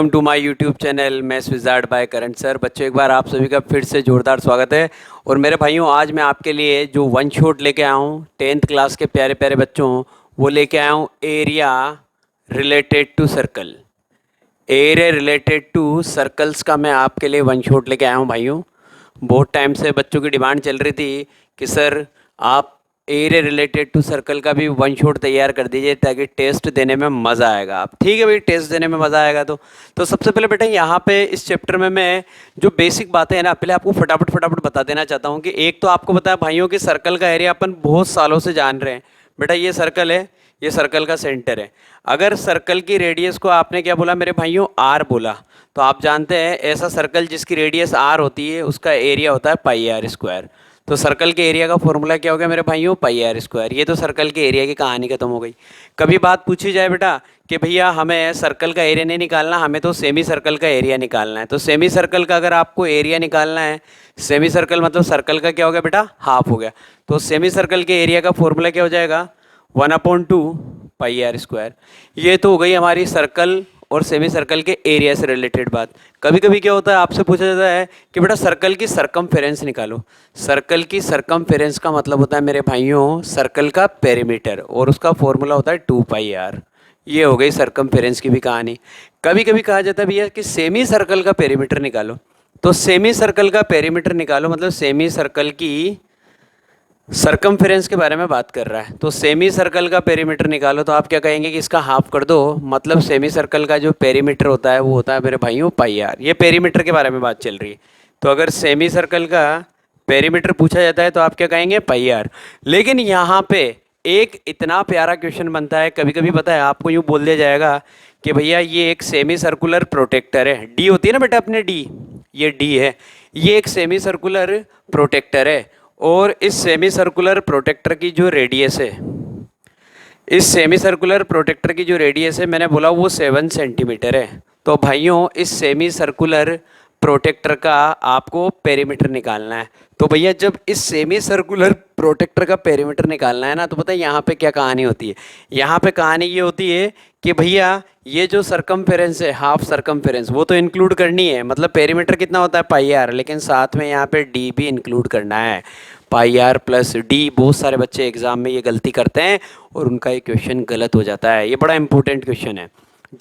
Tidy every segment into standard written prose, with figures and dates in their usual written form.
Welcome to my YouTube channel maths wizard by Karan sir. बच्चों, एक बार आप सभी का फिर से ज़ोरदार स्वागत है। और मेरे भाइयों, आज मैं आपके लिए जो वन शॉट लेके आया हूँ 10th क्लास के प्यारे प्यारे बच्चों, वो लेके आया हूँ area related to circle. Area related to circles का मैं आपके लिए वन शॉट लेके आया हूँ भाइयों। बहुत टाइम से बच्चों की डिमांड चल रही थी कि सर आप एरिया रिलेटेड टू सर्कल का भी वन शॉट तैयार कर दीजिए ताकि टेस्ट देने में मज़ा आएगा। आप ठीक है भाई, टेस्ट देने में मज़ा आएगा। तो सबसे पहले बेटा यहाँ पे इस चैप्टर में मैं जो बेसिक बातें हैं ना, पहले आपको फटाफट बता देना चाहता हूँ कि एक तो आपको बताया भाइयों कि सर्कल का एरिया अपन बहुत सालों से जान रहे हैं। बेटा ये सर्कल है, ये सर्कल का सेंटर है। अगर सर्कल की रेडियस को आपने क्या बोला मेरे भाइयों, आर बोला, तो आप जानते हैं ऐसा सर्कल जिसकी रेडियस आर होती है उसका एरिया होता है पाई आर स्क्वायर। तो सर्कल के एरिया का फॉर्मूला क्या हो गया मेरे भाइयों, पाई आर स्क्वायर। ये तो सर्कल के एरिया की कहानी खत्म हो गई। कभी बात पूछी जाए बेटा कि भैया हमें सर्कल का एरिया नहीं निकालना, हमें तो सेमी सर्कल का एरिया निकालना है, तो सेमी सर्कल का अगर आपको एरिया निकालना है, सेमी सर्कल मतलब सर्कल का क्या हो गया बेटा, हाफ हो गया। तो सेमी सर्कल के एरिया का फॉर्मूला क्या हो जाएगा, 1/2 पाई आर स्क्वायर। ये तो हो गई हमारी सर्कल और सेमी सर्कल के एरिया से रिलेटेड बात। कभी कभी क्या होता है, आपसे पूछा जाता है कि बेटा सर्कल की सरकमफेरेंस निकालो। सर्कल की सरकमफेरेंस का मतलब होता है मेरे भाइयों सर्कल का पेरीमीटर, और उसका फॉर्मूला होता है 2 पाई आर। ये हो गई सरकमफेरेंस की भी कहानी। कभी कभी कहा जाता है भैया कि सेमी सर्कल का पेरीमीटर निकालो। तो सेमी सर्कल का पेरीमीटर निकालो मतलब सेमी सर्कल की सरकमफेरेंस के बारे में बात कर रहा है। तो सेमी सर्कल का पेरीमीटर निकालो, तो आप क्या कहेंगे कि इसका हाफ कर दो, मतलब सेमी सर्कल का जो पेरीमीटर होता है वो होता है मेरे भाइयों पाई आर। ये पेरीमीटर के बारे में बात चल रही है। तो अगर सेमी सर्कल का पेरीमीटर पूछा जाता है तो आप क्या कहेंगे, पाई आर। लेकिन यहाँ पे एक इतना प्यारा क्वेश्चन बनता है, कभी कभी पता है आपको यूँ बोल दिया जाएगा कि भैया ये एक सेमी सर्कुलर प्रोटेक्टर है। डी होती है ना बेटा अपने, डी, ये डी है, ये एक सेमी सर्कुलर प्रोटेक्टर है। और इस सेमी सर्कुलर प्रोटेक्टर की जो रेडियस है, इस सेमी सर्कुलर प्रोटेक्टर की जो रेडियस है मैंने बोला वो 7 सेंटीमीटर है। तो भाइयों इस सेमी सर्कुलर प्रोटेक्टर का आपको पेरीमीटर निकालना है। तो भैया जब इस सेमी सर्कुलर प्रोटेक्टर का पेरीमीटर निकालना है ना, तो पता है यहाँ पे क्या कहानी होती है। यहाँ पे कहानी ये होती है कि भैया ये जो सरकमफेरेंस है, हाफ सरकमफेरेंस, वो तो इंक्लूड करनी है। मतलब पेरीमीटर कितना होता है, पाई आर, लेकिन साथ में यहाँ पे डी भी इंक्लूड करना है। पाई आर प्लस डी। बहुत सारे बच्चे एग्जाम में ये गलती करते हैं और उनका ये क्वेश्चन गलत हो जाता है। ये बड़ा इंपॉर्टेंट क्वेश्चन है।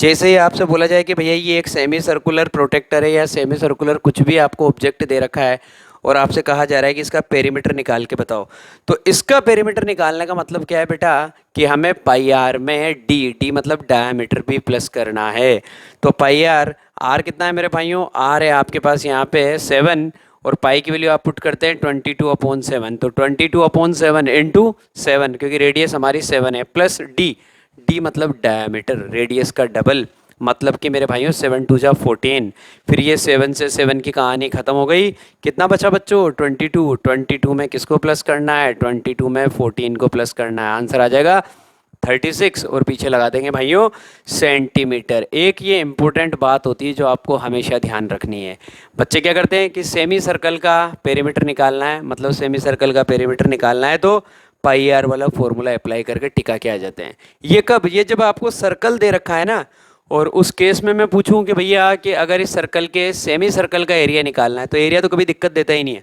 जैसे ही आपसे बोला जाए कि भैया ये एक सेमी सर्कुलर प्रोटेक्टर है या सेमी सर्कुलर कुछ भी आपको ऑब्जेक्ट दे रखा है और आपसे कहा जा रहा है कि इसका पेरीमीटर निकाल के बताओ, तो इसका पेरीमीटर निकालने का मतलब क्या है बेटा कि हमें पाई आर में डी, डी मतलब डायमीटर भी प्लस करना है। तो पाई आर, आर कितना है मेरे भाइयों, आर है आपके पास यहाँ पे 7, और पाई की वैल्यू आप पुट करते हैं 22/7। तो 22/7 इंटू 7, क्योंकि रेडियस हमारी 7 है, प्लस डी, डी मतलब डायमीटर, रेडियस का डबल, मतलब कि मेरे भाइयों 7 2 जा 14। फिर ये 7 से 7 की कहानी खत्म हो गई। कितना बचा बच्चों, 22। 22 में किसको प्लस करना है, 22 में 14 को प्लस करना है। आंसर आ जाएगा 36, और पीछे लगा देंगे भाइयों सेंटीमीटर। एक ये इंपॉर्टेंट बात होती है जो आपको हमेशा ध्यान रखनी है। बच्चे क्या करते हैं कि सेमी सर्कल का पेरीमीटर निकालना है, मतलब सेमी सर्कल का पेरीमीटर निकालना है तो पाई आर वाला फॉर्मूला अप्लाई करके टिका के आ जाते हैं। ये कब, ये जब आपको सर्कल दे रखा है ना, और उस केस में मैं पूछूं कि भैया कि अगर इस सर्कल के सेमी सर्कल का एरिया निकालना है, तो एरिया तो कभी दिक्कत देता ही नहीं है,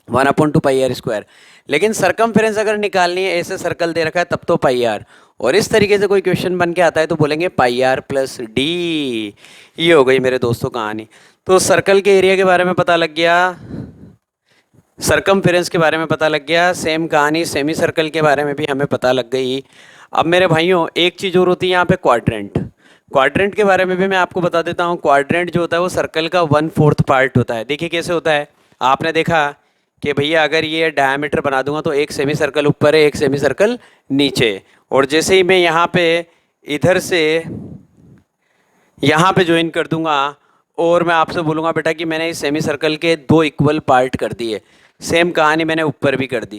1/2 पाई आर स्क्वायर। लेकिन सरकमफेरेंस अगर निकालनी है, ऐसे सर्कल दे रखा है तब तो पाई आर। और इस तरीके से कोई क्वेश्चन बन के आता है तो बोलेंगे पाई आर प्लस डी। ये हो गई मेरे दोस्तों कहानी। तो सर्कल के एरिया के बारे में पता लग गया, सरकमफेरेंस के बारे में पता लग गया, सेम कहानी सेमी सर्कल के बारे में भी हमें पता लग गई। अब मेरे भाइयों एक चीज़ और होती है यहाँ पे, क्वाड्रेंट। क्वाड्रेंट के बारे में भी मैं आपको बता देता हूँ। क्वाड्रेंट जो होता है वो सर्कल का 1/4 पार्ट होता है। देखिए कैसे होता है, आपने देखा कि भैया अगर ये डायमीटर बना दूंगा तो एक सेमी सर्कल ऊपर है, एक सेमी सर्कल नीचे, और जैसे ही मैं यहाँ पे इधर से यहाँ पे ज्वाइन कर दूंगा और मैं आपसे बोलूँगा बेटा कि मैंने इस सेमी सर्कल के 2 इक्वल पार्ट कर दिए, सेम कहानी मैंने ऊपर भी कर दी।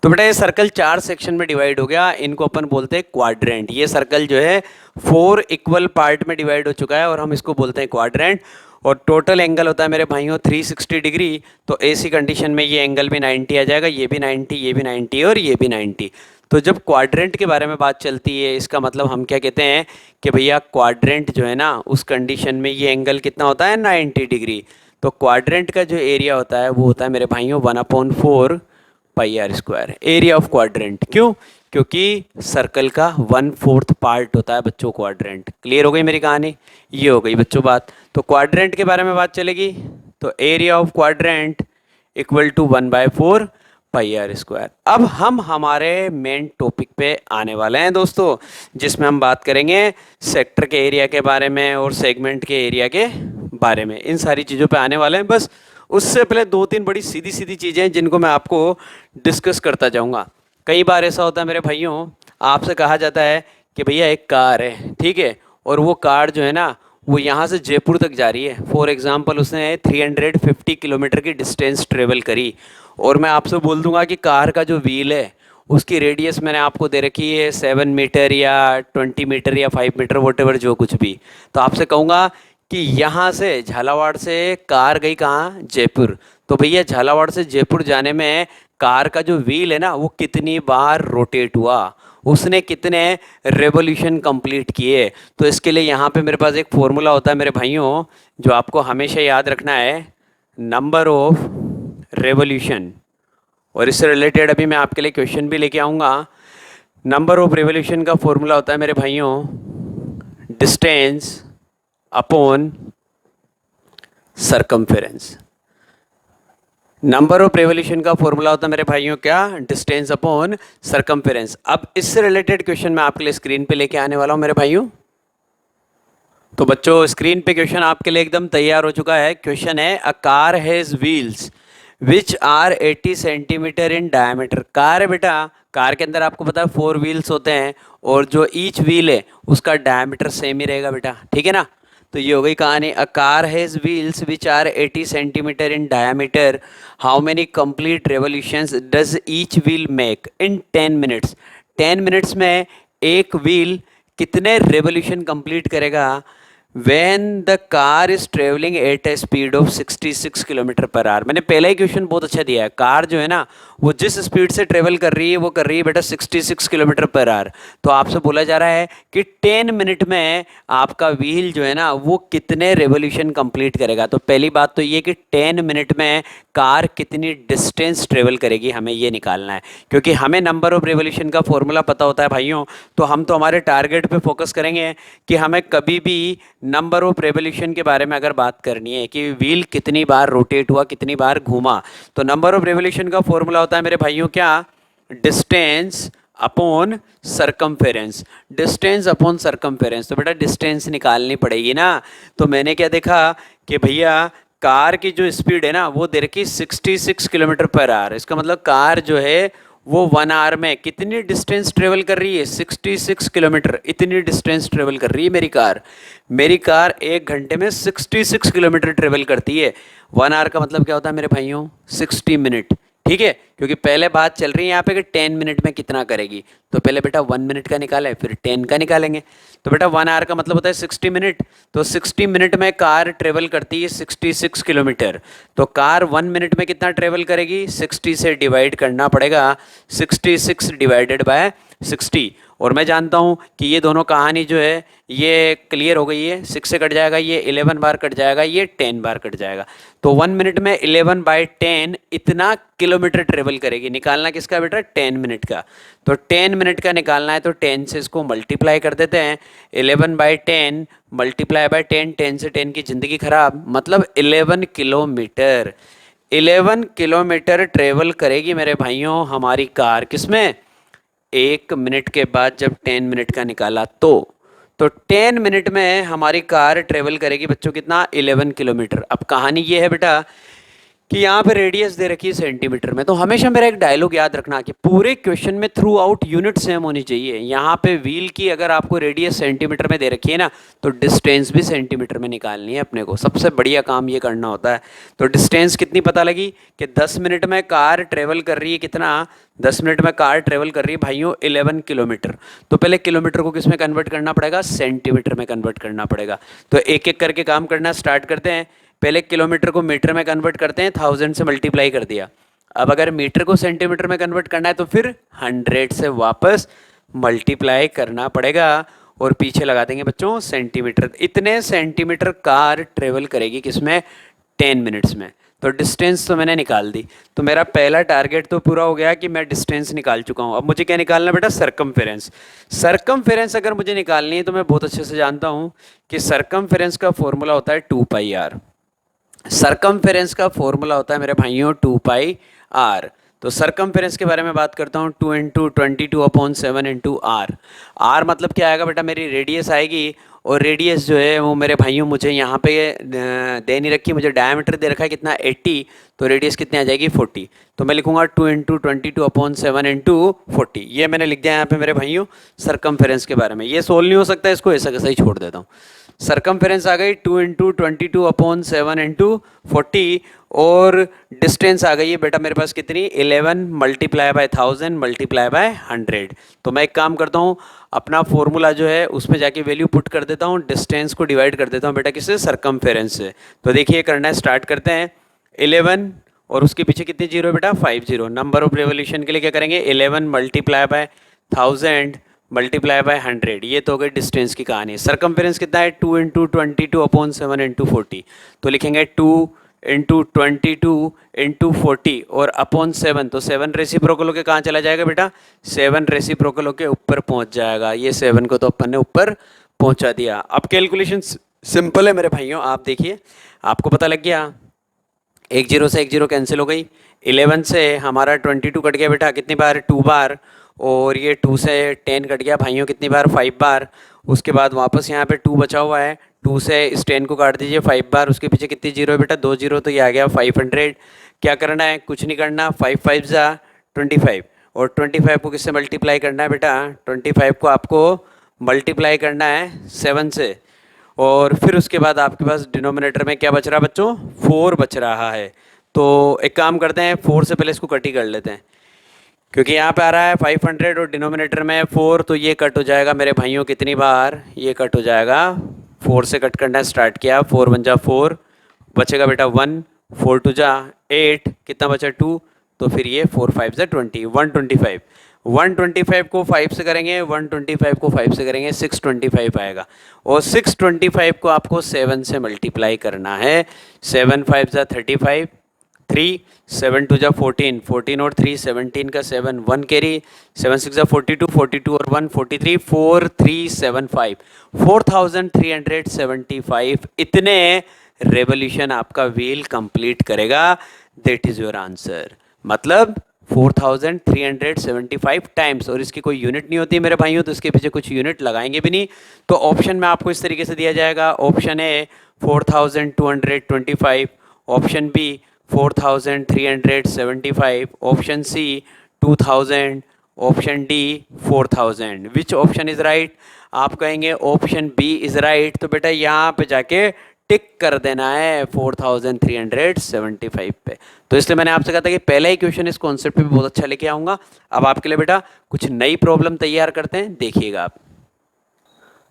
तो बेटा ये सर्कल 4 सेक्शन में डिवाइड हो गया, इनको अपन बोलते हैं क्वाड्रेंट। ये सर्कल जो है 4 इक्वल पार्ट में डिवाइड हो चुका है और हम इसको बोलते हैं क्वाड्रेंट। और टोटल एंगल होता है मेरे भाइयों 360 डिग्री। तो ऐसी कंडीशन में ये एंगल भी 90 आ जाएगा, ये भी 90, ये भी 90 और ये भी 90। तो जब क्वाड्रेंट के बारे में बात चलती है, इसका मतलब हम क्या कहते हैं कि भैया क्वाड्रेंट जो है ना, उस कंडीशन में ये एंगल कितना होता है, 90 डिग्री। तो क्वाड्रेंट का जो एरिया होता है वो होता है मेरे भाइयों 1/4 pi are square, area of quadrant. क्यों? क्योंकि सर्कल का 1/4 पार्ट होता है बच्चों क्वाड्रेंट। क्लियर हो गई मेरी कहानी? ये हो गई बच्चों बात। तो क्वाड्रेंट के बारे में बात चलेगी, तो area of quadrant equal to 1/4 pi are square. अब हम हमारे मेन टॉपिक पे आने वाले हैं दोस्तों, जिसमें हम बात करेंगे सेक्टर के एरिया के बारे में और सेगमेंट के एरिया के बारे में। इन सारी चीज़ों पे आने वाले हैं। बस उससे पहले दो तीन बड़ी सीधी सीधी चीज़ें हैं जिनको मैं आपको डिस्कस करता जाऊंगा। कई बार ऐसा होता है मेरे भाइयों, आपसे कहा जाता है कि भैया एक कार है, ठीक है, और वो कार जो है ना वो यहाँ से जयपुर तक जा रही है। फॉर एग्जांपल उसने 350 किलोमीटर की डिस्टेंस ट्रेवल करी, और मैं आपसे बोल दूंगा कि कार का जो व्हील है उसकी रेडियस मैंने आपको दे रखी है 7 मीटर या 20 मीटर या 5 मीटर, वॉटेवर जो कुछ भी। तो आपसे कहूँगा कि यहाँ से झालावाड़ से कार गई कहाँ, जयपुर। तो भैया झालावाड़ से जयपुर जाने में कार का जो व्हील है ना वो कितनी बार रोटेट हुआ, उसने कितने रेवोल्यूशन कंप्लीट किए। तो इसके लिए यहाँ पे मेरे पास एक फॉर्मूला होता है मेरे भाइयों, जो आपको हमेशा याद रखना है, नंबर ऑफ रेवोल्यूशन। और इससे रिलेटेड अभी मैं आपके लिए क्वेश्चन भी लेके आऊँगा। नंबर ऑफ रेवोल्यूशन का फॉर्मूला होता है मेरे भाइयों distance upon circumference. Number of revolution का फॉर्मूला होता है मेरे भाइयों क्या, डिस्टेंस अपॉन सरकमफेरेंस। अब इससे रिलेटेड क्वेश्चन मैं आपके लिए स्क्रीन पे लेके आने वाला हूं मेरे भाइयों। तो बच्चों स्क्रीन पे क्वेश्चन आपके लिए एकदम तैयार हो चुका है। क्वेश्चन है, a car has wheels which are 80 centimetre in diameter. Car है बेटा, कार के अंदर आपको पता है 4 व्हील्स होते हैं, और जो ईच व्हील है उसका डायमीटर सेम ही रहेगा बेटा, ठीक है ना। तो ये हो गई कहानी। A car has wheels which are 80 centimetre in diameter, how many complete revolutions does each wheel make in 10 minutes. 10 minutes में एक व्हील कितने रेवोल्यूशन कंप्लीट करेगा when the car is traveling at a speed of 66 kilometre per hour. मैंने पहला ही question बहुत अच्छा दिया है। कार जो है ना वो जिस स्पीड से ट्रेवल कर रही है वो कर रही है बेटा 66 किलोमीटर पर आवर। तो आपसे बोला जा रहा है कि 10 मिनट में आपका व्हील जो है ना वो कितने रेवोल्यूशन कंप्लीट करेगा। तो पहली बात तो ये कि 10 मिनट में कार कितनी डिस्टेंस ट्रेवल करेगी, हमें ये निकालना है। क्योंकि हमें नंबर ऑफ रेवोल्यूशन का फॉर्मूला पता होता है भाइयों, तो हम तो हमारे टारगेट पे फोकस करेंगे कि हमें कभी भी नंबर ऑफ रेवोल्यूशन के बारे में अगर बात करनी है कि व्हील कितनी बार रोटेट हुआ, कितनी बार घूमा, तो नंबर ऑफ रेवोल्यूशन का फॉर्मूला होता है मेरे भाइयों क्या, distance upon circumference. Distance upon circumference, तो बेटा डिस्टेंस निकालनी पड़ेगी ना। तो मैंने क्या देखा कि भैया कार की जो स्पीड है ना वो दे रखी 66 किलोमीटर पर आवर। इसका मतलब कार जो है वो 1 आवर में कितनी डिस्टेंस ट्रेवल कर रही है, 66 किलोमीटर। इतनी डिस्टेंस ट्रेवल कर रही है मेरी कार। मेरी कार 1 घंटे में 66 किलोमीटर ट्रेवल करती है। 1 आवर का मतलब क्या होता है मेरे भाइयों, 60 मिनट, ठीक है। क्योंकि पहले बात चल रही है यहाँ पे कि 10 मिनट में कितना करेगी, तो पहले बेटा 1 मिनट का निकाले फिर 10 का निकालेंगे। तो बेटा 1 आवर का मतलब होता है 60 मिनट। तो 60 मिनट में कार ट्रेवल करती है 66 किलोमीटर। तो कार 1 मिनट में कितना ट्रेवल करेगी, 60 से डिवाइड करना पड़ेगा, 66 डिवाइडेड बाय 60। और मैं जानता हूँ कि ये दोनों कहानी जो है ये क्लियर हो गई है। 6 से कट जाएगा, ये 11 बार कट जाएगा, ये 10 बार कट जाएगा। तो 1 मिनट में 11/10 इतना किलोमीटर ट्रेवल करेगी। निकालना किसका बेटा, 10 मिनट का। तो 10 मिनट का निकालना है तो 10 से इसको मल्टीप्लाई कर देते हैं। 11/10 मल्टीप्लाई बाय 10, 10 से 10 की ज़िंदगी खराब, मतलब 11 किलोमीटर। 11 किलोमीटर ट्रेवल करेगी मेरे भाइयों हमारी कार, किसमें, 1 मिनट के बाद जब 10 मिनट का निकाला तो 10 मिनट में हमारी कार ट्रेवल करेगी बच्चों कितना, 11 किलोमीटर। अब कहानी ये है बेटा कि यहाँ पे रेडियस दे रखी है सेंटीमीटर में। तो हमेशा मेरा एक डायलॉग याद रखना कि पूरे क्वेश्चन में थ्रू आउट यूनिट सेम होनी चाहिए। यहाँ पे व्हील की अगर आपको रेडियस सेंटीमीटर में दे रखी है ना तो डिस्टेंस भी सेंटीमीटर में निकालनी है अपने को। सबसे बढ़िया काम ये करना होता है। तो डिस्टेंस कितनी पता लगी कि 10 मिनट में कार ट्रेवल कर रही है कितना, 10 मिनट में कार ट्रेवल कर रही है भाइयों 11 किलोमीटर। तो पहले किलोमीटर को किस में कन्वर्ट करना पड़ेगा, सेंटीमीटर में कन्वर्ट करना पड़ेगा। तो एक एक करके काम करना स्टार्ट करते हैं। पहले किलोमीटर को मीटर में कन्वर्ट करते हैं, 1000 से मल्टीप्लाई कर दिया। अब अगर मीटर को सेंटीमीटर में कन्वर्ट करना है तो फिर 100 से वापस मल्टीप्लाई करना पड़ेगा और पीछे लगा देंगे बच्चों सेंटीमीटर। इतने सेंटीमीटर कार ट्रेवल करेगी किसमें, 10 मिनट्स में। तो डिस्टेंस तो मैंने निकाल दी, तो मेरा पहला टारगेट तो पूरा हो गया कि मैं डिस्टेंस निकाल चुका हूँ। अब मुझे क्या निकालना है बेटा, सरकमफेरेंस। सरकमफेरेंस अगर मुझे निकालनी है तो मैं बहुत अच्छे से जानता हूँ कि सरकमफेरेंस का फॉर्मूला होता है 2πr। सरकमफेरेंस का फॉर्मूला होता है मेरे भाइयों 2πr। तो सरकमफेरेंस के बारे में बात करता हूँ, 2 × 22/7 × r। मतलब क्या आएगा बेटा, मेरी रेडियस आएगी, और रेडियस जो है वो मेरे भाइयों मुझे यहाँ पे दे नहीं रखी, मुझे डायमीटर दे रखा है कितना 80, तो रेडियस कितनी आ जाएगी 40। तो मैं लिखूंगा 2 × 22/7 × 40। ये मैंने लिख दिया यहाँ पे मेरे भाइयों सरकमफेरेंस के बारे में। ये सोल्व नहीं हो सकता, इसको ऐसा कैसा ही छोड़ देता हूँ। सरकमफेरेंस आ गई 2 × 22/7 × 40, और डिस्टेंस आ गई है बेटा मेरे पास कितनी, 11 × 1000 × 100। तो मैं एक काम करता हूँ, अपना फॉर्मूला जो है उसमें जाके वैल्यू पुट कर देता हूँ, डिस्टेंस को डिवाइड कर देता हूँ बेटा किससे, सरकमफेरेंस से। तो देखिए करना है, स्टार्ट करते हैं। 11 और उसके पीछे कितनी जीरो है बेटा, 5 जीरो। नंबर ऑफ रेवोल्यूशन के लिए क्या करेंगे, 11 × 1000 × 100। ये तो हो गई डिस्टेंस की कहानी। सरकमफेरेंस कितना है, 2 × 22/7 × 40। तो लिखेंगे 2 × 22 × 40 और अपॉन 7, तो 7 रेसिप्रोकल होके कहाँ चला जाएगा बेटा, 7 रेसिप्रोकल होके ऊपर पहुँच जाएगा। ये 7 को तो अपन ने ऊपर पहुँचा दिया। अब कैलकुलेशन सिंपल है मेरे भाइयों, आप देखिए आपको पता लग गया, एक जीरो से एक जीरो कैंसिल हो गई। 11 से हमारा 22 कट गया बेटा कितनी बार, 2 बार, और ये 2 से 10 कट गया भाइयों कितनी बार, 5 बार। उसके बाद वापस यहाँ पे 2 बचा हुआ है, 2 से इस 10 को काट दीजिए 5 बार, उसके पीछे कितनी जीरो है बेटा, 2 जीरो, तो ये आ गया 500। क्या करना है, कुछ नहीं करना, 5 5 जा 25, और 25 को किससे मल्टीप्लाई करना है बेटा, 25 को आपको मल्टीप्लाई करना है 7 से, और फिर उसके बाद आपके पास डिनोमिनेटर में क्या बच रहा है बच्चों, 4 बच रहा है। तो एक काम करते हैं, 4 से पहले इसको कट ही कर लेते हैं, क्योंकि यहाँ पे आ रहा है 500 और डिनोमिनेटर में 4, तो ये कट हो जाएगा मेरे भाइयों कितनी बार, ये कट हो जाएगा 4 से कट करना स्टार्ट किया, 4 1 जा 4, बचेगा बेटा 1, 4 2 जा 8, कितना बचा 2, तो फिर ये 4 5 जा 20, 125। 125 को 5 से करेंगे, 125 को 5 से करेंगे, 625 आएगा, और 625 को आपको 7 से मल्टीप्लाई करना है। 7 5 जा 35, 3 7 2 जा 14, 14 और 3 17 का 7, 1 कैरी, 7 6 जा 42, 42 और 1 43, 4375, 4375 इतने रेवोल्यूशन आपका व्हील कंप्लीट करेगा। दैट इज योर आंसर, मतलब 4375 टाइम्स। और इसकी कोई यूनिट नहीं होती मेरे भाइयों, तो इसके पीछे कुछ यूनिट लगाएंगे भी नहीं। तो ऑप्शन में आपको इस तरीके से दिया जाएगा, option A 4225, option B 4375, option C 2000, option D 4000। Which option is right, आप कहेंगे ऑप्शन बी इज राइट, तो बेटा यहाँ पे जाके टिक कर देना है 4375 पे। तो इसलिए मैंने आपसे कहा था कि पहला ही क्वेश्चन इस कॉन्सेप्ट पे भी बहुत अच्छा लेके आऊंगा। अब आपके लिए बेटा कुछ नई प्रॉब्लम तैयार करते हैं, देखिएगा आप।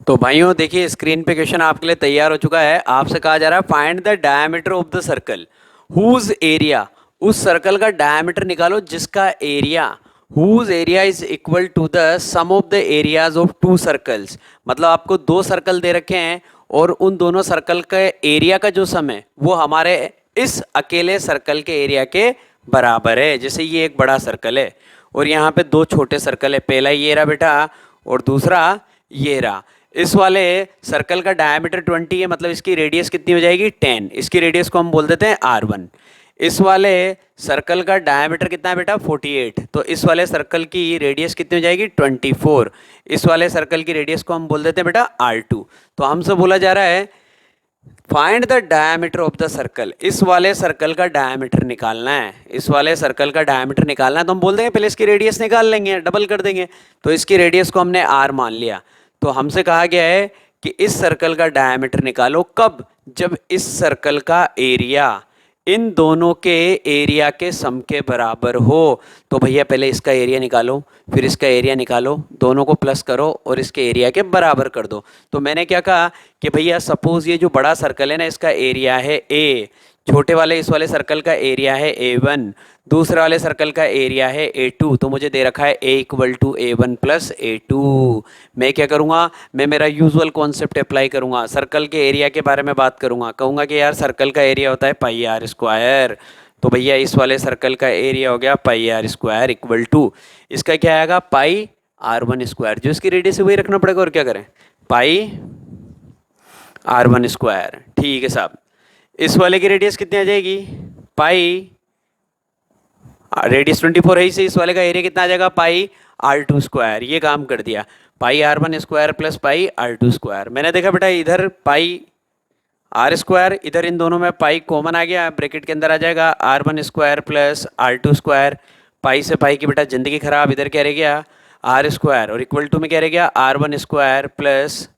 तो भाइयों देखिए स्क्रीन पे क्वेश्चन आपके लिए तैयार हो चुका है। आपसे कहा जा रहा है find the diameter of the circle whose area, उस सर्कल का डायमीटर निकालो जिसका area, whose area is equal to the sum of the areas of 2 circles. मतलब आपको 2 सर्कल दे रखे हैं और उन दोनों सर्कल के एरिया का जो सम है वो हमारे इस अकेले सर्कल के एरिया के बराबर है। जैसे ये एक बड़ा सर्कल है और यहाँ पे 2 छोटे सर्कल है, पहला ये रहा बेटा और दूसरा ये रहा। इस वाले सर्कल का डायमीटर 20 है, मतलब इसकी रेडियस कितनी हो जाएगी 10, इसकी रेडियस को हम बोल देते हैं R1। इस वाले सर्कल का डायमीटर कितना है बेटा 48, तो इस वाले सर्कल की रेडियस कितनी हो जाएगी 24। इस वाले सर्कल की रेडियस को हम बोल देते हैं बेटा R2। तो हमसे बोला जा रहा है find the diameter of the circle, इस वाले सर्कल का डायमीटर निकालना है, इस वाले सर्कल का डायमीटर निकालना है। तो हम बोल देंगे पहले इसकी रेडियस निकाल लेंगे, डबल कर देंगे। तो इसकी रेडियस को हमने R मान लिया। तो हमसे कहा गया है कि इस सर्कल का डायमीटर निकालो, कब, जब इस सर्कल का एरिया इन दोनों के एरिया के सम के बराबर हो। तो भैया पहले इसका एरिया निकालो, फिर इसका एरिया निकालो, दोनों को प्लस करो और इसके एरिया के बराबर कर दो। तो मैंने क्या कहा कि भैया सपोज ये जो बड़ा सर्कल है ना, इसका एरिया है A, छोटे वाले इस वाले सर्कल का एरिया है A1, दूसरे वाले सर्कल का एरिया है A2, तो मुझे दे रखा है A equal to A1 plus A2। मैं क्या करूँगा, मैं मेरा यूजुअल कॉन्सेप्ट अप्लाई करूँगा, सर्कल के एरिया के बारे में बात करूँगा, कहूँगा कि यार सर्कल का एरिया होता है पाई आर स्क्वायर। तो भैया इस वाले सर्कल का एरिया हो गया पाई आर स्क्वायर इक्वल टू, इसका क्या आएगा, पाई R1 स्क्वायर, जो इसकी रेडियस है वही रखना पड़ेगा, और क्या करें, पाई R1 स्क्वायर। ठीक है साहब, इस वाले की रेडियस कितनी आ जाएगी, पाई, रेडियस 24 है, इसे इस वाले का एरिया कितना आ जाएगा, पाई R2 स्क्वायर। ये काम कर दिया, पाई R1 square plus pi R2 square. मैंने देखा बेटा इधर पाई आर स्क्वायर, इधर इन दोनों में पाई कॉमन आ गया, ब्रैकेट के अंदर आ जाएगा R1 square plus R2 square. पाई से पाई की बेटा ज़िंदगी खराब, इधर क्या रह गया R स्क्वायर, और इक्वल टू में क्या रह गया R1 square plus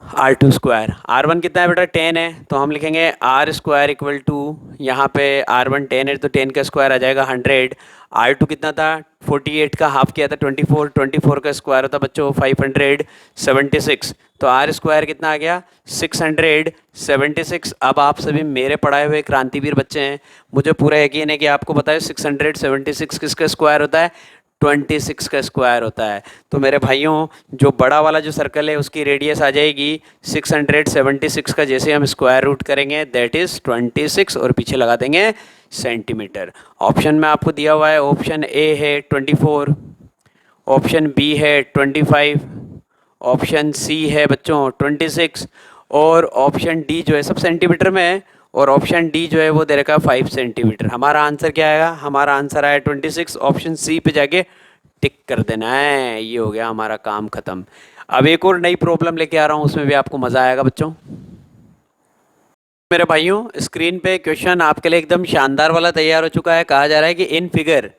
R2 square. R1 कितना है बेटा 10 है, तो हम लिखेंगे R स्क्वायर इक्वल टू, यहाँ पे R1 10 है तो 10 का स्क्वायर आ जाएगा 100। R2 कितना था 48 का हाफ किया था 24, 24 का स्क्वायर होता बच्चों 576, तो R स्क्वायर कितना आ गया 676। अब आप सभी मेरे पढ़ाए हुए क्रांतिवीर बच्चे हैं, मुझे पूरा यकीन है कि आपको पता है 676 किसका स्क्वायर होता है, 26 का स्क्वायर होता है। तो मेरे भाइयों जो बड़ा वाला जो सर्कल है उसकी रेडियस आ जाएगी 676 का, जैसे हम स्क्वायर रूट करेंगे दैट इज़ 26 और पीछे लगा देंगे सेंटीमीटर। ऑप्शन में आपको दिया हुआ है, ऑप्शन ए है 24, ऑप्शन बी है 25, ऑप्शन सी है बच्चों 26, और ऑप्शन डी जो है सब सेंटीमीटर में है, और ऑप्शन डी जो है वो दे रखा है 5 सेंटीमीटर। हमारा आंसर क्या आएगा, हमारा आंसर आया 26, ऑप्शन सी पे जाके टिक कर देना है। ये हो गया हमारा काम खत्म। अब एक और नई प्रॉब्लम लेके आ रहा हूँ, उसमें भी आपको मज़ा आएगा बच्चों। मेरे भाइयों स्क्रीन पे क्वेश्चन आपके लिए एकदम शानदार वाला तैयार हो चुका है। कहा जा रहा है कि in figure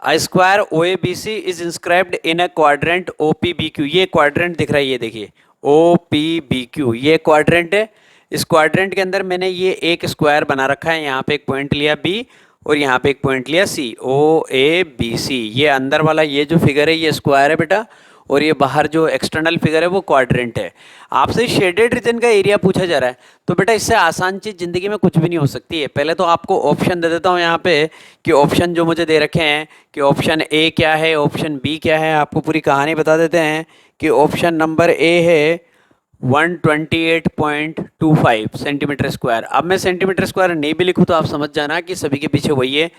a square O A B C is inscribed in a quadrant O P B Q. ये क्वाड्रेंट दिख रहा है, ये देखिए ओ पी बी क्यू, ये क्वाड्रेंट है। इस क्वाड्रेंट के अंदर मैंने ये एक स्क्वायर बना रखा है, यहाँ पे एक पॉइंट लिया बी और यहाँ पे एक पॉइंट लिया सी, ओ ए बी सी। ये अंदर वाला ये जो फिगर है ये स्क्वायर है बेटा, और ये बाहर जो एक्सटर्नल फिगर है वो क्वाड्रेंट है। आपसे शेडेड रीजन का एरिया पूछा जा रहा है, तो बेटा इससे आसान चीज़ ज़िंदगी में कुछ भी नहीं हो सकती है। पहले तो आपको ऑप्शन दे देता हूँ यहाँ पे कि ऑप्शन जो मुझे दे रखे हैं कि ऑप्शन ए क्या है, ऑप्शन बी क्या है। आपको पूरी कहानी बता देते हैं कि ऑप्शन नंबर ए है 128.25 सेंटीमीटर स्क्वायर। अब मैं सेंटीमीटर स्क्वायर नहीं भी लिखूँ तो आप समझ जाना कि सभी के पीछे वही है।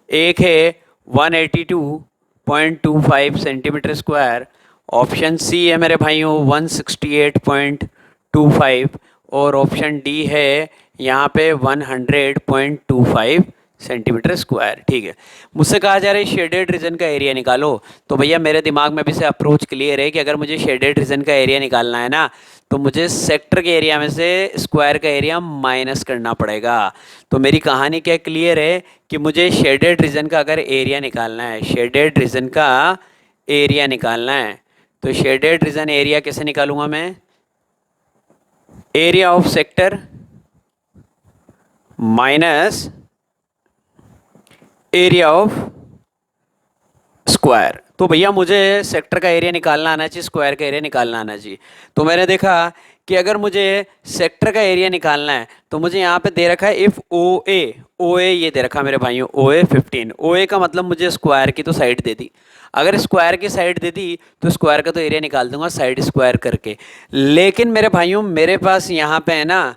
एक है 182.25 सेंटीमीटर स्क्वायर, ऑप्शन सी है मेरे भाइयों 168.25, और ऑप्शन डी है यहाँ पे 100.25 सेंटीमीटर स्क्वायर। ठीक है, मुझसे कहा जा रहा है शेडेड रीजन का एरिया निकालो। तो भैया मेरे दिमाग में भी से अप्रोच क्लियर है कि अगर मुझे शेडेड रीजन का एरिया निकालना है ना, तो मुझे सेक्टर के एरिया में से स्क्वायर का एरिया माइनस करना पड़ेगा। तो मेरी कहानी क्या क्लियर है कि मुझे शेडेड रीजन का अगर एरिया निकालना है, शेडेड रीजन का एरिया निकालना है, तो शेडेड रीजन एरिया कैसे निकालूंगा मैं, area of sector minus area of square. तो भैया मुझे सेक्टर का एरिया निकालना आना चाहिए, स्क्वायर का एरिया निकालना आना चाहिए। तो मैंने देखा कि अगर मुझे सेक्टर का एरिया निकालना है तो मुझे यहाँ पे दे रखा है इफ़ ओ ए ये दे रखा है मेरे भाइयों ओ ए 15। ओ ए का मतलब मुझे स्क्वायर की तो साइड दे दी, अगर स्क्वायर की साइड दे दी तो स्क्वायर का तो एरिया निकाल दूंगा साइड स्क्वायर करके। लेकिन मेरे भाइयों मेरे पास यहाँ पे है ना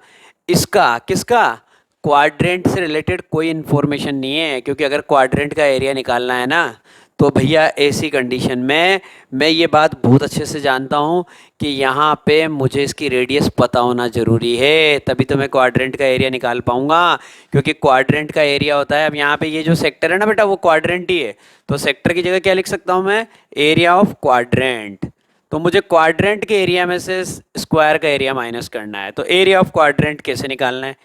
इसका किसका क्वाड्रेंट से रिलेटेड कोई इन्फॉर्मेशन नहीं है, क्योंकि अगर क्वाड्रेंट का एरिया निकालना है ना तो भैया ऐसी कंडीशन में मैं ये बात बहुत अच्छे से जानता हूँ कि यहाँ पे मुझे इसकी रेडियस पता होना ज़रूरी है, तभी तो मैं क्वाड्रेंट का एरिया निकाल पाऊँगा। क्योंकि क्वाड्रेंट का एरिया होता है, अब यहाँ पे ये जो सेक्टर है ना बेटा वो क्वाड्रेंट ही है, तो सेक्टर की जगह क्या लिख सकता हूँ मैं, एरिया ऑफ क्वाड्रेंट। तो मुझे क्वाड्रेंट के एरिया में से स्क्वायर का एरिया माइनस करना है। तो एरिया ऑफ क्वाड्रेंट कैसे निकालना है,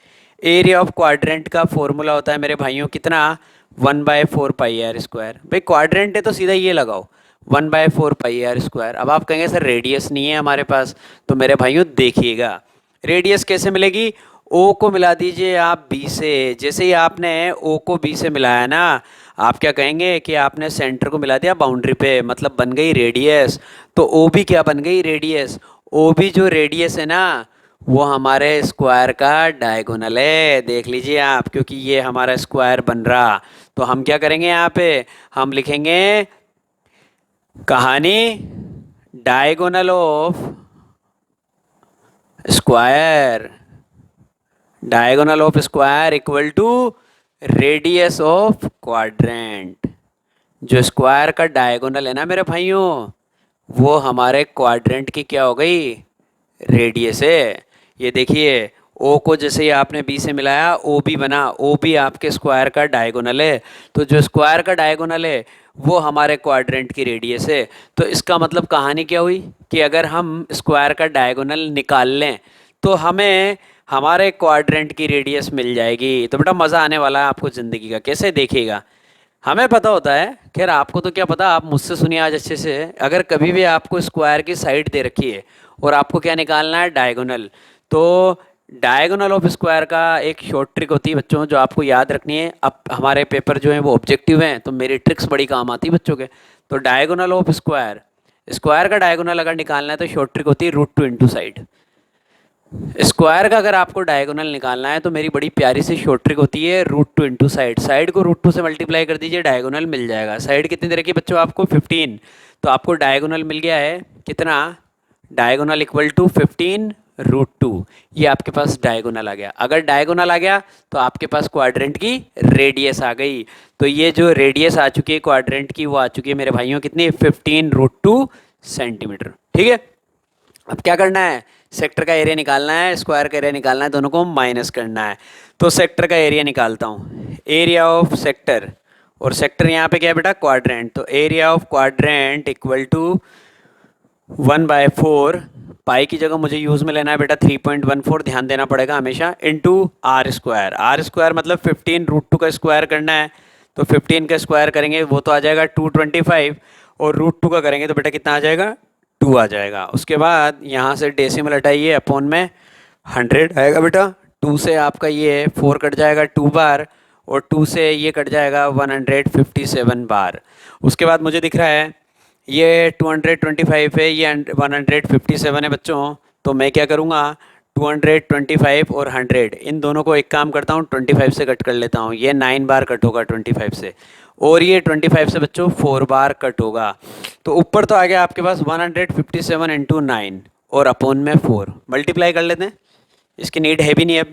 एरिया ऑफ क्वाड्रेंट का फॉर्मूला होता है मेरे भाइयों कितना, 1/4 पाई आर स्क्वायर। भाई क्वाड्रेंट है तो सीधा ये लगाओ 1/4 पाई आर स्क्वायर। अब आप कहेंगे सर रेडियस नहीं है हमारे पास, तो मेरे भाइयों देखिएगा रेडियस कैसे मिलेगी, ओ को मिला दीजिए आप बी से। जैसे ही आपने ओ को बी से मिलाया ना, आप क्या कहेंगे कि आपने सेंटर को मिला दिया बाउंड्री पे, मतलब बन गई रेडियस। तो ओ भी क्या बन गई रेडियस, ओ भी जो रेडियस है ना वो हमारे स्क्वायर का डायगोनल है, देख लीजिए आप, क्योंकि ये हमारा स्क्वायर बन रहा। तो हम क्या करेंगे यहाँ पे, हम लिखेंगे कहानी diagonal of square, diagonal of square equal to radius of quadrant. जो स्क्वायर का डायगोनल है ना मेरे भाइयों, वो हमारे क्वाड्रेंट की क्या हो गई, रेडियस है। ये देखिए, ओ को जैसे ही आपने बी से मिलाया ओ बी बना, ओ बी आपके स्क्वायर का डायगोनल है। तो जो स्क्वायर का डायगोनल है वो हमारे क्वाड्रेंट की रेडियस है। तो इसका मतलब कहानी क्या हुई कि अगर हम स्क्वायर का डायगोनल निकाल लें तो हमें हमारे क्वाड्रेंट की रेडियस मिल जाएगी। तो बेटा मज़ा आने वाला है आपको ज़िंदगी का, कैसे देखिएगा। हमें पता होता है, खैर आपको तो क्या पता, आप मुझसे सुनिए आज अच्छे से। अगर कभी भी आपको स्क्वायर की साइड दे रखी है और आपको क्या निकालना है, डायगोनल, तो डायगोनल ऑफ स्क्वायर का एक शॉर्ट ट्रिक होती है बच्चों जो आपको याद रखनी है। अब हमारे पेपर जो है वो ऑब्जेक्टिव हैं, तो मेरी ट्रिक्स बड़ी काम आती है बच्चों के। तो डायगोनल ऑफ स्क्वायर, स्क्वायर का डायगोनल अगर निकालना है तो शॉर्ट ट्रिक होती है root two into side. Square का अगर आपको डायगोनल निकालना है तो मेरी बड़ी प्यारी सी शॉर्ट ट्रिक होती है root two into side. Side को रूट टू से मल्टीप्लाई कर दीजिए, डायगोनल मिल जाएगा। साइड कितनी तरह की बच्चों आपको, 15। तो आपको डायगोनल मिल गया है कितना, diagonal equal to 15 root two. ये आपके पास डायगोनल आ गया। अगर डायगोनल आ गया तो आपके पास क्वाड्रेंट की रेडियस आ गई। तो ये जो रेडियस आ चुकी है क्वाड्रेंट की, वो आ चुकी है मेरे भाइयों कितनी, 15 रूट टू सेंटीमीटर। ठीक है, अब क्या करना है, सेक्टर का एरिया निकालना है, स्क्वायर का एरिया निकालना है, दोनों को माइनस करना है। तो सेक्टर का एरिया निकालता हूँ, एरिया ऑफ सेक्टर, और सेक्टर यहाँ पे क्या है बेटा, क्वाड्रेंट। तो area of quadrant equal to 1/4, pi की जगह मुझे यूज़ में लेना है बेटा 3.14, ध्यान देना पड़ेगा हमेशा, into are square. R square मतलब 15 रूट टू का स्क्वायर करना है। तो 15 का स्क्वायर करेंगे वो तो आ जाएगा 225, और रूट टू का करेंगे तो बेटा कितना आ जाएगा, 2 आ जाएगा। उसके बाद यहाँ से डेसिमल हटाइए, अपॉन में 100 आएगा बेटा। 2 से आपका ये 4 कट जाएगा 2 बार, और 2 से ये कट जाएगा 157 बार। उसके बाद मुझे दिख रहा है ये 225 है, ये 157 है बच्चों। तो मैं क्या करूँगा, 225 और 100 इन दोनों को एक काम करता हूँ, 25 से कट कर लेता हूँ। ये 9 बार कट होगा 25 से, और ये 25 से बच्चों 4 बार कट होगा। तो ऊपर तो आ गया आपके पास 157 इंटू 9 और अपॉन में 4, मल्टीप्लाई कर लेते हैं। इसकी नीड है भी नहीं अब,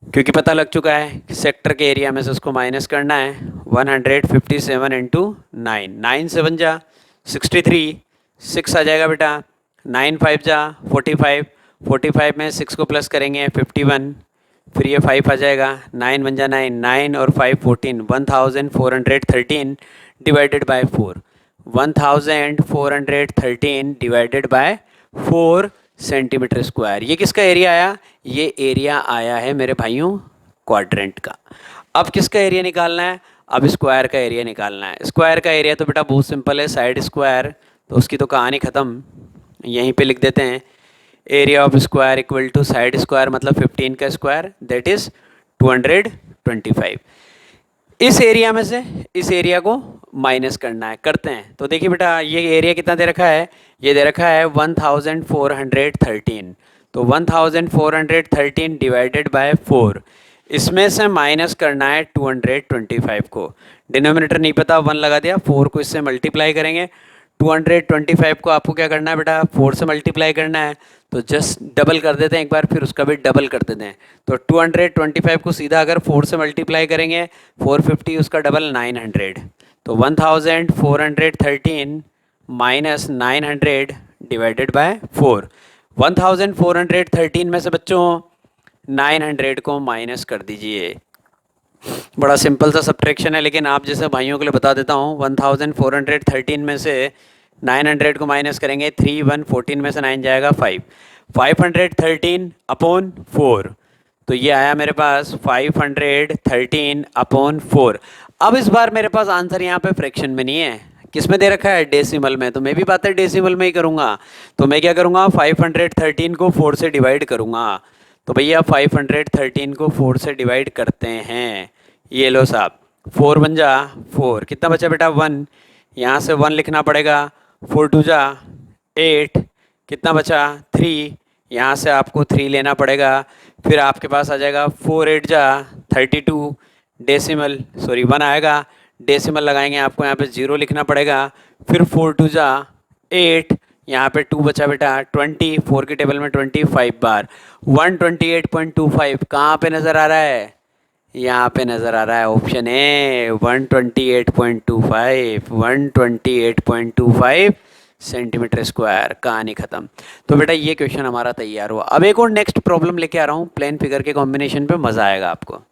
क्योंकि पता लग चुका है कि सेक्टर के एरिया में से उसको माइनस करना है। 157 इंटू 9, 9 से 1 जा 63, 6 आ जाएगा बेटा। 9 5 जा 45, 45 में 6 को प्लस करेंगे 51, फिर ये 5 आ जाएगा। 9 1 जा 9, 9 और 5 14, 1413 divided by 4, 1413 divided by 4 centimetre square. ये किसका एरिया आया, ये एरिया आया है मेरे भाइयों क्वाड्रेंट का। अब किसका एरिया निकालना है, अब स्क्वायर का एरिया निकालना है। स्क्वायर का एरिया तो बेटा बहुत सिंपल है, साइड स्क्वायर, तो उसकी तो कहानी ख़त्म, यहीं पे लिख देते हैं। Area of square equal to side square मतलब 15 का स्क्वायर, दैट इज़ 225। इस एरिया में से इस एरिया को माइनस करना है, करते हैं। तो देखिए बेटा ये एरिया कितना दे रखा है, ये दे रखा है 1413। तो 1413 डिवाइडेड बाय 4, इसमें से माइनस करना है 225 को। डिनोमिनेटर नहीं पता, 1 लगा दिया, 4 को इससे मल्टीप्लाई करेंगे। 225 को आपको क्या करना है बेटा, 4 से मल्टीप्लाई करना है। तो जस्ट डबल कर देते हैं एक बार, फिर उसका भी डबल कर देते हैं। तो 225 को सीधा अगर 4 से मल्टीप्लाई करेंगे, 450 उसका डबल 900। तो 1413 माइनस 900 डिवाइडेड बाय 4। 1413 में से बच्चों 900 को माइनस कर दीजिए। बड़ा सिंपल सा सब्ट्रैक्शन है, लेकिन आप जैसे भाइयों के लिए बता देता हूँ। 1413 में से 900 को माइनस करेंगे, 3 1 14 में से 9 जाएगा 5, 513 अपॉन 4। तो ये आया मेरे पास 513 अपॉन 4। अब इस बार मेरे पास आंसर यहाँ पे फ्रैक्शन में नहीं है, किस में दे रखा है, डेसिमल में। तो मैं भी बात है डेसिमल में ही करूँगा। तो मैं क्या करूँगा, 513 को 4 से डिवाइड करूँगा। तो भैया 513 को 4 से डिवाइड करते हैं। ये लो साहब, 4 1 जा 4, कितना बचा बेटा 1, यहाँ से 1 लिखना पड़ेगा। 4 2 जा 8, कितना बचा 3, यहाँ से आपको 3 लेना पड़ेगा, फिर आपके पास आ जाएगा 4 8 जा 32 डेसिमल, सॉरी 1 आएगा, डेसिमल लगाएंगे, आपको यहाँ पे 0 लिखना पड़ेगा, फिर 4 2 जा 8, यहाँ पे 2 बचा बेटा 20, 4 की टेबल में 25 बार, 128.25 कहाँ पे नज़र आ रहा है? यहाँ पे नज़र आ रहा है ऑप्शन ए 128.25, 128.25 सेंटीमीटर स्क्वायर। कहानी ख़त्म। तो बेटा ये क्वेश्चन हमारा तैयार हुआ। अब एक और नेक्स्ट प्रॉब्लम लेके आ रहा हूँ, प्लेन फिगर के कॉम्बिनेशन पे, मज़ा आएगा आपको।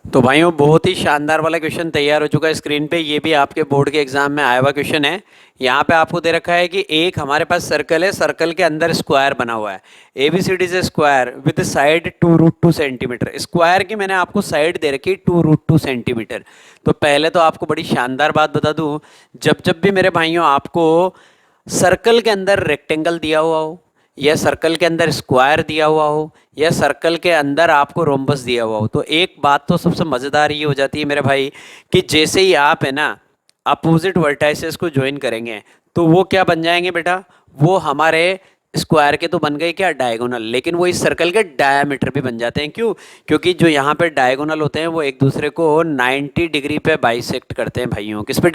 तो भाइयों बहुत ही शानदार वाला क्वेश्चन तैयार हो चुका है स्क्रीन पे, ये भी आपके बोर्ड के एग्जाम में आया हुआ क्वेश्चन है। यहाँ पे आपको दे रखा है कि एक हमारे पास सर्कल है, सर्कल के अंदर स्क्वायर बना हुआ है, ABCD is square with side 2√2 centimetre. Square की मैंने आपको साइड दे रखी 2√2 सेंटीमीटर। तो पहले तो आपको बड़ी शानदार बात बता दूँ, जब जब भी मेरे भाइयों आपको सर्कल के अंदर रेक्टेंगल दिया हुआ हो, या सर्कल के अंदर स्क्वायर दिया हुआ हो, या सर्कल के अंदर आपको रोम्बस दिया हुआ हो, तो एक बात तो सबसे मज़ेदार ये हो जाती है मेरे भाई कि जैसे ही आप है ना अपोजिट वर्टाइसेस को ज्वाइन करेंगे तो वो क्या बन जाएंगे बेटा, वो हमारे स्क्वायर के तो बन गए क्या डायगोनल, लेकिन वो इस सर्कल के डायामीटर भी बन जाते हैं। क्यों? क्योंकि जो यहाँ पे डायगोनल होते हैं वो एक दूसरे को 90 डिग्री पे बाइसेक्ट करते हैं भाइयों। किस पे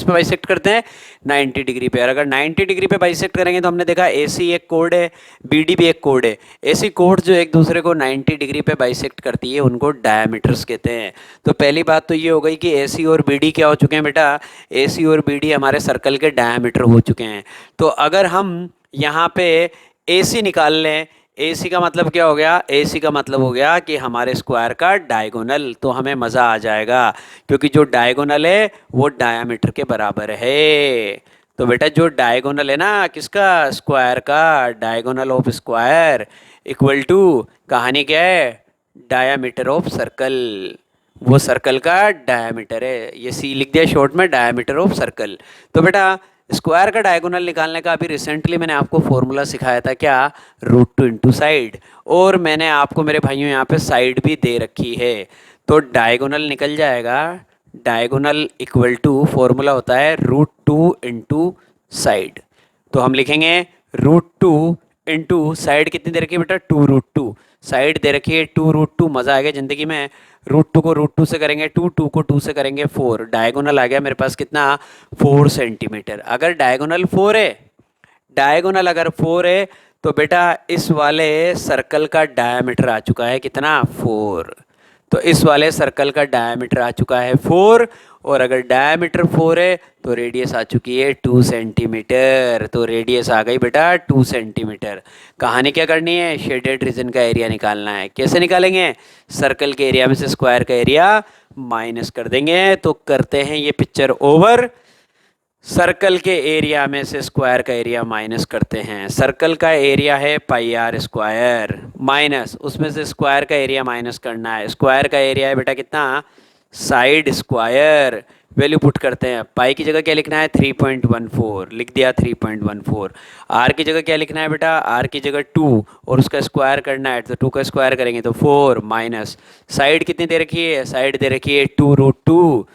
बाइसेक्ट करते हैं? 90 डिग्री पे। और अगर 90 डिग्री पे बाइसेक्ट करेंगे तो हमने देखा AC एक कोड है, BD भी एक कोड है। ऐसी कोड जो एक दूसरे को 90 डिग्री पे बाइसेक्ट करती है उनको डायामीटर्स कहते हैं। तो पहली बात तो ये हो गई कि AC और BD क्या हो चुके हैं बेटा, AC और BD हमारे सर्कल के डायामीटर हो चुके हैं। तो अगर हम यहाँ पे AC निकाल लें, AC का मतलब क्या हो गया? AC का मतलब हो गया कि हमारे स्क्वायर का डायगोनल, तो हमें मज़ा आ जाएगा क्योंकि जो डायगोनल है वो डायामीटर के बराबर है। तो बेटा जो डायगोनल है ना किसका, स्क्वायर का, diagonal of square equal to कहानी क्या है, डायामीटर ऑफ सर्कल। वो सर्कल का डायामीटर है, ये C लिख दिया शॉर्ट में, डायामीटर ऑफ सर्कल। तो बेटा स्क्वायर का डायगोनल निकालने का अभी रिसेंटली मैंने आपको फॉर्मूला सिखाया था, क्या, √2 इंटू साइड, और मैंने आपको मेरे भाइयों यहाँ पे साइड भी दे रखी है। तो डायगोनल निकल जाएगा, डायगोनल इक्वल टू फॉर्मूला होता है √2 इंटू साइड। तो हम लिखेंगे √2 इंटू साइड कितनी दे रखी है बेटा, 2√2, साइड दे रखी है 2√2। मज़ा आ गया ज़िंदगी में। √2 को √2 से करेंगे 2, 2 को 2 से करेंगे 4, डायगोनल आ गया मेरे पास कितना, 4 सेंटीमीटर। अगर डायगोनल 4 है, डायगोनल अगर 4 है तो बेटा इस वाले सर्कल का डायमीटर आ चुका है कितना, 4। तो इस वाले सर्कल का डायमीटर आ चुका है 4, और अगर डायमीटर 4 है तो रेडियस आ चुकी है 2 सेंटीमीटर। तो रेडियस आ गई बेटा 2 सेंटीमीटर। कहानी क्या करनी है, शेडेड रीजन का एरिया निकालना है। कैसे निकालेंगे, सर्कल के एरिया में से स्क्वायर का एरिया माइनस कर देंगे। तो करते हैं ये पिक्चर ओवर, सर्कल के एरिया में से स्क्वायर का एरिया माइनस करते हैं। सर्कल का एरिया है πr स्क्वायर, माइनस उसमें से स्क्वायर का एरिया माइनस करना है। स्क्वायर का एरिया है बेटा कितना, साइड स्क्वायर, वैल्यू पुट करते हैं। पाई की जगह क्या लिखना है, 3.14 लिख दिया, 3.14। आर की जगह क्या लिखना है बेटा, आर की जगह 2, और उसका स्क्वायर करना है, तो 2 का स्क्वायर करेंगे तो 4, माइनस साइड कितनी दे रखी है, साइड दे रखी है 2√2,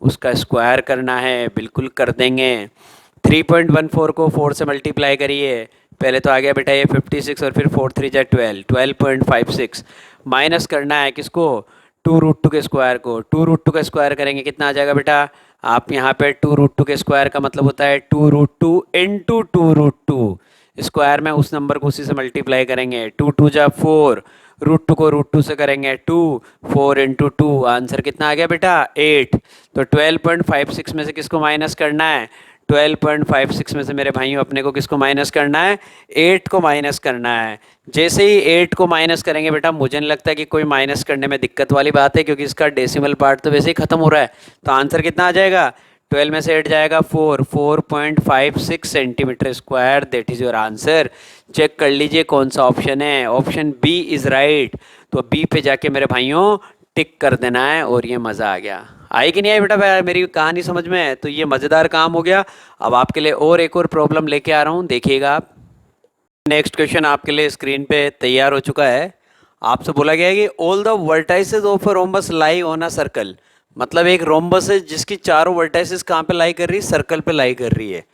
उसका स्क्वायर करना है, बिल्कुल कर देंगे। 3.14 को 4 से मल्टीप्लाई करिए, पहले तो आ गया बेटा ये 56, और फिर 4 3 जा 12, 12.56, माइनस करना है किसको, 2√2 के स्क्वायर को। 2√2 का स्क्वायर करेंगे कितना आ जाएगा बेटा, आप यहाँ पे 2√2 के स्क्वायर का मतलब होता है 2√2 इंटू 2√2, स्क्वायर में उस नंबर को उसी से मल्टीप्लाई करेंगे। 2 2 जा 4, √2 को √2 से करेंगे 2, 4 इंटू 2, आंसर कितना आ गया बेटा, 8। तो 12.56 में से किसको माइनस करना है, 12.56 में से मेरे भाइयों अपने को किसको माइनस करना है, 8 को माइनस करना है। जैसे ही 8 को माइनस करेंगे बेटा, मुझे नहीं लगता कि कोई माइनस करने में दिक्कत वाली बात है, क्योंकि इसका डेसिमल पार्ट तो वैसे ही खत्म हो रहा है। तो आंसर कितना आ जाएगा, 12 में से 8 जाएगा 4, 4.56 centimetre square, that is your answer. Check कर लीजिए कौन सा ऑप्शन है, ऑप्शन बी इज राइट। तो बी पे जाके मेरे भाइयों टिक कर देना है, और ये मज़ा आ गया। आई कि नहीं आई बेटा मेरी कहानी समझ में? तो ये मज़ेदार काम हो गया। अब आपके लिए और एक और प्रॉब्लम लेके आ रहा हूँ, देखिएगा आप। नेक्स्ट क्वेश्चन आपके लिए स्क्रीन पे तैयार हो चुका है। आपसे बोला गया है कि all the vertices of a rhombus lie on a circle, मतलब एक रोम्बस है जिसकी चारों वर्टाइसेस कहाँ पे लाई कर रही है, सर्कल पे लाई कर रही है।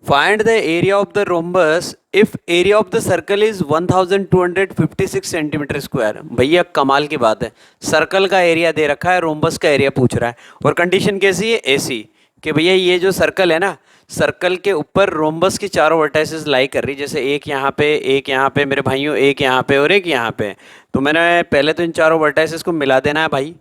Find the area of the rhombus if area of the circle is 1256 centimetre square. भैया कमाल की बात है, सर्कल का एरिया दे रखा है, रोम्बस का एरिया पूछ रहा है, और कंडीशन कैसी है, ऐसी कि भैया ये जो सर्कल है ना, सर्कल के ऊपर रोम्बस की चारों वर्टाइसेस लाई कर रही, जैसे एक यहाँ पे मेरे भाइयों, एक यहाँ पे और एक यहाँ पे। तो मैंने पहले तो इन चारों वर्टाइसेस को मिला देना है भाई,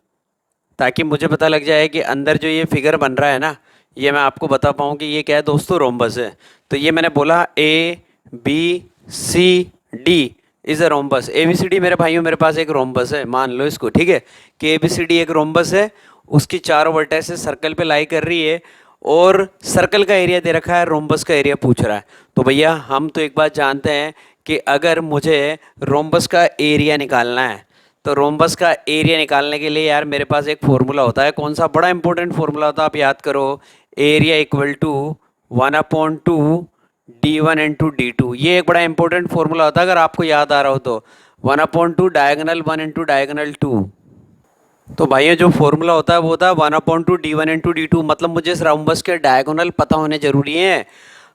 ताकि मुझे पता लग जाए कि अंदर जो ये फिगर बन रहा है ना, ये मैं आपको बता पाऊँ कि ये क्या है दोस्तों, रोम्बस है। तो ये मैंने बोला A B C D is a rhombus. A B C D मेरे भाइयों मेरे पास एक रोम्बस है, मान लो इसको, ठीक है, कि ए बी सी डी एक रोम्बस है, उसकी चारों वर्टेक्सेस सर्कल पे लाई कर रही है, और सर्कल का एरिया दे रखा है, रोम्बस का एरिया पूछ रहा है। तो भैया हम तो एक बात जानते हैं कि अगर मुझे रोम्बस का एरिया निकालना है, तो रोम्बस का एरिया निकालने के लिए यार मेरे पास एक फॉर्मूला होता है, कौन सा, बड़ा इंपॉर्टेंट फॉर्मूला होता है, आप याद करो, area equal to 1/2 D1 × D2। ये एक बड़ा इंपॉर्टेंट फॉर्मूला होता है, अगर आपको याद आ रहा हो तो 1/2 डायगोनल 1 × डायगोनल 2। तो भाइयों जो फॉर्मूला होता है वो होता है 1/2 D1 × D2। मतलब मुझे इस रोम्बस के डायगोनल पता होने जरूरी है।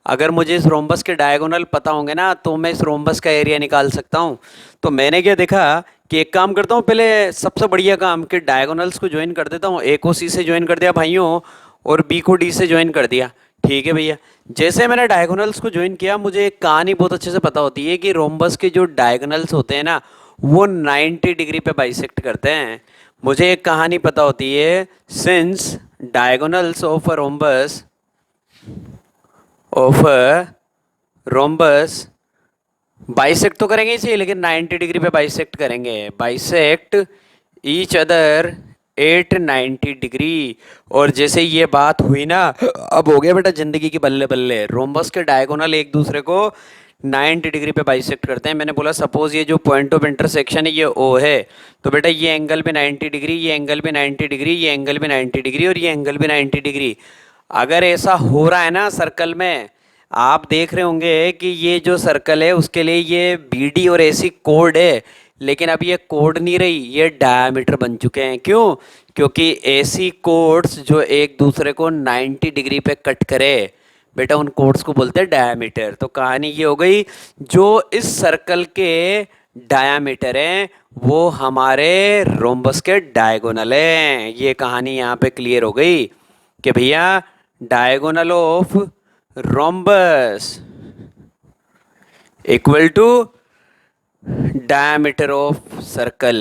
अगर मुझे इस रोम्बस के डायगोनल पता होंगे ना, तो मैं इस रोम्बस का एरिया निकाल सकता हूँ। तो मैंने क्या देखा कि एक काम करता हूँ, पहले सबसे बढ़िया काम कि डायगोनल्स को ज्वाइन कर देता हूँ। ए को सी से ज्वाइन कर दिया भाइयों, और बी को डी से ज्वाइन कर दिया, ठीक है भैया। जैसे मैंने डायगोनल्स को ज्वाइन किया, मुझे एक कहानी बहुत अच्छे से पता होती है कि रोम्बस के जो डायगोनल्स होते हैं ना, वो 90 डिग्री पे बाइसेक्ट करते हैं। मुझे एक कहानी पता होती है, since diagonals of a rhombus bisect तो करेंगे इसे, लेकिन 90 डिग्री पे बाइसेक्ट करेंगे, bisect each other at 90 degree. और जैसे ये बात हुई ना, अब हो गया बेटा जिंदगी की बल्ले बल्ले। रोम्बस के डायगोनल एक दूसरे को 90 डिग्री पे बाइसेक्ट करते हैं। मैंने बोला सपोज ये जो पॉइंट ऑफ इंटरसेक्शन है ये ओ है, तो बेटा ये एंगल भी 90 डिग्री, ये एंगल भी 90 डिग्री, ये एंगल भी 90 डिग्री, और ये एंगल भी 90 डिग्री। अगर ऐसा हो रहा है ना सर्कल में, आप देख रहे होंगे कि ये जो सर्कल है उसके लिए ये बी डी और ऐसी कोड है, लेकिन अब ये कोड नहीं रही, ये डायमीटर बन चुके हैं। क्यों? क्योंकि ऐसी कोड्स जो एक दूसरे को 90 डिग्री पे कट करे, बेटा उन कोड्स को बोलते हैं डायमीटर। तो कहानी ये हो गई, जो इस सर्कल के डायमीटर हैं वो हमारे रोम्बस के डायगोनल हैं। ये कहानी यहाँ पे क्लियर हो गई कि भैया diagonal of rhombus equal to diameter of circle,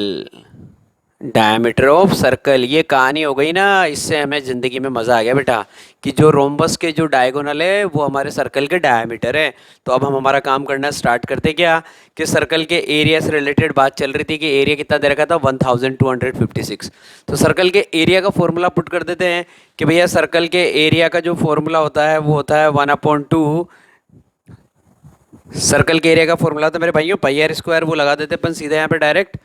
diameter of circle. ये कहानी हो गई ना, इससे हमें ज़िंदगी में मज़ा आ गया बेटा, कि जो रोम्बस के जो डायगोनल है वो हमारे सर्कल के डायमीटर है। तो अब हम हमारा काम करना स्टार्ट करते, क्या कि सर्कल के एरिया से रिलेटेड बात चल रही थी कि एरिया कितना दे रखा था, 1256। तो सर्कल के एरिया का फॉर्मूला पुट कर देते हैं कि भैया सर्कल के एरिया का जो फॉर्मूला होता है वो होता है 1/2, सर्कल के एरिया का फॉर्मूला तो मेरे भाइयों पाई आर स्क्वायर, वो लगा देते अपन सीधे यहाँ पे direct,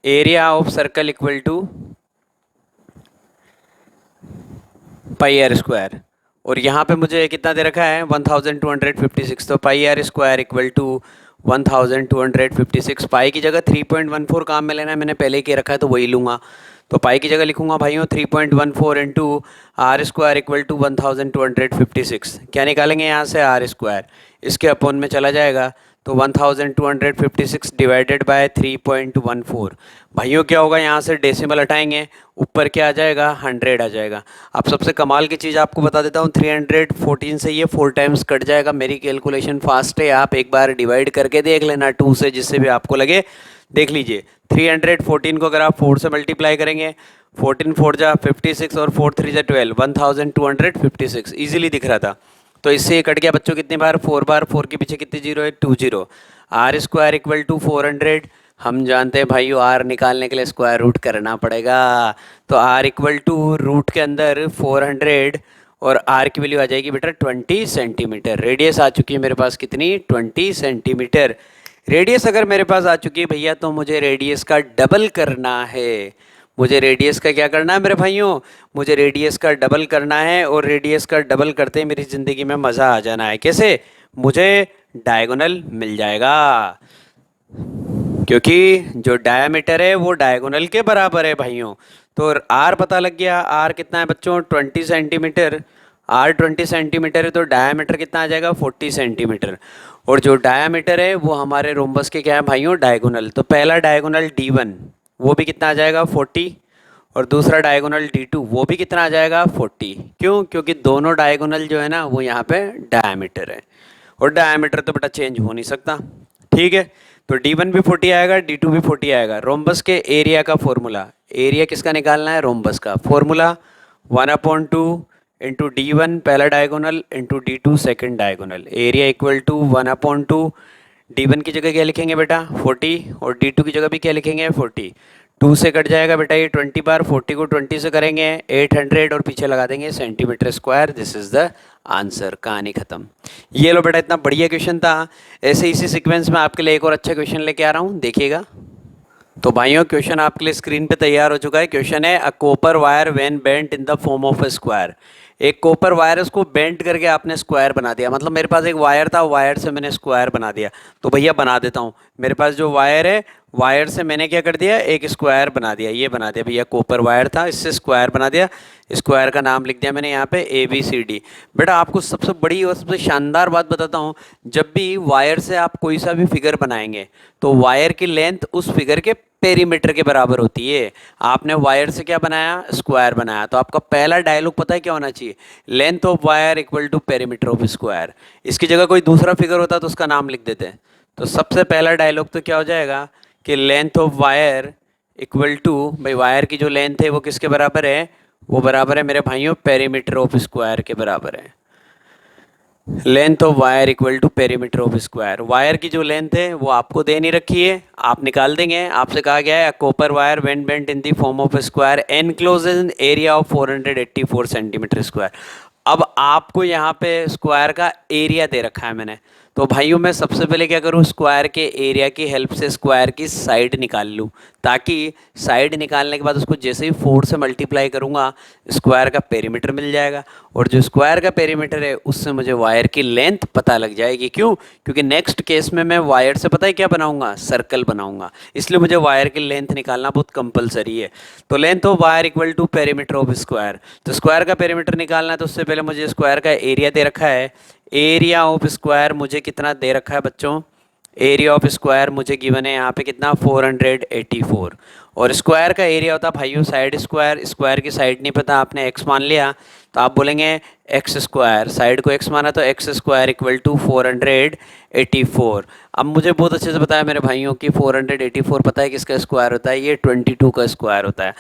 area of circle equal to pi are square. और यहाँ पे मुझे कितना दे रखा है 1256, तो पाई आर स्क्वायर इक्वल टू 1256। पाई की जगह 3.14 काम में लेना है, मैंने पहले ही रखा है तो वही लूँगा। तो पाई की जगह लिखूंगा भाइयों 3.14 into are square equal to 1256। क्या निकालेंगे यहाँ से, आर स्क्वायर, इसके अपॉन में चला जाएगा, तो 1256 डिवाइडेड बाय 3.14। भाइयों क्या होगा, यहाँ से डेसिमल हटाएंगे, ऊपर क्या आ जाएगा, 100 आ जाएगा। अब सबसे कमाल की चीज़ आपको बता देता हूँ, 314 से ये 4 टाइम्स कट जाएगा। मेरी कैलकुलेशन फास्ट है, आप एक बार डिवाइड करके देख लेना 2 से, जिससे भी आपको लगे देख लीजिए। 314 को अगर आप 4 से मल्टीप्लाई करेंगे, 14 4 जा 56 और 4 3 जा 12, 1256 ईजिली दिख रहा था। तो इससे ये कट गया बच्चों कितनी बार, 4 बार। 4 के पीछे कितनी जीरो है, 2 zero. R square equal to 400। हम जानते हैं भाइयों आर निकालने के लिए स्क्वायर रूट करना पड़ेगा, तो आर इक्वल टू रूट के अंदर 400, और आर की वैल्यू आ जाएगी बेटा 20 सेंटीमीटर। रेडियस आ चुकी है मेरे पास कितनी, 20 सेंटीमीटर। रेडियस अगर मेरे पास आ चुकी है भैया, तो मुझे रेडियस का डबल करना है। मुझे रेडियस का क्या करना है मेरे भाइयों, मुझे रेडियस का डबल करना है, और रेडियस का डबल करते ही मेरी ज़िंदगी में मज़ा आ जाना है। कैसे, मुझे डायगोनल मिल जाएगा, क्योंकि जो डायमीटर है वो डायगोनल के बराबर है भाइयों। तो आर पता लग गया, आर कितना है बच्चों, 20 सेंटीमीटर। आर 20 सेंटीमीटर है, तो डायमीटर कितना आ जाएगा, 40 सेंटीमीटर। और जो डायामीटर है वो हमारे रोम्बस के क्या है भाइयों, डायगोनल। तो पहला डायगोनल D1 वो भी कितना आ जाएगा 40, और दूसरा डायगोनल D2 वो भी कितना आ जाएगा 40। क्यों? क्योंकि दोनों डायगोनल जो है ना वो यहाँ पे डायामीटर है, और डायामीटर तो बेटा चेंज हो नहीं सकता। ठीक है, तो D1 भी 40 आएगा, D2 भी 40 आएगा। रोम्बस के एरिया का फॉर्मूला, एरिया किसका निकालना है, रोम्बस का। फॉर्मूला 1/2 इंटू D1 पहला diagonal into D2 second diagonal, area equal to 1/2। D1 की जगह क्या लिखेंगे बेटा 40, और D2 की जगह भी क्या लिखेंगे 40। 2 से कट जाएगा बेटा ये 20 बार, 40 को 20 से करेंगे 800, और पीछे लगा देंगे centimetre square. This is the answer, कहानी खत्म। ये लो बेटा, इतना बढ़िया क्वेश्चन था। ऐसे इसी सीक्वेंस में आपके लिए एक और अच्छा क्वेश्चन लेके आ रहा हूँ, देखिएगा। तो भाइयों क्वेश्चन आपके लिए स्क्रीन पे तैयार हो चुका है। क्वेश्चन है, a copper wire when bent in the form of a square. एक कॉपर वायर है, उसको बेंट करके आपने स्क्वायर बना दिया। मतलब मेरे पास एक वायर था, वायर से मैंने स्क्वायर बना दिया। तो भैया बना देता हूँ। मेरे पास जो वायर है, वायर से मैंने क्या कर दिया, एक स्क्वायर बना दिया। ये बना दिया भैया, कॉपर वायर था, इससे स्क्वायर बना दिया। स्क्वायर का नाम लिख दिया मैंने यहाँ पे ABCD। बेटा आपको सबसे बड़ी और सबसे शानदार बात बताता हूँ, जब भी वायर से आप कोई सा भी फिगर बनाएंगे तो वायर की लेंथ उस फिगर के पेरीमीटर के बराबर होती है। आपने वायर से क्या बनाया, स्क्वायर बनाया, तो आपका पहला डायलॉग पता है क्या होना चाहिए, length of wire equal to perimeter of square. इसकी जगह कोई दूसरा फिगर होता तो उसका नाम लिख देते हैं। तो सबसे पहला डायलॉग तो क्या हो जाएगा कि length of wire equal to, भाई वायर की जो लेंथ है वो किसके बराबर है, वो बराबर है मेरे भाइयों पेरीमीटर ऑफ स्क्वायर के बराबर है। Length of wire equal to perimeter of square. Wire की जो लेंथ है वो आपको दे नहीं रखी है, आप निकाल देंगे। आपसे कहा गया है copper wire when bent in the form of square enclose in area of 484 centimetre square. अब आपको यहाँ पे स्क्वायर का एरिया दे रखा है मैंने। तो भाइयों मैं सबसे पहले क्या करूँ, स्क्वायर के एरिया की हेल्प से स्क्वायर की साइड निकाल लूँ, ताकि साइड निकालने के बाद उसको जैसे ही 4 से मल्टीप्लाई करूँगा स्क्वायर का पेरीमीटर मिल जाएगा, और जो स्क्वायर का पेरीमीटर है उससे मुझे वायर की लेंथ पता लग जाएगी। क्यों? क्योंकि नेक्स्ट केस में मैं वायर से पता है क्या बनाऊंगा, सर्कल बनाऊंगा। इसलिए मुझे वायर की लेंथ निकालना बहुत कंपलसरी है। तो length of wire equal to perimeter of square. तो स्क्वायर का पेरीमीटर निकालना है, तो उससे पहले मुझे स्क्वायर का एरिया दे रखा है। एरिया ऑफ स्क्वायर मुझे कितना दे रखा है बच्चों, एरिया ऑफ स्क्वायर मुझे गिवन है यहाँ पे कितना 484, और स्क्वायर का एरिया होता है भाइयों साइड स्क्वायर। स्क्वायर की साइड नहीं पता, आपने x मान लिया तो आप बोलेंगे एक्स स्क्वायर, साइड को x माना तो एक्स स्क्वायर इक्वल टू 484। अब मुझे बहुत अच्छे से पता है मेरे भाइयों की 484 पता है किसका स्क्वायर होता है, ये 22 का स्क्वायर होता है।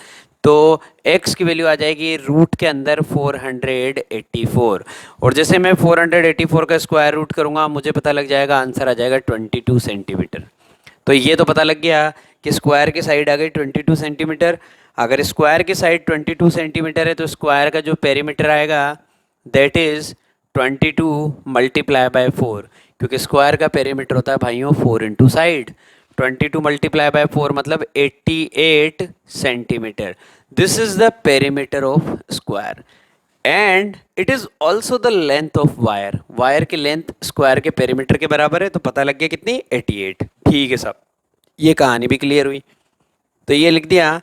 तो x की वैल्यू आ जाएगी रूट के अंदर 484, और जैसे मैं 484 का स्क्वायर रूट करूँगा मुझे पता लग जाएगा, आंसर आ जाएगा 22 सेंटीमीटर। तो ये तो पता लग गया कि स्क्वायर की साइड आ गई 22 सेंटीमीटर। अगर स्क्वायर की साइड 22 सेंटीमीटर है तो स्क्वायर का जो पेरीमीटर आएगा दैट इज़ 22 मल्टीप्लाई बाय 4, क्योंकि स्क्वायर का पेरीमीटर होता है भाइयों 4 इंटू साइड। 22 मल्टीप्लाई बाय 4 मतलब 88 centimetre. This is the perimeter of square and it is also the length of wire. Wire की लेंथ स्क्वायर के पेरीमीटर के बराबर है, तो पता लग गया कितनी 88। ठीक है साहब, ये कहानी भी क्लियर हुई। तो ये लिख दिया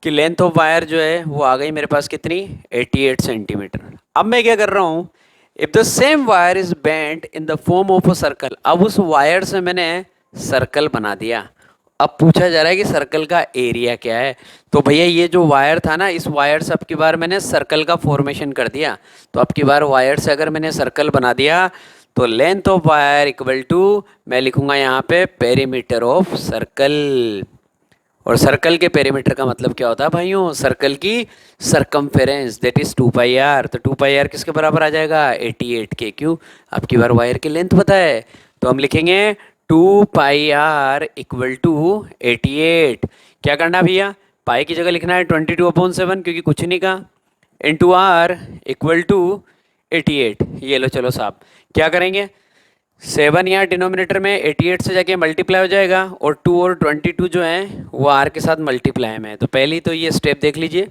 कि लेंथ ऑफ वायर जो है वो आ गई मेरे पास कितनी 88 सेंटीमीटर। अब मैं क्या कर रहा हूँ, if the same wire is bent in the form of a circle. अब उस वायर से मैंने सर्कल बना दिया। अब पूछा जा रहा है कि सर्कल का एरिया क्या है। तो भैया ये जो वायर था ना, इस वायर से अब की बार मैंने सर्कल का फॉर्मेशन कर दिया। तो अब की बार वायर से अगर मैंने सर्कल बना दिया तो length of wire equal to मैं लिखूंगा यहाँ पे पेरीमीटर ऑफ सर्कल। और सर्कल के पेरीमीटर का मतलब क्या होता है भाइयों, सर्कल की सरकमफेरेंस दैट इज 2πr। तो 2πr किसके बराबर आ जाएगा 88 के। क्यों? आपकी बार वायर की लेंथ पता है, तो हम लिखेंगे 2πr इक्वल टू 88। क्या करना भैया, पाई की जगह लिखना है 22/7 क्योंकि कुछ नहीं कहा, इंटू आर इक्वल टू 88। ये लो चलो साहब, क्या करेंगे 7 यहाँ डिनोमिनेटर में 88 से जाके मल्टीप्लाई हो जाएगा, और 2 और 22 जो हैं वो आर के साथ मल्टीप्लाई में है। तो पहली तो ये स्टेप देख लीजिए,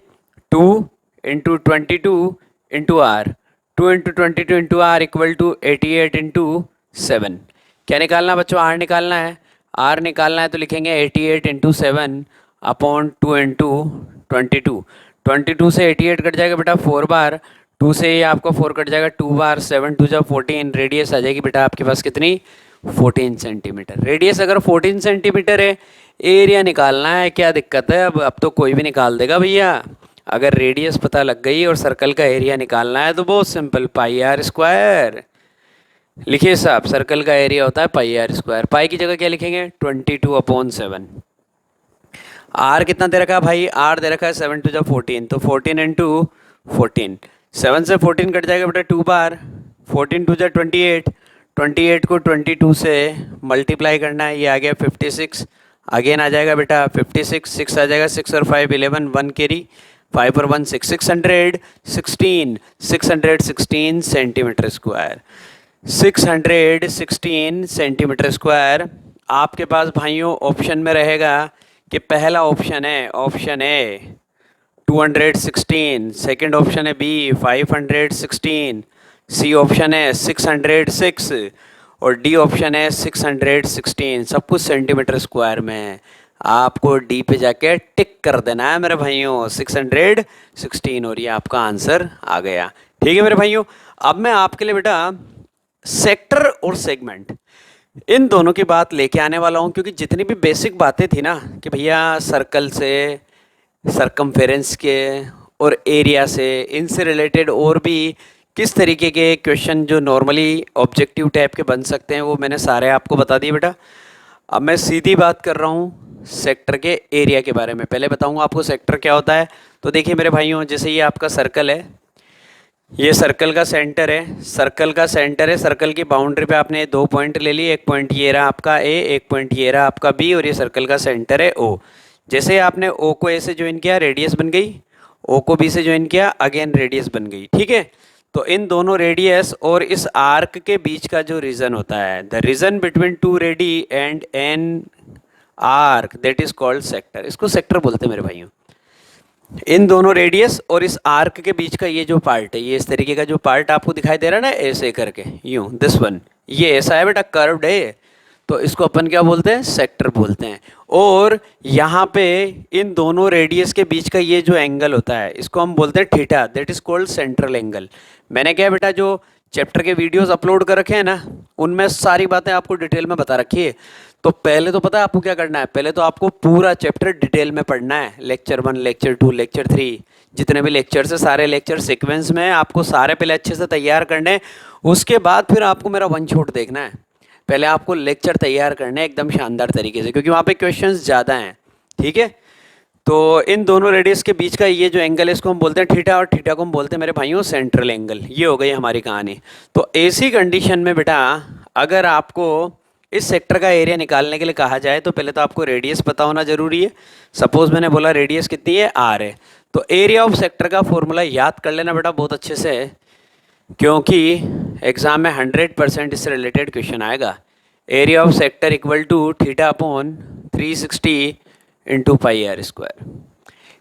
2 into 22 into R, 2 into 22 into R equal to 88 into 7। क्या निकालना बच्चों, आर निकालना है। आर निकालना है तो लिखेंगे 88 इंटू 7 अपॉन 2 इंटू 22। 22 से 88 कट जाएगा बेटा 4 बार, 2 से ये आपका 4 कट जाएगा 2 बार, 7 2 जा 14, रेडियस आ जाएगी बेटा आपके पास कितनी 14 सेंटीमीटर। रेडियस अगर 14 सेंटीमीटर है, एरिया निकालना है, क्या दिक्कत है? अब तो कोई भी निकाल देगा भैया। अगर रेडियस पता लग गई और सर्कल का एरिया निकालना है तो बहुत सिंपल, पाई आर स्क्वायर। लिखिए साहब, सर्कल का एरिया होता है पाई आर स्क्वायर। पाई की जगह क्या लिखेंगे? 22/7। आर कितना दे रखा है भाई? आर दे रखा है 7 टू 14, तो 14 इंटू 14। 7 से 14 कट जाएगा बेटा 2 बार। 14 टू 28, 28 को 22 से मल्टीप्लाई करना है, ये आ गया 56। अगेन आ जाएगा बेटा 56, 6 आ जाएगा, 6 और 5 11, 1 कैरी, 5 और 1 6, 616 सेंटीमीटर स्क्वायर। 616 centimetre square. आपके पास भाइयों ऑप्शन में रहेगा कि पहला ऑप्शन है ऑप्शन ए 216, सेकंड ऑप्शन है बी 516, सी ऑप्शन है 606 और डी ऑप्शन है 616। सब कुछ सेंटीमीटर स्क्वायर में है। आपको डी पे जाके टिक कर देना है मेरे भाइयों, 616, और ये आपका आंसर आ गया। ठीक है मेरे भाइयों, अब मैं आपके लिए बेटा सेक्टर और सेगमेंट इन दोनों की बात लेके आने वाला हूँ, क्योंकि जितनी भी बेसिक बातें थी ना कि भैया सर्कल से, सरकमफेरेंस के और एरिया से, इनसे रिलेटेड और भी किस तरीके के क्वेश्चन जो नॉर्मली ऑब्जेक्टिव टाइप के बन सकते हैं, वो मैंने सारे आपको बता दिए बेटा। अब मैं सीधी बात कर रहा हूँ सेक्टर के एरिया के बारे में। पहले बताऊँगा आपको सेक्टर क्या होता है। तो देखिए मेरे भाइयों, जैसे ये आपका सर्कल है, ये सर्कल का सेंटर है, सर्कल का सेंटर है, सर्कल की बाउंड्री पे आपने 2 पॉइंट ले लिए, एक पॉइंट ये रहा आपका ए, एक पॉइंट ये रहा आपका बी, और ये सर्कल का सेंटर है ओ। जैसे आपने ओ को ए से ज्वाइन किया, रेडियस बन गई, ओ को बी से ज्वाइन किया, अगेन रेडियस बन गई। ठीक है, तो इन दोनों रेडियस और इस आर्क के बीच का जो रीजन होता है, the region between two ready and an arc, that is called sector. इसको सेक्टर बोलते हैं मेरे भाइयों। इन दोनों रेडियस और इस आर्क के बीच का ये जो पार्ट है, ये इस तरीके का जो पार्ट आपको दिखाई दे रहा है ना ऐसे करके, यूं, दिस वन, ये ऐसा है बेटा, कर्व्ड है, तो इसको अपन क्या बोलते हैं? सेक्टर बोलते हैं। और यहाँ पे इन दोनों रेडियस के बीच का ये जो एंगल होता है, इसको हम बोलते हैं theta, that is called central angle. मैंने क्या बेटा जो चैप्टर के वीडियोस अपलोड कर रखे हैं ना, उनमें सारी बातें आपको डिटेल में बता रखी है। तो पहले तो पता है आपको क्या करना है, पहले तो आपको पूरा चैप्टर डिटेल में पढ़ना है, लेक्चर 1, लेक्चर 2, लेक्चर 3, जितने भी लेक्चर्स है सारे लेक्चर सीक्वेंस में आपको सारे पहले अच्छे से तैयार करने हैं। उसके बाद फिर आपको मेरा वन शॉट देखना है। पहले आपको लेक्चर तैयार करने हैं एकदम शानदार तरीके से, क्योंकि वहाँ पे क्वेश्चंस ज़्यादा हैं। ठीक है, तो इन दोनों रेडियस के बीच का ये जो एंगल है, इसको हम बोलते हैं थीटा, और थीटा को हम बोलते हैं मेरे भाइयों सेंट्रल एंगल। ये हो गई हमारी कहानी। तो ऐसी कंडीशन में बेटा अगर आपको इस सेक्टर का एरिया निकालने के लिए कहा जाए, तो पहले तो आपको रेडियस पता होना जरूरी है। सपोज मैंने बोला रेडियस कितनी है? आर है, तो एरिया ऑफ सेक्टर का फॉर्मूला याद कर लेना बेटा बहुत अच्छे से, क्योंकि एग्जाम में 100% इससे रिलेटेड क्वेश्चन आएगा। Area of sector equal to theta upon 360 into pi are square.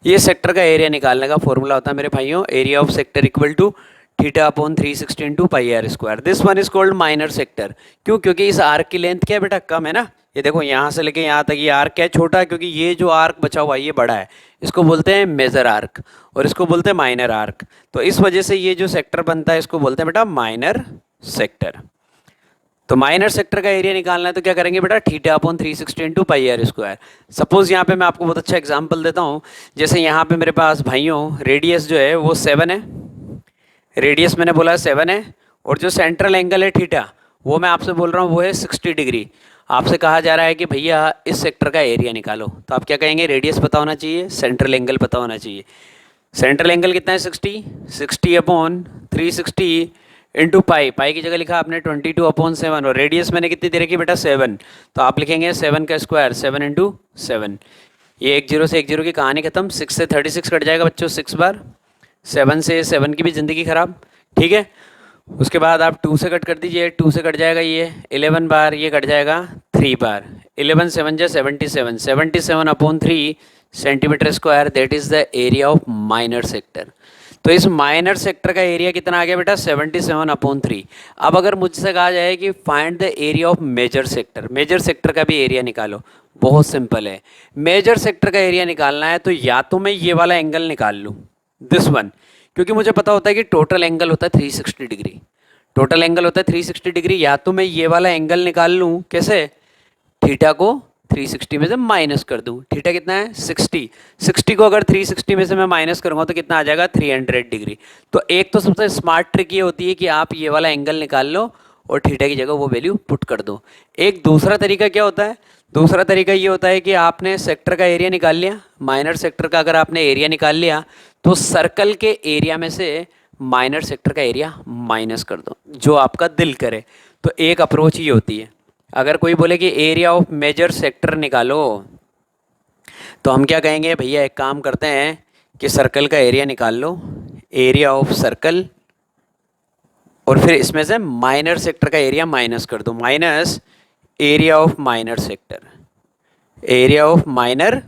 ये सेक्टर का एरिया निकालने का फॉर्मूला होता है मेरे भाइयों। Area of sector equal to theta upon 360 into pi are square. This one is called minor sector. क्यों? क्योंकि इस आर्क की लेंथ क्या है बेटा? कम है ना। ये देखो यहाँ से लेके यहाँ तक ये आर्क क्या है? छोटा है, क्योंकि ये जो आर्क बचा हुआ है ये बड़ा है। इसको बोलते हैं मेजर आर्क और इसको बोलते हैं माइनर आर्क। तो इस वजह से ये जो सेक्टर बनता है इसको बोलते हैं बेटा माइनर सेक्टर। तो माइनर सेक्टर का एरिया निकालना है तो क्या करेंगे बेटा? Theta upon 360 into pi are square. Suppose यहाँ पे मैं आपको बहुत अच्छा एग्जांपल देता हूँ। जैसे यहाँ पे मेरे पास भाइयों रेडियस जो है वो 7 है, रेडियस मैंने बोला 7 है, और जो सेंट्रल एंगल है थीटा वो मैं आपसे बोल रहा हूँ वो है 60 डिग्री। आपसे कहा जा रहा है कि भैया इस सेक्टर का एरिया निकालो, तो आप क्या कहेंगे? रेडियस पता होना चाहिए, सेंट्रल एंगल पता होना चाहिए। सेंट्रल एंगल कितना है? 60 अपॉन 360 इंटू पाई, पाई की जगह लिखा आपने 22/7, और रेडियस मैंने कितनी दे रखी बेटा? 7, तो आप लिखेंगे 7 का स्क्वायर, 7 इंटू 7। ये 1 0 से 1 0 की कहानी खत्म। 6 से 36 कट जाएगा बच्चों 6 बार, 7 से 7 की भी ज़िंदगी ख़राब। ठीक है, उसके बाद आप 2 से कट कर दीजिए, 2 से कट जाएगा ये 11 बार, ये कट जाएगा 3 बार। 11 7 जा 77, 77 upon 3 centimetre square, that is the area of minor sector. तो इस माइनर सेक्टर का एरिया कितना आ गया बेटा? 77 अपॉन 3। अब अगर मुझसे कहा जाए कि find the area of major sector, major sector का भी एरिया निकालो, बहुत सिंपल है। मेजर सेक्टर का एरिया निकालना है तो या तो मैं ये वाला एंगल निकाल लूँ, दिस वन, क्योंकि मुझे पता होता है कि टोटल एंगल होता है 360 डिग्री। टोटल एंगल होता है 360 डिग्री। या तो मैं ये वाला एंगल निकाल लूँ कैसे, थीटा को 360 में से माइनस कर दूं। थीटा कितना है 60, 60 को अगर 360 में से मैं माइनस करूंगा तो कितना आ जाएगा 300 डिग्री। तो एक तो सबसे स्मार्ट ट्रिक ये होती है कि आप ये वाला एंगल निकाल लो और थीटा की जगह वो वैल्यू पुट कर दो। एक दूसरा तरीका क्या होता है, दूसरा तरीका ये होता है कि आपने सेक्टर का एरिया निकाल लिया, माइनर सेक्टर का अगर आपने एरिया निकाल लिया तो सर्कल के एरिया में से माइनर सेक्टर का एरिया माइनस कर दो, जो आपका दिल करे। तो एक अप्रोच ये होती है। अगर कोई बोले कि एरिया ऑफ मेजर सेक्टर निकालो, तो हम क्या कहेंगे, भैया एक काम करते हैं कि सर्कल का एरिया निकाल लो, एरिया ऑफ सर्कल, और फिर इसमें से माइनर सेक्टर का एरिया माइनस कर दो, minus area of minor sector, area of minor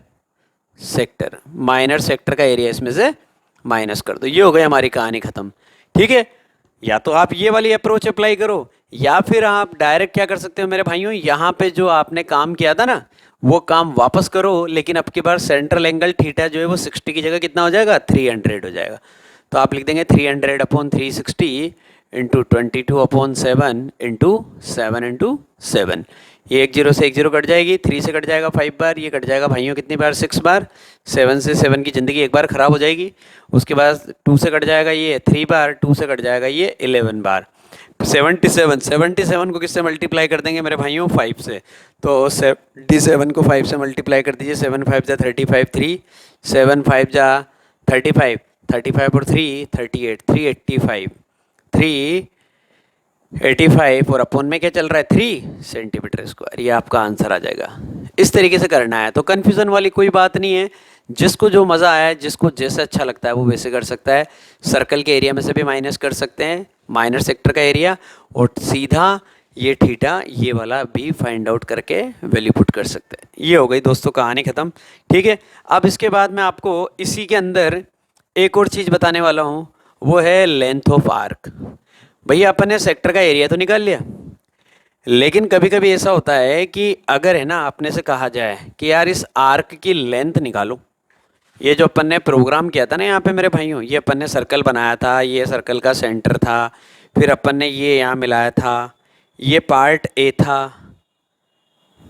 sector, minor sector का एरिया इसमें से माइनस कर दो। ये हो गई हमारी कहानी खत्म। ठीक है, या तो आप ये वाली अप्रोच अप्लाई करो, या फिर आप डायरेक्ट क्या कर सकते हो मेरे भाइयों, यहाँ पे जो आपने काम किया था ना वो काम वापस करो, लेकिन अब की बार सेंट्रल एंगल थीटा जो है वो 60 की जगह कितना हो जाएगा 300 हो जाएगा। तो आप लिख देंगे 300 अपॉन 360 इंटू 22/7 इंटू 7 ये 1 0 से 1 0 कट जाएगी, 3 से कट जाएगा 5 बार, ये कट जाएगा भाइयों कितनी बार 6 बार, 7 से 7 की ज़िंदगी एक बार ख़राब हो जाएगी। उसके बाद 2 से कट जाएगा ये 3 बार, 2 से कट जाएगा ये 11 बार। 77 को किससे मल्टीप्लाई कर देंगे मेरे भाइयों 5 से, तो 77 को 5 से मल्टीप्लाई कर दीजिए, 7 5 जा 35, 3 7 5 जा 35, 35 और 3 38, 385, 385 और अपोन में क्या चल रहा है 3 सेंटीमीटर स्क्वायर। ये आपका आंसर आ जाएगा। इस तरीके से करना है, तो कन्फ्यूज़न वाली कोई बात नहीं है। जिसको जो मज़ा आया, जिसको जैसे अच्छा लगता है वो वैसे कर सकता है। सर्कल के एरिया में से भी माइनस कर सकते हैं, माइनर सेक्टर का एरिया, और सीधा ये थीटा ये वाला भी फाइंड आउट करके वैल्यू पुट कर सकते हैं। ये हो गई दोस्तों कहानी ख़त्म। ठीक है, अब इसके बाद मैं आपको इसी के अंदर एक और चीज़ बताने वाला हूँ, वो है लेंथ ऑफ आर्क। भैया अपन ने सेक्टर का एरिया तो निकाल लिया, लेकिन कभी कभी ऐसा होता है कि अगर है ना अपने से कहा जाए कि यार इस आर्क की लेंथ निकालो। ये जो अपन ने प्रोग्राम किया था ना यहाँ पे मेरे भाइयों, ये अपन ने सर्कल बनाया था, ये सर्कल का सेंटर था, फिर अपन ने ये यहाँ मिलाया था, ये पार्ट ए था,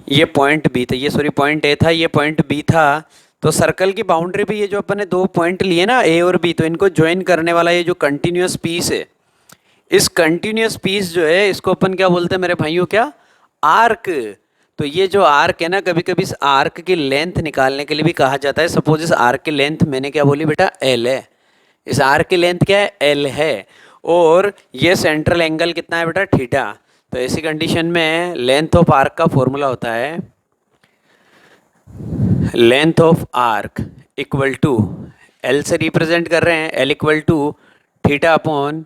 ये पॉइंट बी था, ये सॉरी पॉइंट ए था, ये पॉइंट बी था। तो सर्कल की बाउंड्री पे ये जो अपन ने दो पॉइंट लिए ना ए और बी, तो इनको ज्वाइन करने वाला ये जो कंटिन्यूस पीस है, इस कंटिन्यूस पीस जो है इसको अपन क्या बोलते हैं मेरे भाइयों, क्या, आर्क। तो ये जो आर्क है ना, कभी कभी इस आर्क की लेंथ निकालने के लिए भी कहा जाता है। सपोज इस आर्क की लेंथ मैंने क्या बोली बेटा, एल है, इस आर्क की लेंथ क्या है, एल है, और ये सेंट्रल एंगल कितना है बेटा, थीटा। तो ऐसी कंडीशन में लेंथ ऑफ आर्क का फॉर्मूला होता है length of arc equal to, L से रिप्रेजेंट कर रहे हैं, L equal to theta upon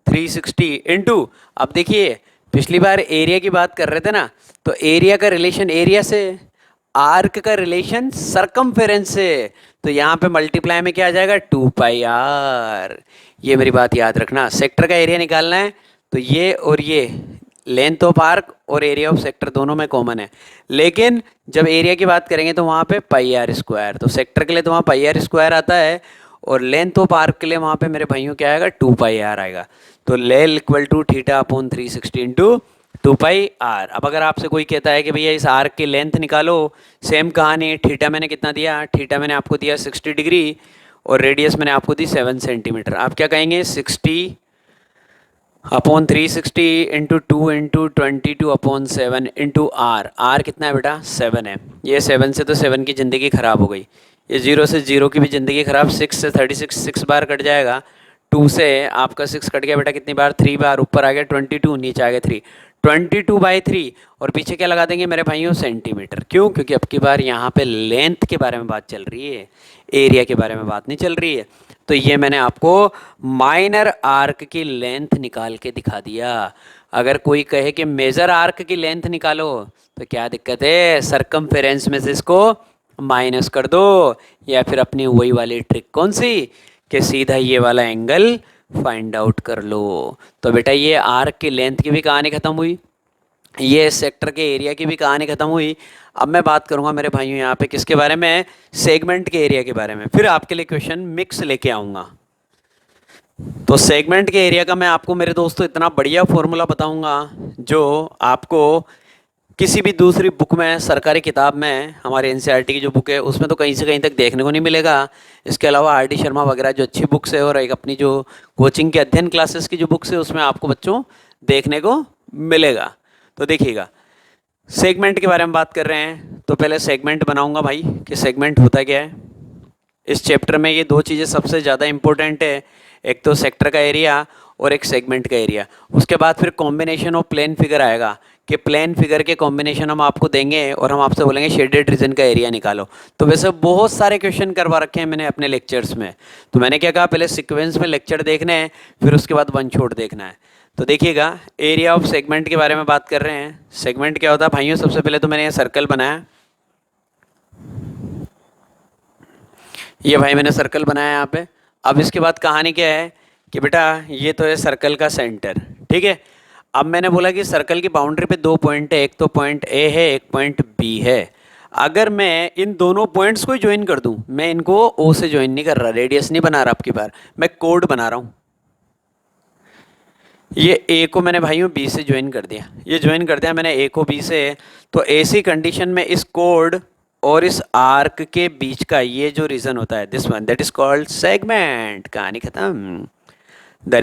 360 into, अब देखिए पिछली बार एरिया की बात कर रहे थे ना, तो एरिया का रिलेशन एरिया से, आर्क का रिलेशन सरकमफेरेंस से, तो यहाँ पे मल्टीप्लाई में क्या आ जाएगा 2πr। ये मेरी बात याद रखना, सेक्टर का एरिया निकालना है तो ये और ये लेंथ ऑफ आर्क और एरिया ऑफ सेक्टर दोनों में कॉमन है, लेकिन जब एरिया की बात करेंगे तो वहाँ पे πr², तो सेक्टर के लिए तो वहाँ πr² आता है, और लेंथ ऑफ आर्क के लिए वहाँ पे मेरे भाइयों क्या आएगा 2πr आएगा। तो L equal to theta upon 360 into 2πr। अब अगर आपसे कोई कहता है कि भैया इस आर्क की लेंथ निकालो, सेम कहानी, थीटा मैंने कितना दिया, थीटा मैंने आपको दिया 60 डिग्री और रेडियस मैंने आपको दी 7 सेंटीमीटर। आप क्या कहेंगे 60 upon 360 into 2 into 22/7 into R, R कितना है बेटा 7 है। ये 7 से तो 7 की ज़िंदगी ख़राब हो गई, ये 0 से 0 की भी ज़िंदगी ख़राब, 6 से 36 6 बार कट जाएगा, 2 से आपका 6 कट गया बेटा कितनी बार 3 बार, ऊपर आ गया 22, नीचे आ गया 3, 22/3, और पीछे क्या लगा देंगे मेरे भाइयों सेंटीमीटर। क्यों? क्योंकि अब की बार यहाँ पे लेंथ के बारे में बात चल रही है, एरिया के बारे में बात नहीं चल रही है। तो ये मैंने आपको माइनर आर्क की लेंथ निकाल के दिखा दिया। अगर कोई कहे कि मेजर आर्क की लेंथ निकालो तो क्या दिक्कत है, सरकमफेरेंस में से इसको माइनस कर दो, या फिर अपनी वही वाली ट्रिक कौन सी कि सीधा ये वाला एंगल फाइंड आउट कर लो। तो बेटा ये आर्क की लेंथ की भी कहानी ख़त्म हुई, ये सेक्टर के एरिया की भी कहानी ख़त्म हुई। अब मैं बात करूंगा मेरे भाइयों यहाँ पे किसके बारे में, सेगमेंट के एरिया के बारे में। फिर आपके लिए क्वेश्चन मिक्स लेके आऊँगा। तो सेगमेंट के एरिया का मैं आपको मेरे दोस्तों इतना बढ़िया फॉर्मूला बताऊंगा जो आपको किसी भी दूसरी बुक में, सरकारी किताब में, हमारे एनसीईआरटी की जो बुक है उसमें तो कहीं से कहीं तक देखने को नहीं मिलेगा। इसके अलावा आर डी शर्मा वगैरह जो अच्छी बुक्स है और एक अपनी जो कोचिंग के अध्ययन क्लासेस की जो बुक्स है उसमें आपको बच्चों देखने को मिलेगा। तो देखिएगा, सेगमेंट के बारे में बात कर रहे हैं तो पहले सेगमेंट बनाऊंगा भाई कि सेगमेंट होता क्या है। इस चैप्टर में ये दो चीज़ें सबसे ज़्यादा इंपॉर्टेंट है, एक तो सेक्टर का एरिया और एक सेगमेंट का एरिया। उसके बाद फिर कॉम्बिनेशन ऑफ प्लेन फिगर आएगा कि प्लेन फिगर के कॉम्बिनेशन हम आपको देंगे और हम आपसे बोलेंगे शेडेड रीजन का एरिया निकालो। तो वैसे बहुत सारे क्वेश्चन करवा रखे हैं मैंने अपने लेक्चर्स में, तो मैंने क्या कहा, पहले सीक्वेंस में लेक्चर देखने हैं फिर उसके बाद वन शॉट देखना है। तो देखिएगा, एरिया ऑफ सेगमेंट के बारे में बात कर रहे हैं। सेगमेंट क्या होता है भाइयों, सबसे पहले तो मैंने ये सर्कल बनाया, ये भाई मैंने सर्कल बनाया यहाँ पे। अब इसके बाद कहानी क्या है कि बेटा ये तो है सर्कल का सेंटर, ठीक है। अब मैंने बोला कि सर्कल की बाउंड्री पे दो पॉइंट है, एक तो पॉइंट ए है, एक पॉइंट बी है। अगर मैं इन दोनों पॉइंट्स को ज्वाइन कर दूं, मैं इनको ओ से ज्वाइन नहीं कर रहा, रेडियस नहीं बना रहा, आपकी बार मैं कोड बना रहा हूं। ये ए को मैंने भाइयों बी से ज्वाइन कर दिया, ये ज्वाइन कर दिया मैंने ए को बी से। तो ऐसी कंडीशन में इस कोड और इस आर्क के बीच का ये जो रीजन होता है, this one that is called segment. कहानी खत्म। The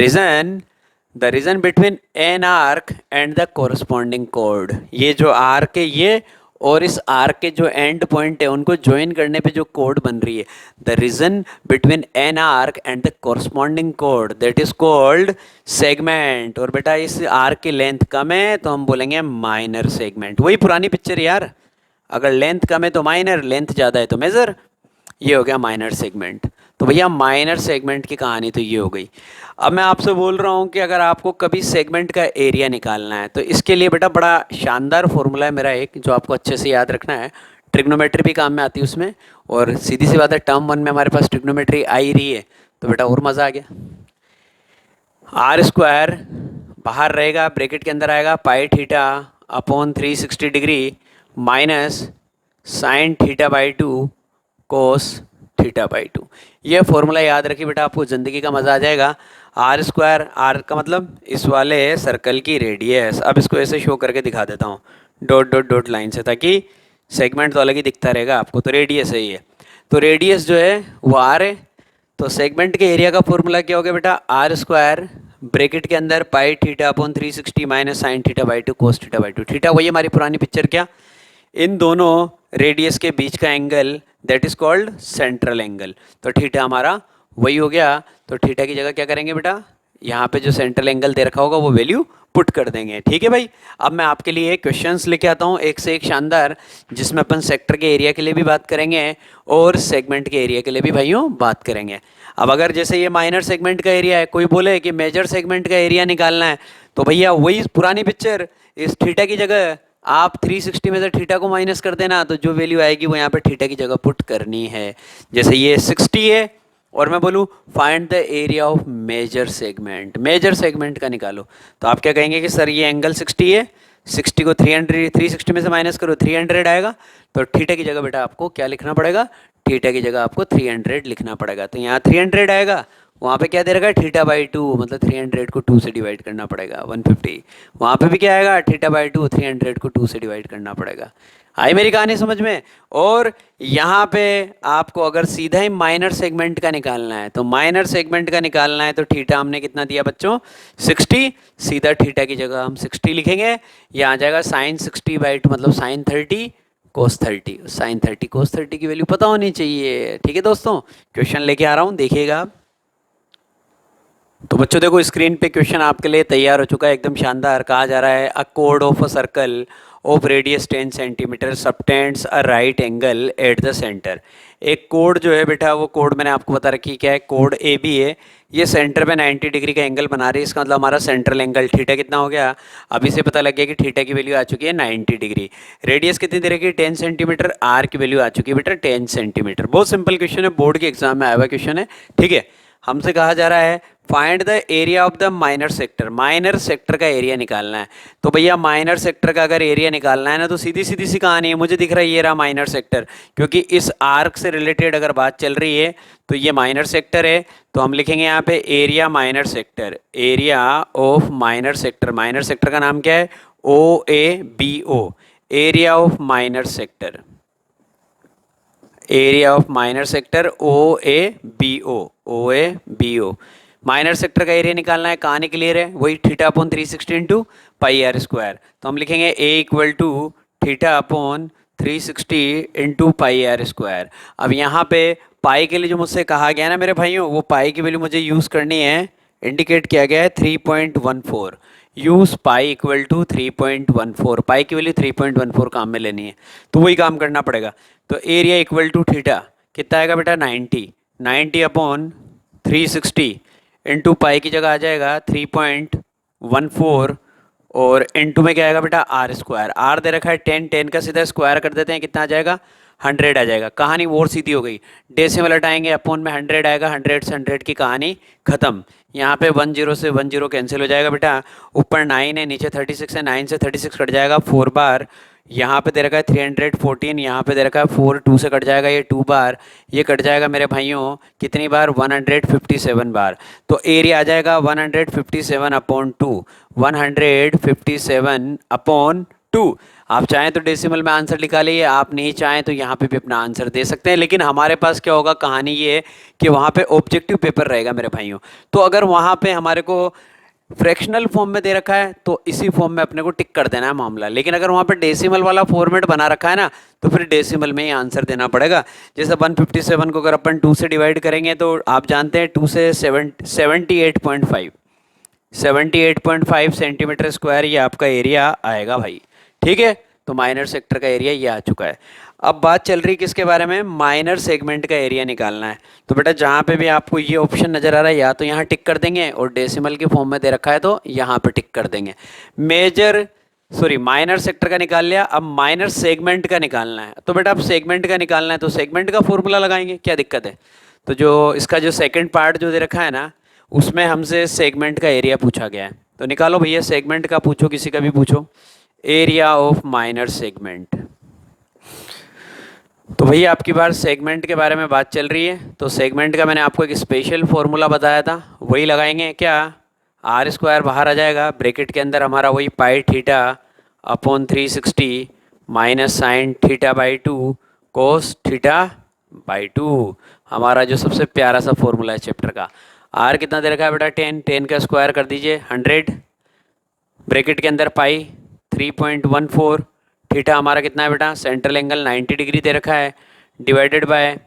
region between an arc and the corresponding code, ये जो आर्क है ये और इस आर्क के जो एंड पॉइंट है उनको ज्वाइन करने पे जो कोड बन रही है, the region between an arc and the corresponding code that is called segment. और बेटा इस आर्क की लेंथ कम है तो हम बोलेंगे माइनर सेगमेंट। वही पुरानी पिक्चर यार, अगर लेंथ कम है तो माइनर, लेंथ ज़्यादा है तो मेजर। ये हो गया माइनर सेगमेंट। तो भैया माइनर सेगमेंट की कहानी तो ये हो गई। अब मैं आपसे बोल रहा हूँ कि अगर आपको कभी सेगमेंट का एरिया निकालना है तो इसके लिए बेटा बड़ा शानदार फॉर्मूला है मेरा एक, जो आपको अच्छे से याद रखना है। ट्रिग्नोमेट्री भी काम में आती है उसमें, और सीधी सी बात है टर्म वन में हमारे पास ट्रिग्नोमेट्री आ ही रही है तो बेटा और मज़ा आ गया। आर स्क्वायर बाहर रहेगा, ब्रैकेट के अंदर आएगा pi theta upon 360 degree minus sine theta by 2 cos theta by 2। ये फॉर्मूला याद रखिए बेटा, आपको ज़िंदगी का मज़ा आ जाएगा। आर स्क्वायर, आर का मतलब इस वाले सर्कल की रेडियस। अब इसको ऐसे शो करके दिखा देता हूँ डॉट डॉट डॉट लाइन से, ताकि सेगमेंट तो अलग ही दिखता रहेगा आपको। तो रेडियस है ये, तो रेडियस जो है वो आर है। तो सेगमेंट के एरिया का फॉर्मूला क्या हो गया बेटा, आर स्क्वायर ब्रैकेट के अंदर pi theta upon 360 minus sine theta by 2 cos theta by 2। Theta वही हमारी पुरानी पिक्चर, क्या इन दोनों रेडियस के बीच का angle that is called central angle. तो थीटा हमारा वही हो गया। तो थीटा की जगह क्या करेंगे बेटा, यहाँ पे जो सेंट्रल एंगल दे रखा होगा वो वैल्यू पुट कर देंगे, ठीक है भाई। अब मैं आपके लिए क्वेश्चंस लेके आता हूँ एक से एक शानदार, जिसमें अपन सेक्टर के एरिया के लिए भी बात करेंगे और सेगमेंट के एरिया के लिए भी भाइयों बात करेंगे। अब अगर जैसे ये माइनर सेगमेंट का एरिया है, कोई बोले कि मेजर सेगमेंट का एरिया निकालना है, तो भैया वही पुरानी पिक्चर, इस थीटा की जगह आप 360 में से थीटा को माइनस कर देना, तो जो वैल्यू आएगी वो यहाँ पे थीटा की जगह पुट करनी है। जैसे ये 60 है और मैं बोलूँ find the area of major segment, major segment का निकालो, तो आप क्या कहेंगे कि सर ये एंगल 60 है, 60 को 360 में से माइनस करो 300 आएगा। तो थीटा की जगह बेटा आपको क्या लिखना पड़ेगा, थीटा की जगह आपको 300 लिखना पड़ेगा। तो यहाँ 300 आएगा, वहाँ पे क्या दे रखा है थीटा बाई 2, मतलब 300 को 2 से डिवाइड करना पड़ेगा 150। वहाँ पे भी क्या आएगा थीटा बाई 2, 300 को 2 से डिवाइड करना पड़ेगा। आई मेरी कहानी समझ में। और यहाँ पे आपको अगर सीधा ही माइनर सेगमेंट का निकालना है, तो माइनर सेगमेंट का निकालना है तो थीटा हमने कितना दिया बच्चों 60, सीधा थीटा की जगह हम 60 लिखेंगे। यहाँ आ जाएगा साइन 60 बाई 2 मतलब साइन 30 कोस 30, साइन 30 कोस 30 की वैल्यू पता होनी चाहिए, ठीक है दोस्तों। क्वेश्चन लेके आ रहा हूँ, देखिएगा आप। तो बच्चों देखो स्क्रीन पे क्वेश्चन आपके लिए तैयार हो चुका है, एकदम शानदार। कहा जा रहा है a code of a circle of radius 10 centimetre subtends a right angle at the centre. एक कोड जो है बेटा, वो कोड मैंने आपको बता रखी क्या है, कोड ए बी है। ये सेंटर पे 90 डिग्री का एंगल बना रही है, इसका मतलब हमारा सेंट्रल एंगल थीटा कितना हो गया, अभी से पता लग गया कि थीटा की वैल्यू आ चुकी है 90 डिग्री। रेडियस कितनी दे रखी है 10 सेंटीमीटर, आर की वैल्यू आ चुकी है बेटा 10 सेंटीमीटर। बहुत सिंपल क्वेश्चन है, बोर्ड के एग्जाम में आया हुआ क्वेश्चन है, ठीक है। हमसे कहा जा रहा है find the area of the minor sector, minor sector का एरिया निकालना है। तो भैया माइनर सेक्टर का अगर एरिया निकालना है ना तो सीधी सीधी सी कहानी है, मुझे दिख रहा है ये रहा माइनर सेक्टर, क्योंकि इस आर्क से रिलेटेड अगर बात चल रही है तो ये माइनर सेक्टर है। तो हम लिखेंगे यहाँ पे area minor sector, area of minor sector, minor sector का नाम क्या है, O A B O, area of minor sector, area of minor sector O A B O. Minor sector का एरिया निकालना है, कहानी क्लियर है, वही theta upon 360 into pi are square. तो हम लिखेंगे A equal to theta upon 360 into pi are square. अब यहाँ पे पाई के लिए जो मुझसे कहा गया ना मेरे भाइयों, वो पाई की वैल्यू मुझे यूज़ करनी है, इंडिकेट किया गया है 3.14, यूज पाई इक्वल टू 3.14, पाई की वैल्यू 3.14 काम में लेनी है, तो वही काम करना पड़ेगा। तो एरिया इक्वल टू थीटा कितना आएगा बेटा 90 अपॉन 360 इंटू पाई की जगह आ जाएगा 3.14 और इंटू में क्या आएगा बेटा आर स्क्वायर, आर दे रखा है 10 का सीधा स्क्वायर कर देते हैं, कितना आ जाएगा 100 आ जाएगा। कहानी और सीधी हो गई, डेसिमल हटाएंगे अपोन में 100 आएगा, 100 से 100 की कहानी खत्म। यहाँ पे 10 से 10 कैंसिल हो जाएगा बेटा, ऊपर 9 है नीचे 36 है, 9 से 36 कट जाएगा 4 बार, यहाँ पे दे रखा है 314, यहाँ पे दे रखा है 4, 2 से कट जाएगा ये 2 बार, ये कट जाएगा मेरे भाइयों कितनी बार 157 बार। तो एरिया आ जाएगा 157 अपॉन 2, 157 अपॉन 2। आप चाहें तो डेसिमल में आंसर निकालिए, आप नहीं चाहें तो यहाँ पे भी अपना आंसर दे सकते हैं, लेकिन हमारे पास क्या होगा, कहानी ये है कि वहाँ पे ऑब्जेक्टिव पेपर रहेगा मेरे भाइयों। तो अगर वहाँ पे हमारे को फ्रैक्शनल फॉर्म में दे रखा है तो इसी फॉर्म में अपने को टिक कर देना है मामला, लेकिन अगर वहाँ पे डेसिमल वाला फॉर्मेट बना रखा है ना तो फिर डेसिमल में ही आंसर देना पड़ेगा। जैसे 157 को अगर अपन 2 से डिवाइड करेंगे तो आप जानते हैं 2 से 78.5 सेंटीमीटर स्क्वायर ये आपका एरिया आएगा भाई, ठीक है। तो माइनर सेक्टर का एरिया ये आ चुका है। अब बात चल रही किसके बारे में, माइनर सेगमेंट का एरिया निकालना है। तो बेटा जहाँ पे भी आपको ये ऑप्शन नज़र आ रहा है या तो यहाँ टिक कर देंगे, और डेसिमल के फॉर्म में दे रखा है तो यहाँ पे टिक कर देंगे। माइनर सेक्टर का निकाल लिया, अब माइनर सेगमेंट का निकालना है। तो बेटा अब सेगमेंट का निकालना है तो सेगमेंट का फॉर्मूला लगाएंगे, क्या दिक्कत है। तो जो इसका जो सेकेंड पार्ट जो दे रखा है ना उसमें हमसे सेगमेंट का एरिया पूछा गया है, तो निकालो भैया सेगमेंट का, पूछो किसी का भी पूछो, एरिया ऑफ माइनर सेगमेंट। तो भैया आपकी बार सेगमेंट के बारे में बात चल रही है, तो सेगमेंट का मैंने आपको एक स्पेशल फॉर्मूला बताया था, वही लगाएंगे। क्या, आर स्क्वायर बाहर आ जाएगा, ब्रैकेट के अंदर हमारा वही pi theta upon 360 minus sine theta by 2 cos theta by 2, हमारा जो सबसे प्यारा सा फॉर्मूला है चैप्टर का। आर कितना दे रखा है बेटा 10 का स्क्वायर कर दीजिए 100, ब्रैकेट के अंदर पाई 3.14, थीटा हमारा कितना है बेटा, सेंट्रल एंगल 90 डिग्री दे रखा है, डिवाइडेड बाय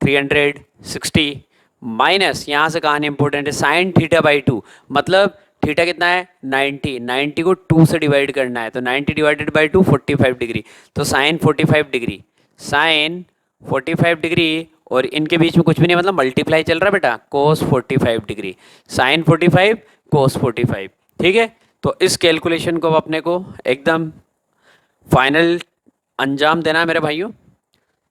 360 माइनस, यहाँ से कहानी इंपॉर्टेंट है, साइन थीटा बाई 2, मतलब थीटा कितना है 90 को 2 से डिवाइड करना है, तो 90 डिवाइडेड बाई 2 45 डिग्री, तो साइन 45 डिग्री, साइन 45 डिग्री, और इनके बीच में कुछ भी नहीं, मतलब मल्टीप्लाई चल रहा है बेटा, कोस 45 डिग्री, साइन 45 कोस 45, ठीक है। तो इस कैलकुलेशन को अपने को एकदम फाइनल अंजाम देना है मेरे भाइयों।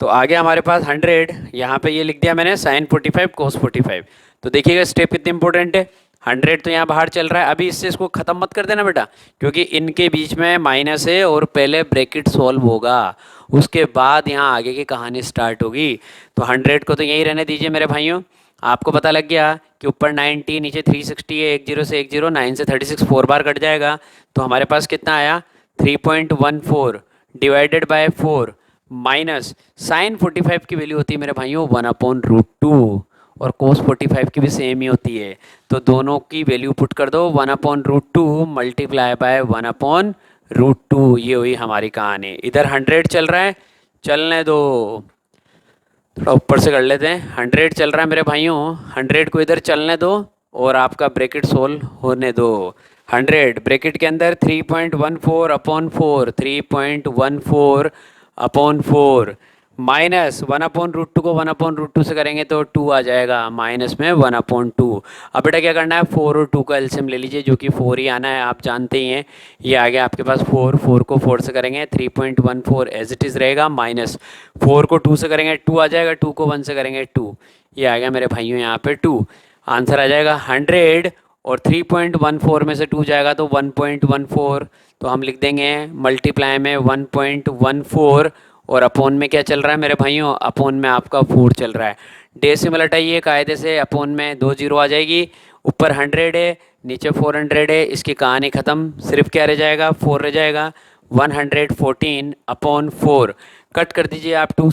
तो आगे हमारे पास 100, यहाँ पे ये लिख दिया मैंने साइन 45 कोस 45। तो देखिएगा स्टेप कितनी इंपॉर्टेंट है, 100 तो यहाँ बाहर चल रहा है, अभी इससे इसको ख़त्म मत कर देना बेटा, क्योंकि इनके बीच में माइनस है और पहले ब्रैकेट सॉल्व होगा, उसके बाद यहाँ आगे की कहानी स्टार्ट होगी। तो 100 को तो यहीं रहने दीजिए मेरे भाइयों। आपको पता लग गया कि ऊपर 90 नीचे 360 है, 10 से 10, 9 से 36 4 बार कट जाएगा, तो हमारे पास कितना आया 3.14 डिवाइडेड बाय 4 माइनस साइन 45 की वैल्यू होती है मेरे भाइयों 1/√2, और कोस 45 की भी सेम ही होती है, तो दोनों की वैल्यू पुट कर दो 1/√2 मल्टीप्लाई बाय 1/√2, ये हुई हमारी कहानी। इधर 100 चल रहा है, चलने दो, थोड़ा ऊपर से कर लेते हैं, 100 चल रहा है मेरे भाइयों, 100 को इधर चलने दो और आपका ब्रैकेट सोल्व होने दो। 100 ब्रैकेट के अंदर 3.14 अपॉन 4, 3.14 अपॉन 4 माइनस 1/√2 को 1/√2 से करेंगे तो 2 आ जाएगा, माइनस में 1/2। अब बेटा क्या करना है, 4 और 2 का एलसीएम ले लीजिए, जो कि 4 ही आना है, आप जानते ही हैं। ये आ गया आपके पास 4 को 4 से करेंगे 3.14 एज इट इज़ रहेगा, माइनस 4 को 2 से करेंगे 2 आ जाएगा, 2 को 1 से करेंगे 2, ये आ गया मेरे भाइयों यहाँ पे 2। आंसर आ जाएगा 100 और 3.14 में से 2 जाएगा तो 1.14, तो हम लिख देंगे मल्टीप्लाई में 1.14 और अपोन में क्या चल रहा है मेरे भाइयों, अपोन में आपका 4 चल रहा है। डेसिमल हटाइए कायदे से, अपोन में 2 जीरो आ जाएगी, ऊपर 100 है नीचे 400 है, इसकी कहानी ख़त्म, सिर्फ क्या रह जाएगा 4 रह जाएगा। 114 अपॉन 4 कट कर दीजिए आप, 2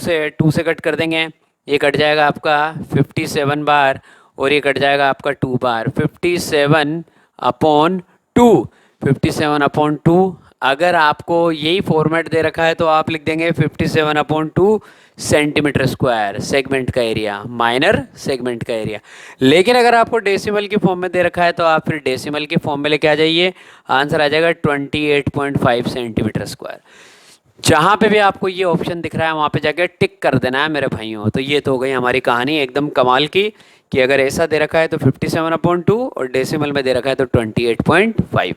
से कट कर देंगे, ये कट जाएगा आपका 57 बार और ये कट जाएगा आपका 2 बार, 57 अपॉन 2, 57/2। अगर आपको यही फॉर्मेट दे रखा है तो आप लिख देंगे 57/2 सेंटीमीटर स्क्वायर, सेगमेंट का एरिया, माइनर सेगमेंट का एरिया। लेकिन अगर आपको डेसिमल की फॉर्म में दे रखा है तो आप फिर डेसिमल की फॉर्म में लेके आ जाइए, आंसर आ जाएगा 28.5 सेंटीमीटर स्क्वायर। जहाँ पे भी आपको ये ऑप्शन दिख रहा है वहाँ पे जाके टिक कर देना है मेरे भाइयों। तो ये तो हो गई हमारी कहानी एकदम कमाल की, कि अगर ऐसा दे रखा है तो 57/2 और डेसिमल में दे रखा है तो 28.5।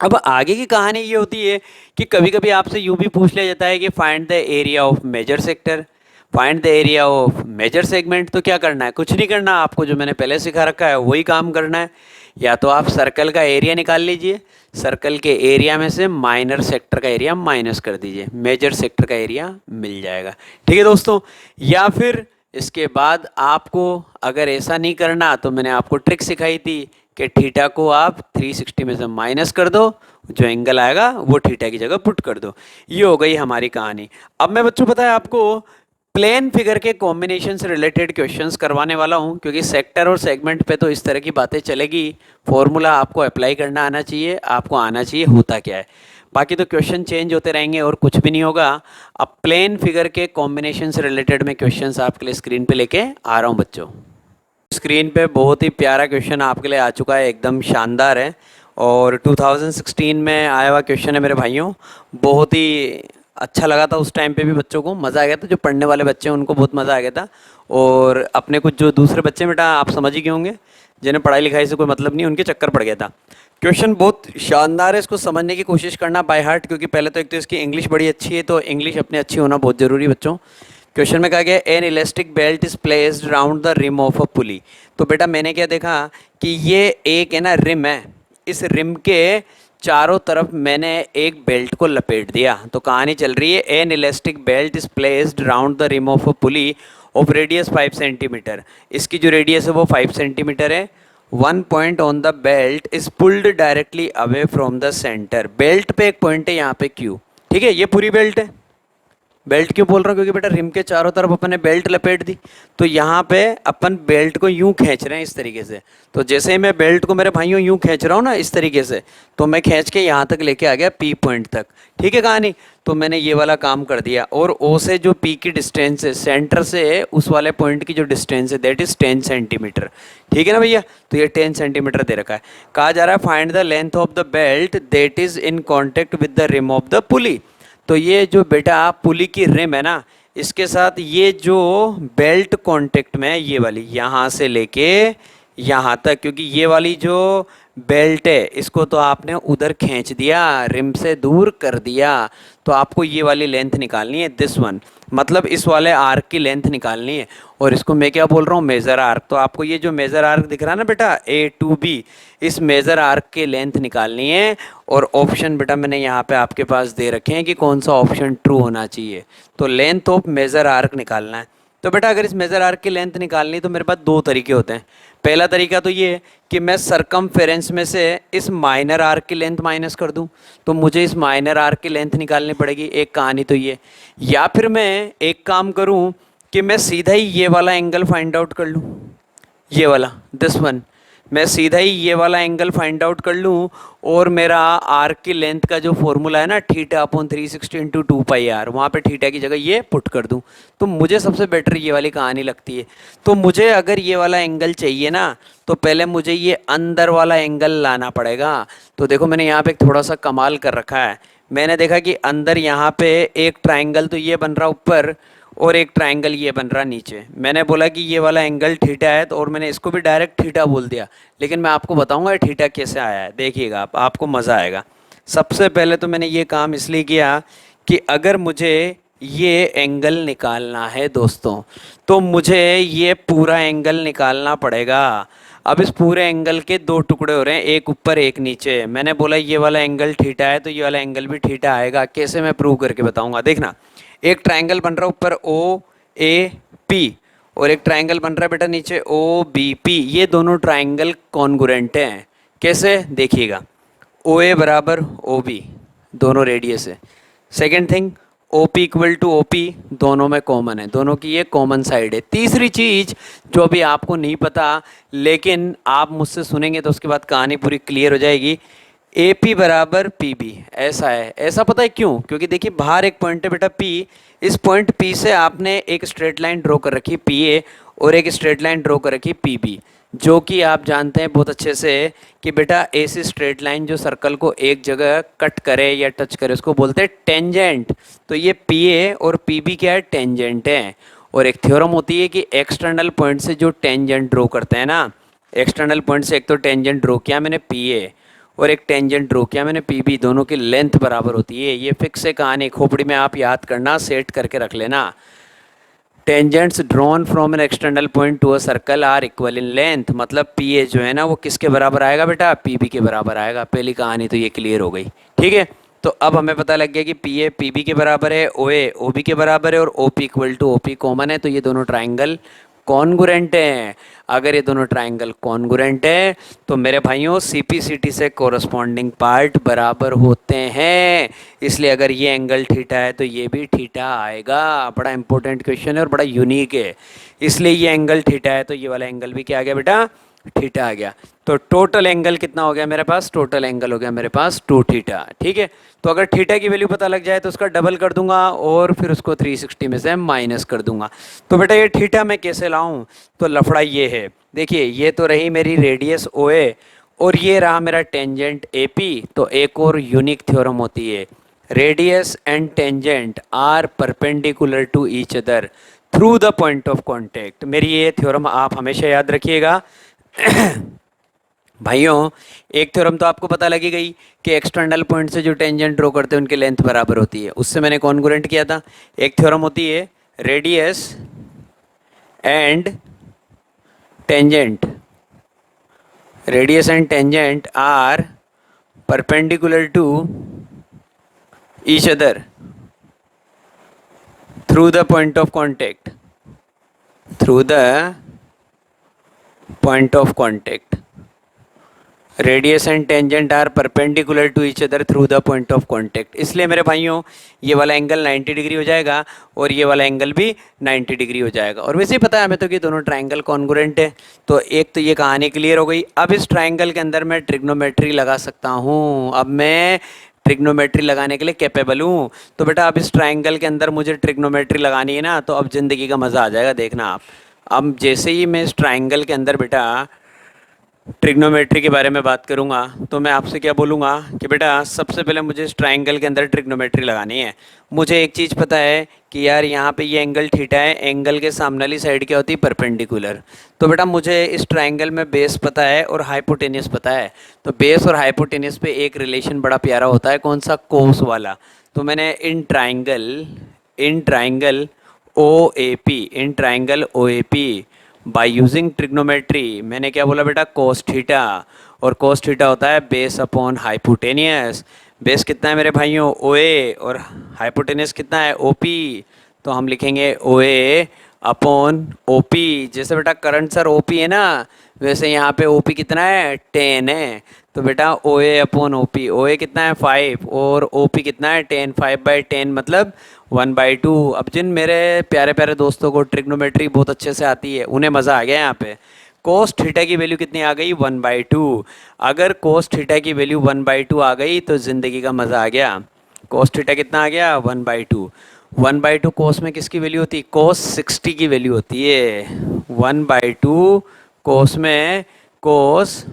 अब आगे की कहानी ये होती है कि कभी कभी आपसे यूँ भी पूछ लिया जाता है कि find the area of major sector, find the area of major segment. तो क्या करना है, कुछ नहीं करना, आपको जो मैंने पहले सिखा रखा है वही काम करना है। या तो आप सर्कल का एरिया निकाल लीजिए, सर्कल के एरिया में से माइनर सेक्टर का एरिया माइनस कर दीजिए, मेजर सेक्टर का एरिया मिल जाएगा। ठीक है दोस्तों, या फिर इसके बाद आपको अगर ऐसा नहीं करना तो मैंने आपको ट्रिक सिखाई थी कि थीटा को आप 360 में से माइनस कर दो, जो एंगल आएगा वो थीटा की जगह पुट कर दो। ये हो गई हमारी कहानी। अब मैं बच्चों पता है आपको प्लेन फिगर के कॉम्बिनेशन से रिलेटेड क्वेश्चंस करवाने वाला हूँ, क्योंकि सेक्टर और सेगमेंट पे तो इस तरह की बातें चलेगी, फॉर्मूला आपको अप्लाई करना आना चाहिए, आपको आना चाहिए होता क्या है। बाकी तो क्वेश्चन चेंज होते रहेंगे और कुछ भी नहीं होगा। अब प्लेन फिगर के कॉम्बिनेशन से रिलेटेड मैं क्वेश्चंस आपके लिए स्क्रीन पे लेके आ रहा हूँ बच्चों। स्क्रीन पे बहुत ही प्यारा क्वेश्चन आपके लिए आ चुका है, एकदम शानदार है और 2016 में आया हुआ क्वेश्चन है मेरे भाइयों। बहुत ही अच्छा लगा था उस टाइम पे भी, बच्चों को मज़ा आ गया था, जो पढ़ने वाले बच्चे हैं उनको बहुत मज़ा आ गया था। और अपने कुछ जो दूसरे बच्चे बेटा आप समझ ही गए होंगे, जिन्हें पढ़ाई लिखाई से कोई मतलब नहीं, उनके चक्कर पड़ गया था। क्वेश्चन बहुत शानदार है, इसको समझने की कोशिश करना बाय हार्ट, क्योंकि पहले तो एक तो इसकी इंग्लिश बड़ी अच्छी है, तो इंग्लिश अपनी अच्छी होना बहुत ज़रूरी है बच्चों। क्वेश्चन में कहा गया an elastic belt is placed round the rim of a pulley. तो बेटा मैंने क्या देखा कि ये एक है ना रिम है, इस रिम के चारों तरफ मैंने एक बेल्ट को लपेट दिया। तो कहानी चल रही है an elastic belt is placed round the rim of a pulley of radius 5 centimetre. इसकी जो रेडियस है वो 5 सेंटीमीटर है। One point on the belt is pulled directly away from the centre. Belt पे एक पॉइंट है यहाँ पे क्यू, ठीक है, ये पूरी बेल्ट है। बेल्ट क्यों बोल रहा हूँ, क्योंकि बेटा रिम के चारों तरफ अपन ने बेल्ट लपेट दी, तो यहाँ पे अपन बेल्ट को यूं खींच रहे हैं इस तरीके से। तो जैसे ही मैं बेल्ट को मेरे भाइयों यूं खींच रहा हूँ ना इस तरीके से, तो मैं खींच के यहाँ तक लेके आ गया पी पॉइंट तक। ठीक है कहानी, तो मैंने ये वाला काम कर दिया। और ओ से जो पी की डिस्टेंस है, सेंटर से उस वाले पॉइंट की जो डिस्टेंस है दैट इज 10 सेंटीमीटर। ठीक है ना भैया, तो ये 10 सेंटीमीटर दे रखा है। कहा जा रहा है find the length of the belt that is in contact with the rim of the pulley. तो ये जो बेटा पुली की रिम है ना, इसके साथ ये जो बेल्ट कांटेक्ट में है, ये वाली यहाँ से लेके यहाँ तक, क्योंकि ये वाली जो बेल्ट है इसको तो आपने उधर खींच दिया, रिम से दूर कर दिया, तो आपको ये वाली लेंथ निकालनी है, दिस वन, मतलब इस वाले आर्क की लेंथ निकालनी है। और इसको मैं क्या बोल रहा हूँ, मेज़र आर्क। तो आपको ये जो मेज़र आर्क दिख रहा है ना बेटा ए टू बी, इस मेज़र आर्क की लेंथ निकालनी है। और ऑप्शन बेटा मैंने यहाँ पे आपके पास दे रखे हैं कि कौन सा ऑप्शन ट्रू होना चाहिए। तो लेंथ ऑफ मेज़र आर्क निकालना है। तो बेटा अगर इस मेज़र आर्क की लेंथ निकालनी तो मेरे पास दो तरीके होते हैं। पहला तरीका तो ये कि मैं सरकमफेरेंस में से इस माइनर आर्क की लेंथ माइनस कर दूं, तो मुझे इस माइनर आर्क की लेंथ निकालनी पड़ेगी, एक कहानी तो ये। या फिर मैं एक काम करूं कि मैं सीधा ही ये वाला एंगल फाइंड आउट कर लूं, ये वाला दिस वन, मैं सीधा ही ये वाला एंगल फाइंड आउट कर लूँ और मेरा आर्क की लेंथ का जो फॉर्मूला है ना थीटा अपॉन 360 इंटू 2πr, वहाँ पे थीटा की जगह ये पुट कर दूँ, तो मुझे सबसे बेटर ये वाली कहानी लगती है। तो मुझे अगर ये वाला एंगल चाहिए ना, तो पहले मुझे ये अंदर वाला एंगल लाना पड़ेगा। तो देखो मैंने यहाँ पे एक थोड़ा सा कमाल कर रखा है। मैंने देखा कि अंदर यहाँ पे एक ट्राइंगल तो ये बन रहा ऊपर और एक ट्रायंगल ये बन रहा नीचे। मैंने बोला कि ये वाला एंगल थीटा है, तो और मैंने इसको भी डायरेक्ट थीटा बोल दिया, लेकिन मैं आपको बताऊंगा ये थीटा कैसे आया है, देखिएगा आपको मज़ा आएगा। सबसे पहले तो मैंने ये काम इसलिए किया कि अगर मुझे ये एंगल निकालना है दोस्तों। तो मुझे ये पूरा एंगल निकालना पड़ेगा। अब इस पूरे एंगल के दो टुकड़े हो रहे हैं, एक ऊपर एक नीचे। मैंने बोला ये वाला एंगल थीटा है तो ये वाला एंगल भी थीटा आएगा। कैसे मैं प्रूव करके बताऊंगा, देखना। एक ट्रायंगल बन रहा है ऊपर ओ ए पी, और एक ट्रायंगल बन रहा है बेटा नीचे ओ बी पी। ये दोनों ट्रायंगल कॉन्ग्रुएंट हैं। कैसे, देखिएगा। ओ ए बराबर ओ बी, दोनों रेडियस है। Second thing, O P equal to O P, दोनों में कॉमन है, दोनों की ये कॉमन साइड है। तीसरी चीज जो अभी आपको नहीं पता, लेकिन आप मुझसे सुनेंगे तो उसके बाद कहानी पूरी क्लियर हो जाएगी। ए पी बराबर पी बी, ऐसा है। ऐसा पता है क्यों? क्योंकि देखिए बाहर एक पॉइंट है बेटा पी, इस पॉइंट पी से आपने एक स्ट्रेट लाइन ड्रॉ कर रखी पी ए, और एक स्ट्रेट लाइन ड्रॉ कर रखी पी बी, जो कि आप जानते हैं बहुत अच्छे से कि बेटा ऐसी स्ट्रेट लाइन जो सर्कल को एक जगह कट करे या टच करे उसको बोलते हैं टेंजेंट। तो ये पी ए और पी बी क्या है, टेंजेंट है। और एक थ्योरम होती है कि एक्सटर्नल पॉइंट से जो टेंजेंट ड्रॉ करते हैं ना, एक्सटर्नल पॉइंट से एक तो टेंजेंट ड्रॉ किया मैंने पी ए, और एक टेंजेंट ड्रॉ किया मैंने पी बी, दोनों की लेंथ बराबर होती है। ये फिक्स है कहानी, खोपड़ी में आप याद करना, सेट करके रख लेना। Tangents drawn from an external point to a circle are equal in length, मतलब पी ए जो है ना वो किसके बराबर आएगा बेटा, पी बी के बराबर आएगा। पहली कहानी तो ये क्लियर हो गई, ठीक है। तो अब हमें पता लग गया कि पी ए पी बी के बराबर है, ओ ए ओ बी के बराबर है, और O P equal to O P common है। तो ये दोनों ट्राइंगल कॉन्गुरेंट हैं। अगर ये दोनों ट्राइंगल कॉन्गुरेंट हैं तो मेरे भाइयों सीपीसीटी से कोरस्पॉन्डिंग पार्ट बराबर होते हैं। इसलिए अगर ये एंगल थीटा है तो ये भी थीटा आएगा। बड़ा इंपॉर्टेंट क्वेश्चन है और बड़ा यूनिक है। इसलिए ये एंगल थीटा है तो ये वाला एंगल भी क्या आ गया बेटा, थीटा आ गया। तो टोटल एंगल कितना हो गया मेरे पास, टोटल एंगल हो गया मेरे पास 2 थीटा, ठीक है। तो अगर थीटा की वैल्यू पता लग जाए तो उसका डबल कर दूंगा और फिर उसको 360 में से माइनस कर दूंगा। तो बेटा ये थीटा मैं कैसे लाऊं, तो लफड़ा ये है। देखिए ये तो रही मेरी रेडियस ओ ए, और ये रहा मेरा टेंजेंट ए पी। तो एक और यूनिक थ्योरम होती है, radius and tangent are perpendicular to each other through the point of contact. मेरी ये थ्योरम आप हमेशा याद रखिएगा। भाइयों एक थ्योरम तो आपको पता लगी गई कि एक्सटर्नल पॉइंट से जो टेंजेंट ड्रॉ करते हैं उनकी लेंथ बराबर होती है, उससे मैंने कॉन्ग्रुएंट किया था। एक थ्योरम होती है radius and tangent, radius and tangent are perpendicular to each other through the point of contact, through the point of contact. Radius and tangent are perpendicular to each other through the point of contact. इसलिए मेरे भाइयों ये वाला angle 90 degree हो जाएगा और ये वाला एंगल भी 90 डिग्री हो जाएगा। और वैसे ही पता है हमें तो कि दोनों ट्राइंगल कॉन्ग्रुएंट है। तो एक तो ये कहानी क्लियर हो गई। अब इस ट्राइंगल के अंदर मैं ट्रिग्नोमेट्री लगा सकता हूँ। अब मैं ट्रिग्नोमेट्री लगाने के लिए कैपेबल हूँ। तो बेटा अब इस ट्राइंगल के अंदर मुझे ट्रिग्नोमेट्री लगानी है ना, तो अब ज़िंदगी का मज़ा आ जाएगा, देखना आप। अब जैसे ही मैं इस ट्राइंगल के अंदर बेटा ट्रिग्नोमेट्री के बारे में बात करूंगा तो मैं आपसे क्या बोलूँगा कि बेटा सबसे पहले मुझे इस ट्राइंगल के अंदर ट्रिग्नोमेट्री लगानी है। मुझे एक चीज़ पता है कि यार यहाँ पे ये एंगल थीटा है, एंगल के सामने वाली साइड क्या होती है, परपेंडिकुलर। तो बेटा मुझे इस ट्राइंगल में बेस पता है और हाइपोटेनियस पता है। तो बेस और हाइपोटेनियस पे एक रिलेशन बड़ा प्यारा होता है, कौन सा, कोस वाला। तो मैंने in triangle O A P, in triangle O A P by using trigonometry, मैंने क्या बोला बेटा, कोस थीटा। और कोस थीटा होता है बेस अपॉन हाइपोटेनियस। बेस कितना है मेरे भाइयों, ओ ए, और हाइपोटेनियस कितना है, ओ पी। तो हम लिखेंगे ओ ए अपॉन ओ पी। जैसे बेटा करंट सर ओ पी है ना, वैसे यहाँ पे ओ पी कितना है, 10 है। तो बेटा ओ ए अपॉन ओ पी, ओ ए कितना है 5, और ओ पी कितना है 10, 5/10 मतलब 1/2। अब जिन मेरे प्यारे प्यारे दोस्तों को ट्रिग्नोमेट्री बहुत अच्छे से आती है उन्हें मज़ा आ गया यहाँ पे। कोस थीटा की वैल्यू कितनी आ गई, 1/2। अगर कोस थीटा की वैल्यू 1/2 आ गई तो ज़िंदगी का मज़ा आ गया। कोस थीटा कितना आ गया, 1/2। 1/2 कोस में किसकी वैल्यू होती है, कोस 60 की वैल्यू होती है। 1/2 कोस में कोस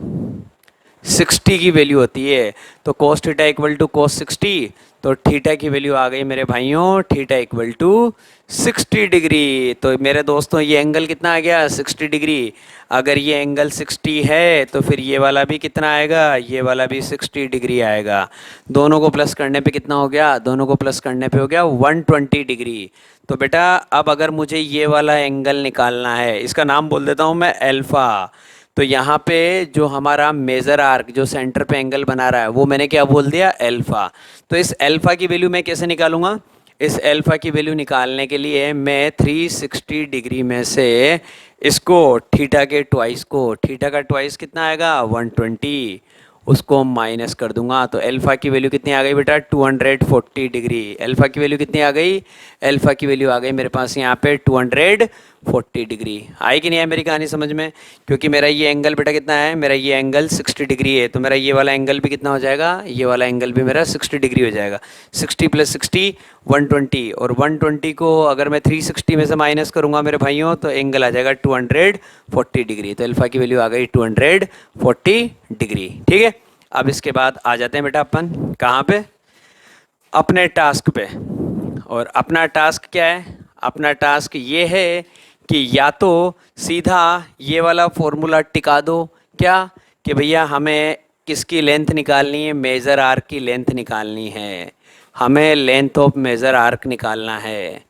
60 की वैल्यू होती है। तो कोस थीटा इक्वल टू कोस 60। तो थीटा की वैल्यू आ गई मेरे भाइयों, थीटा इक्वल टू 60 डिग्री। तो मेरे दोस्तों ये एंगल कितना आ गया, 60 डिग्री। अगर ये एंगल 60 है तो फिर ये वाला भी कितना आएगा, ये वाला भी 60 डिग्री आएगा। दोनों को प्लस करने पे कितना हो गया, दोनों को प्लस करने पे हो गया 120 डिग्री। तो बेटा अब अगर मुझे ये वाला एंगल निकालना है, इसका नाम बोल देता हूँ मैं एल्फ़ा। तो यहाँ पे जो हमारा मेजर आर्क जो सेंटर पे एंगल बना रहा है वो मैंने क्या बोल दिया, एल्फ़ा। तो इस एल्फ़ा की वैल्यू मैं कैसे निकालूंगा, इस एल्फ़ा की वैल्यू निकालने के लिए मैं 360 डिग्री में से इसको थीटा के ट्वाइस को, थीटा का ट्वाइस कितना आएगा 120, उसको माइनस कर दूंगा। तो एल्फ़ा की वैल्यू कितनी आ गई बेटा 240 डिग्री। एल्फ़ा की वैल्यू कितनी आ गई, एल्फ़ा की वैल्यू आ गई मेरे पास यहाँ पे 240 डिग्री। आई कि नहीं है मेरी कहानी समझ में, क्योंकि मेरा ये एंगल बेटा कितना है, मेरा ये एंगल 60 डिग्री है। तो मेरा ये वाला एंगल भी कितना हो जाएगा, ये वाला एंगल भी मेरा 60 डिग्री हो जाएगा। 60 + 60 120, और 120 को अगर मैं 360 में से माइनस करूँगा मेरे भाइयों तो एंगल आ जाएगा 240 डिग्री। तो एल्फ़ा की वैल्यू आ गई 240 डिग्री। ठीक है, अब इसके बाद आ जाते हैं बेटा अपन कहाँ पे, अपने टास्क पे। और अपना टास्क क्या है, अपना टास्क ये है कि या तो सीधा ये वाला फॉर्मूला टिका दो, क्या कि भैया हमें किसकी लेंथ निकालनी है, मेज़र आर्क की लेंथ निकालनी है, हमें लेंथ ऑफ मेज़र आर्क निकालना है।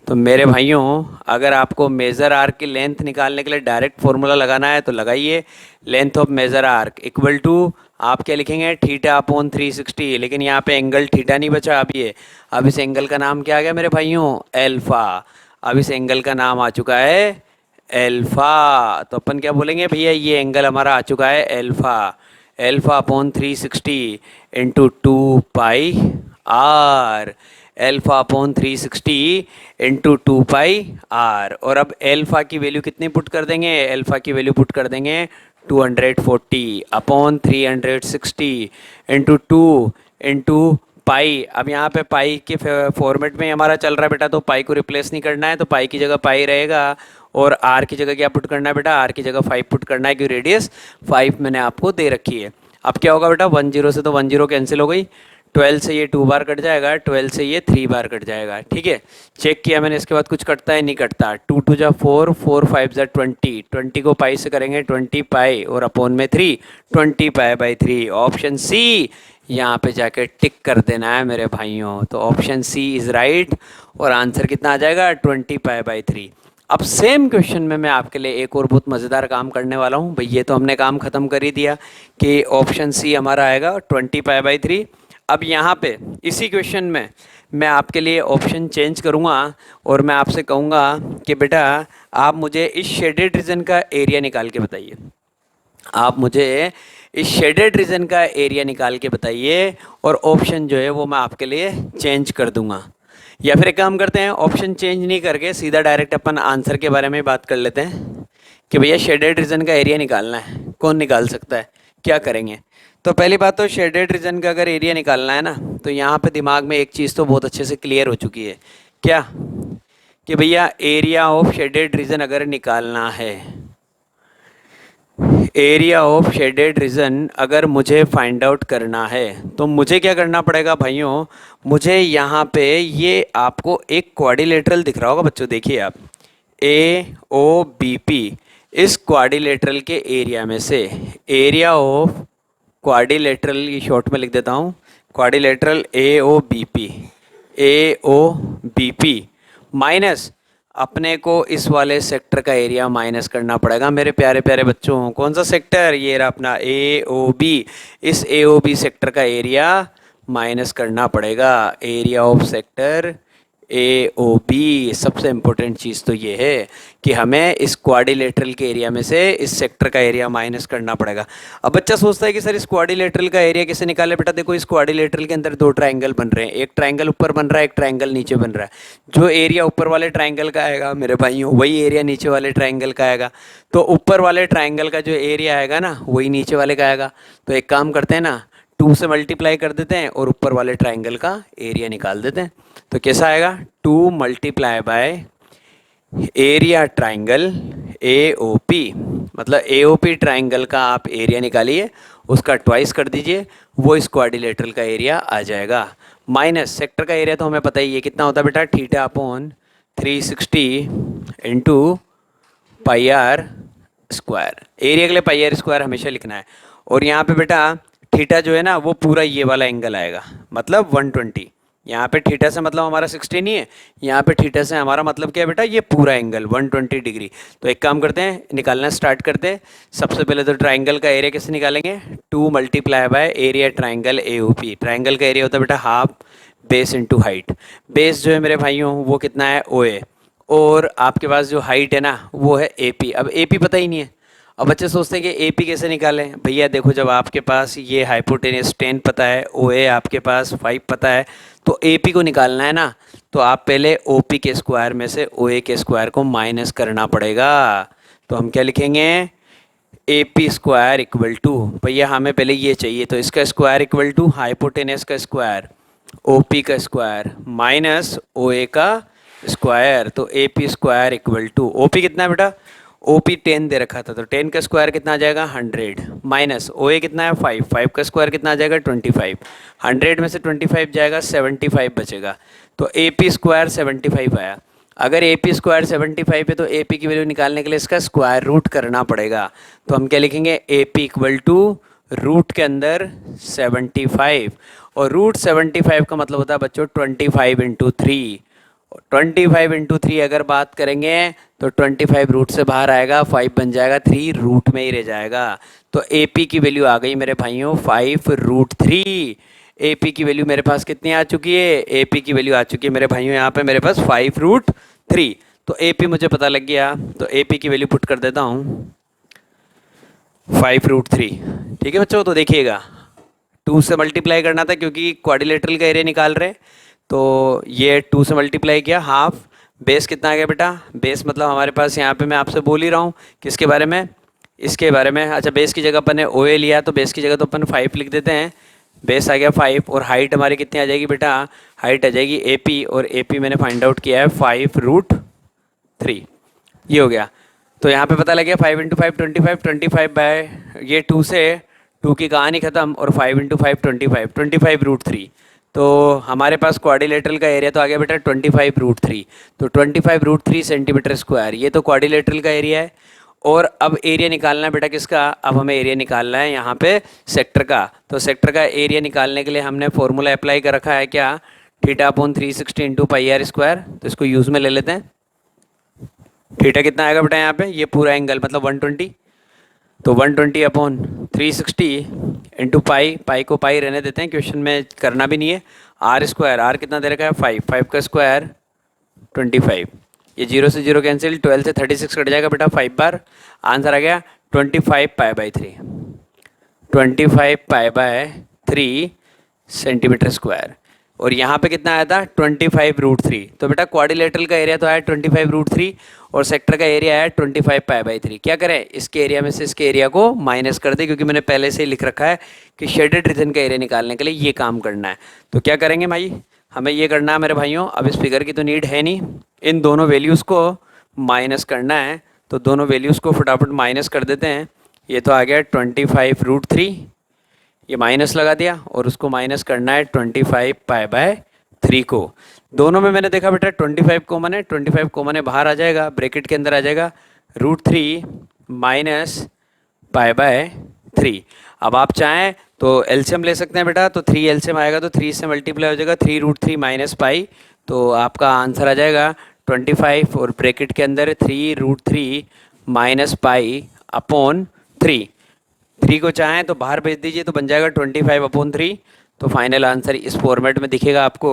तो मेरे भाइयों अगर आपको मेज़र आर्क की लेंथ निकालने के लिए डायरेक्ट फॉर्मूला लगाना है तो लगाइए, length of major arc equal to आप क्या लिखेंगे, थीटा अपॉन 360। लेकिन यहाँ पे एंगल थीटा नहीं बचा अब, ये अब इस एंगल का नाम क्या आ गया मेरे भाइयों, एल्फ़ा। अब इस एंगल का नाम आ चुका है एल्फ़ा। तो अपन क्या बोलेंगे भैया, ये एंगल हमारा आ चुका है alpha. Alpha upon 360 into 2πr, alpha upon 360 into 2πr। और अब एल्फ़ा की वैल्यू कितनी पुट कर देंगे, एल्फ़ा की वैल्यू पुट कर देंगे 240 अपॉन 360 इंटू 2 इंटू पाई। अब यहाँ पे पाई के फॉर्मेट में हमारा चल रहा है बेटा, तो पाई को रिप्लेस नहीं करना है, तो पाई की जगह पाई रहेगा। और आर की जगह क्या पुट करना है बेटा, आर की जगह 5 पुट करना है, क्योंकि रेडियस 5 मैंने आपको दे रखी है। अब क्या होगा बेटा, 10 से तो 10 कैंसिल हो गई, 12 से ये 2 बार कट जाएगा, 12 से ये 3 बार कट जाएगा। ठीक है, चेक किया मैंने, इसके बाद कुछ कटता है नहीं कटता। 2 2 जा 4, 4 5 जा 20, 20 को पाई से करेंगे 20 पाई और अपॉन में 3, 20 पाई बाई 3। ऑप्शन सी यहाँ पे जाके टिक कर देना है मेरे भाइयों। तो ऑप्शन सी इज़ राइट, और आंसर कितना आ जाएगा 20 पाई बाई 3। अब सेम क्वेश्चन में मैं आपके लिए एक और बहुत मज़ेदार काम करने वाला हूँ भाई। ये तो हमने काम ख़त्म कर ही दिया कि ऑप्शन सी हमारा आएगा 20 पाई बाई 3। अब यहाँ पे इसी क्वेश्चन में मैं आपके लिए ऑप्शन चेंज करूँगा और मैं आपसे कहूँगा कि बेटा आप मुझे इस शेडेड रीजन का एरिया निकाल के बताइए, आप मुझे इस शेडेड रीजन का एरिया निकाल के बताइए, और ऑप्शन जो है वो मैं आपके लिए चेंज कर दूंगा। या फिर एक काम करते हैं, ऑप्शन चेंज नहीं करके सीधा डायरेक्ट अपन आंसर के बारे में बात कर लेते हैं कि भैया शेडेड रीजन का एरिया निकालना है, कौन निकाल सकता है, क्या करेंगे। तो पहली बात तो शेडेड रीजन का अगर एरिया निकालना है ना, तो यहाँ पे दिमाग में एक चीज़ तो बहुत अच्छे से क्लियर हो चुकी है, क्या कि भैया एरिया ऑफ शेडेड रीजन अगर निकालना है, एरिया ऑफ शेडेड रीजन अगर मुझे फाइंड आउट करना है तो मुझे क्या करना पड़ेगा भाइयों, मुझे यहाँ पे ये आपको एक क्वाड्रिलेटरल दिख रहा होगा बच्चों, देखिए आप AOBP, इस क्वाड्रिलेटरल के एरिया में से एरिया ऑफ क्वाड्रिलेटरल, ये शॉर्ट में लिख देता हूँ, क्वाड्रिलेटरल AOBP माइनस अपने को इस वाले सेक्टर का एरिया माइनस करना पड़ेगा मेरे प्यारे प्यारे बच्चों। कौन सा सेक्टर, ये रहा अपना AOB, इस AOB सेक्टर का एरिया माइनस करना पड़ेगा, एरिया ऑफ सेक्टर AOB। सबसे इम्पोर्टेंट चीज़ तो ये है कि हमें इस क्वाड्रिलेटरल के एरिया में से इस सेक्टर का एरिया माइनस करना पड़ेगा। अब बच्चा सोचता है कि सर इस क्वाड्रिलेटरल का एरिया कैसे निकाले, बेटा देखो इस क्वाड्रिलेटरल के अंदर दो ट्राइंगल बन रहे हैं, एक ट्राइंगल ऊपर बन रहा है, एक ट्राइंगल नीचे बन रहा है। जो एरिया ऊपर वाले ट्राइंगल का आएगा मेरे भाइयों, वही एरिया नीचे वाले ट्राइंगल का आएगा। तो ऊपर वाले ट्राइंगल का जो एरिया आएगा ना, वही नीचे वाले का आएगा। तो एक काम करते हैं ना, 2 से मल्टीप्लाई कर देते हैं और ऊपर वाले ट्राइंगल का एरिया निकाल देते हैं। तो कैसा आएगा, 2 multiply by area triangle AOP, मतलब AOP ट्राइंगल का आप एरिया निकालिए, उसका ट्वाइस कर दीजिए, वो इस क्वाड्रिलेटरल का एरिया आ जाएगा। माइनस सेक्टर का एरिया तो हमें पता ही है कितना होता है बेटा, theta upon 360 into pi are square. Area के लिए पाई आर स्क्वायर हमेशा लिखना है। और यहाँ पे बेटा थीटा जो है ना वो पूरा ये वाला एंगल आएगा, मतलब 120। यहाँ पे थीटा से मतलब हमारा 60 नहीं है, यहाँ पे थीटा से हमारा मतलब क्या है बेटा, ये पूरा एंगल 120 डिग्री। तो एक काम करते हैं, निकालना स्टार्ट करते हैं। सबसे पहले तो ट्राइंगल का एरिया कैसे निकालेंगे, 2 multiply by area triangle A O P. Triangle का एरिया होता है बेटा half base into height. Base जो है मेरे भाइयों वो कितना है, ओ ए, और आपके पास जो हाइट है ना वो है ए पी। अब ए पी पता ही नहीं है। अब बच्चे सोचते हैं कि ए पी कैसे निकालें। भैया देखो, जब आपके पास ये हाइपोटेनियस 10 पता है, ओ ए आपके पास 5 पता है, तो ए पी को निकालना है ना, तो आप पहले ओ पी के स्क्वायर में से ओ ए के स्क्वायर को माइनस करना पड़ेगा। तो हम क्या लिखेंगे, A P square equal to, भैया हमें पहले ये चाहिए, तो इसका स्क्वायर इक्वल टू हाइपोटेनस का स्क्वायर, ओ पी का स्क्वायर माइनस ओ ए का स्क्वायर। तो A P square equal to, O P कितना है बेटा, ओ पी 10 दे रखा था, तो 10 का स्क्वायर कितना आ जाएगा 100, माइनस ओ ए कितना है 5, 5 का स्क्वायर कितना आ जाएगा 25, 100 में से 25 जाएगा 75 बचेगा। तो ए पी स्क्वायर 75 आया। अगर ए पी स्क्वायर 75 है तो ए पी की वैल्यू निकालने के लिए इसका स्क्वायर रूट करना पड़ेगा। तो हम क्या लिखेंगे, A P equal to root के अंदर 75, और रूट 75 का मतलब होता है बच्चों 25 इंटू 3। 25 इंटू 3 अगर बात करेंगे तो 25 रूट से बाहर आएगा, 5 बन जाएगा, 3 रूट में ही रह जाएगा। तो ए पी की वैल्यू आ गई मेरे भाइयों 5 रूट 3। ए पी की वैल्यू मेरे पास कितनी आ चुकी है, ए पी की वैल्यू आ चुकी है मेरे भाइयों यहाँ पे मेरे पास 5 रूट 3। तो ए पी मुझे पता लग गया, तो ए पी की वैल्यू पुट कर देता हूँ 5 रूट 3। ठीक है बच्चों, तो देखिएगा 2 से मल्टीप्लाई करना था क्योंकि क्वाड्रिलेटरल का एरिया निकाल रहे, तो ये 2 से मल्टीप्लाई किया, हाफ बेस कितना आ गया बेटा, बेस मतलब हमारे पास यहाँ पे मैं आपसे बोल ही रहा हूँ किसके बारे में, इसके बारे में। अच्छा, बेस की जगह अपन ने ओ ए लिया, तो बेस की जगह तो अपन 5 लिख देते हैं, बेस आ गया 5, और हाइट हमारी कितनी आ जाएगी बेटा, हाइट आ जाएगी ए पी, और ए पी मैंने फाइंड आउट किया है 5 रूट 3। ये हो गया। तो यहाँ पे पता लग गया 5 इंटू 5 25, 25 बाय ये 2 से 2 की कहानी ख़त्म, और 5 इंटू 5 25, 25 रूट 3। तो हमारे पास क्वाड्रिलेटरल का एरिया तो आ गया बेटा 25 रूट 3। तो 25 रूट 3 सेंटीमीटर स्क्वायर, ये तो क्वाड्रिलेटरल का एरिया है। और अब एरिया निकालना है बेटा किसका, अब हमें एरिया निकालना है यहाँ पे सेक्टर का। तो सेक्टर का एरिया निकालने के लिए हमने फॉर्मूला अप्लाई कर रखा है क्या, theta upon 360 into pi are square. तो इसको यूज़ में ले लेते हैं। थीटा कितना आएगा बेटा यहाँ पे, ये पूरा एंगल मतलब 120, तो 120 अपॉन 360 इंटू पाई, पाई को पाई रहने देते हैं, क्वेश्चन में करना भी नहीं है। आर स्क्वायर, आर कितना दे रखा है 5, 5 का स्क्वायर 25, ये 0 से 0 कैंसिल, 12 से 36 कट जाएगा बेटा 5 बार। आंसर आ गया 25 pi by 3, 25 pi by 3 centimetre square. और यहाँ पे कितना आया था 25 रूट 3। तो बेटा क्वाड्रिलेटरल का एरिया तो आया 25 रूट 3, और सेक्टर का एरिया आया 25 पाई बाई 3। क्या करें, इसके एरिया में से इसके एरिया को माइनस कर दे, क्योंकि मैंने पहले से ही लिख रखा है कि शेडेड रीजन का एरिया निकालने के लिए ये काम करना है। तो क्या करेंगे भाई, हमें ये करना है मेरे भाइयों, अब इस फिगर की तो नीड है नहीं, इन दोनों वैल्यूज़ को माइनस करना है। तो दोनों वैल्यूज़ को फटाफट माइनस कर देते हैं। ये तो आ गया 25 रूट 3, ये माइनस लगा दिया, और उसको माइनस करना है 25 पाई बाय 3 को। दोनों में मैंने देखा बेटा 25 कॉमन है, 25 कॉमन है, बाहर आ जाएगा, ब्रैकेट के अंदर आ जाएगा रूट 3 माइनस पाई बाय 3। अब आप चाहें तो एलसीएम ले सकते हैं बेटा, तो 3 एलसीएम आएगा, तो 3 से मल्टीप्लाई हो जाएगा, 3 रूट 3 माइनस पाई, तो आपका आंसर आ जाएगा 25, और ब्रैकेट के अंदर 3 रूट 3 माइनस पाई अपॉन 3। 3 को चाहें तो बाहर भेज दीजिए, तो बन जाएगा 25 अपॉन 3। तो फाइनल आंसर इस फॉर्मेट में दिखेगा आपको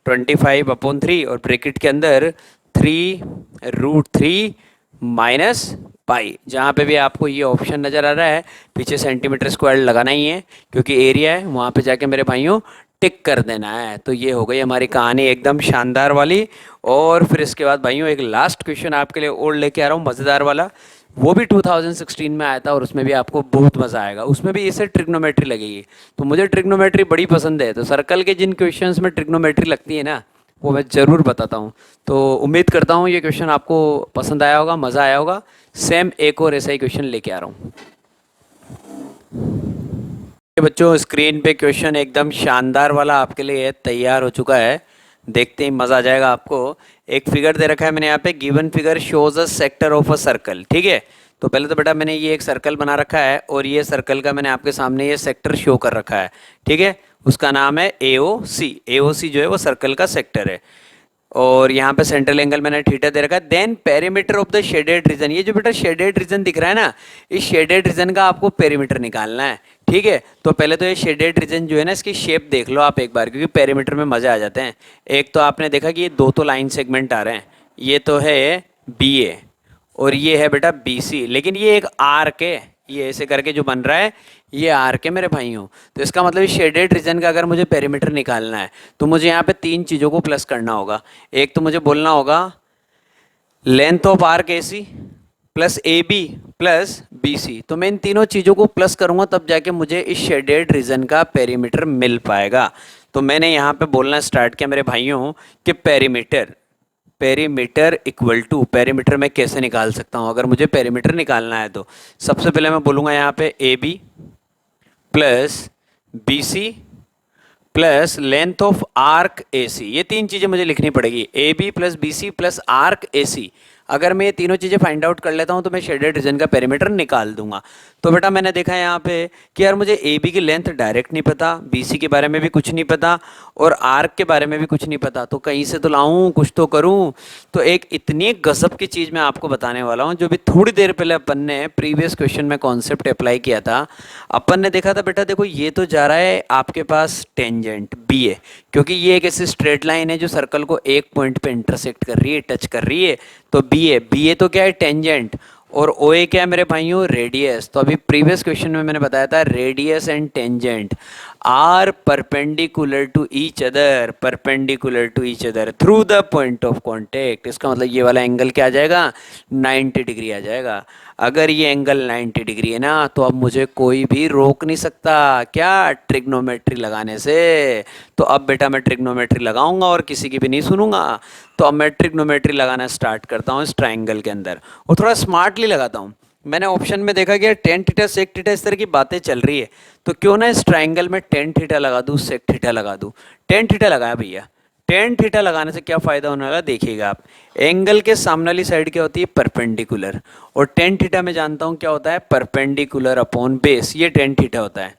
25 अपॉन 3, और ब्रैकेट के अंदर 3 रूट 3 माइनस पाई। जहाँ पे भी आपको ये ऑप्शन नज़र आ रहा है, पीछे सेंटीमीटर स्क्वायर लगाना ही है क्योंकि एरिया है, वहाँ पे जाके मेरे भाइयों टिक कर देना है। तो ये हो गई हमारी कहानी एकदम शानदार वाली। और फिर इसके बाद भाइयों एक लास्ट क्वेश्चन आपके लिए और लेके आ रहा हूँ मज़ेदार वाला, वो भी 2016 में आया था, और उसमें भी आपको बहुत मज़ा आएगा। उसमें भी इसे ट्रिग्नोमेट्री लगेगी, तो मुझे ट्रिग्नोमेट्री बड़ी पसंद है, तो सर्कल के जिन क्वेश्चंस में ट्रिग्नोमेट्री लगती है ना, वो मैं ज़रूर बताता हूँ। तो उम्मीद करता हूँ ये क्वेश्चन आपको पसंद आया होगा, मज़ा आया होगा। सेम एक और ऐसा ही क्वेश्चन लेके आ रहा हूँ। बच्चों स्क्रीन पे क्वेश्चन एकदम शानदार वाला आपके लिए तैयार हो चुका है। देखते ही मज़ा आ जाएगा आपको। एक फिगर दे रखा है मैंने यहाँ पे, given figure shows a sector of a circle. ठीक है, तो पहले तो बेटा मैंने ये एक सर्कल बना रखा है और ये सर्कल का मैंने आपके सामने ये सेक्टर शो कर रखा है। ठीक है, उसका नाम है AOC। AOC जो है वो सर्कल का सेक्टर है और यहाँ पे सेंट्रल एंगल मैंने थीटा दे रखा है। Then perimeter of the shaded region, ये जो बेटा शेडेड रीजन दिख रहा है ना, इस शेडेड रीजन का आपको पेरीमीटर निकालना है। ठीक है, तो पहले तो ये शेडेड रीजन जो है ना, इसकी शेप देख लो आप एक बार, क्योंकि पेरीमीटर में मजे आ जाते हैं। एक तो आपने देखा कि ये दो तो लाइन सेगमेंट आ रहे हैं, ये तो है BA और ये है बेटा BC, लेकिन ये एक आर्क है, ये ऐसे करके जो बन रहा है ये आर्क है मेरे भाइयों। तो इसका मतलब शेडेड रीजन का अगर मुझे पेरीमीटर निकालना है तो मुझे यहाँ पे तीन चीज़ों को प्लस करना होगा। एक तो मुझे बोलना होगा length of arc AC plus AB plus BC, तो मैं इन तीनों चीज़ों को प्लस करूँगा तब जाके मुझे इस शेडेड रीजन का पेरीमीटर मिल पाएगा। तो मैंने यहाँ पे बोलना स्टार्ट किया मेरे भाइयों कि पेरीमीटर इक्वल टू, पेरीमीटर मैं कैसे निकाल सकता हूँ अगर मुझे पेरीमीटर निकालना है। तो सबसे पहले मैं बोलूँगा यहाँ पे AB plus BC plus length of arc AC, ये तीन चीज़ें मुझे लिखनी पड़ेगी। AB plus BC plus arc AC, अगर मैं ये तीनों चीज़ें फाइंड आउट कर लेता हूँ तो मैं शेडेड रीजन का पेरीमीटर निकाल दूंगा। तो बेटा मैंने देखा यहाँ पे कि यार मुझे AB की लेंथ डायरेक्ट नहीं पता, BC के बारे में भी कुछ नहीं पता और आर्क के बारे में भी कुछ नहीं पता, तो कहीं से तो लाऊं, कुछ तो करूं। तो एक इतनी गजब की चीज़ मैं आपको बताने वाला हूँ जो भी थोड़ी देर पहले अपन ने प्रीवियस क्वेश्चन में कॉन्सेप्ट अप्लाई किया था। अपन ने देखा था बेटा देखो ये तो जा रहा है आपके पास टेंजेंट BA, क्योंकि ये एक ऐसी स्ट्रेट लाइन है जो सर्कल को एक पॉइंट पे इंटरसेक्ट कर रही है, टच कर रही है। तो BA तो क्या है टेंजेंट, और OA क्या है मेरे भाइयों रेडियस। तो अभी प्रीवियस क्वेश्चन में मैंने बताया था radius and tangent are perpendicular to each other through the point of contact. इसका मतलब ये वाला एंगल क्या आ जाएगा, 90 डिग्री आ जाएगा। अगर ये एंगल 90 डिग्री है ना तो अब मुझे कोई भी रोक नहीं सकता, क्या, ट्रिग्नोमेट्री लगाने से। तो अब बेटा मैं ट्रिग्नोमेट्री लगाऊंगा और किसी की भी नहीं सुनूंगा। तो अब मैं ट्रिग्नोमेट्री लगाना स्टार्ट करता हूँ इस ट्राइंगल के अंदर और थोड़ा स्मार्टली लगाता हूँ। मैंने ऑप्शन में देखा कि टेन थीटा सेक थीटा इस तरह की बातें चल रही है, तो क्यों ना इस ट्राइंगल में टेन थीटा लगा दूँ, सेक थीटा लगा दूँ। टेन थीटा लगाया भैया। टेन थीटा लगाने से क्या फ़ायदा होने वाला देखिएगा आप। एंगल के सामने वाली साइड क्या होती है, परपेंडिकुलर, और टेन थीटा मैं जानता हूँ क्या होता है, परपेंडिकुलर अपॉन बेस, ये टेन थीटा होता है।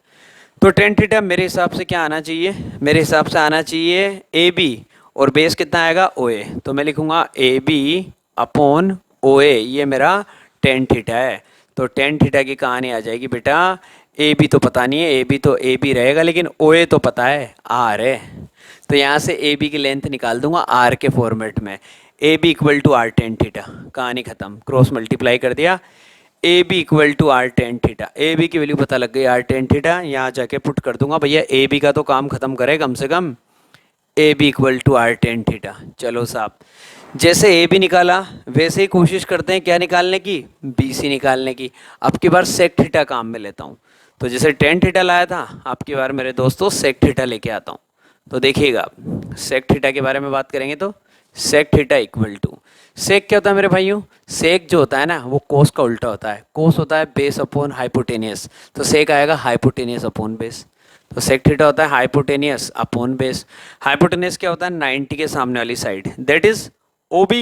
तो टेन थीटा मेरे हिसाब से क्या आना चाहिए, मेरे हिसाब से आना चाहिए AB और बेस कितना आएगा OA। तो मैं लिखूंगा AB अपॉन OA, ये मेरा टेन थीटा है। तो टेन थीटा की कहानी आ जाएगी बेटा, AB तो पता नहीं है, AB तो AB रहेगा, लेकिन OA तो पता है R है। तो यहाँ से AB की लेंथ निकाल दूंगा R के फॉर्मेट में, AB equal to R tan theta, कहानी खत्म, क्रॉस मल्टीप्लाई कर दिया। AB equal to R tan theta, AB की वैल्यू पता लग गई R टेन थीटा, यहाँ जाके पुट कर दूंगा भैया, AB का तो काम खत्म करे कम से कम। AB equal to R tan theta. चलो साहब, जैसे AB निकाला वैसे ही कोशिश करते हैं क्या निकालने की, BC निकालने की। अब की बार सेक थीटा काम में लेता हूँ। तो जैसे टेन थीटा लाया था, अब की बार मेरे दोस्तों सेक थीटा लेके आता हूँ। तो देखिएगा सेक थीटा के बारे में बात करेंगे तो सेक थीटा इक्वल टू, सेक क्या होता है मेरे भाइयों, सेक जो होता है ना वो कोस का उल्टा होता है। कोस होता है बेस अपॉन हाइपोटेनियस, तो सेक आएगा हाइपोटेनियस अपॉन बेस। तो सेक थीटा होता है हाइपोटेनियस अपॉन बेस। हाइपोटेनियस क्या होता है, 90 के सामने वाली side, that is OB,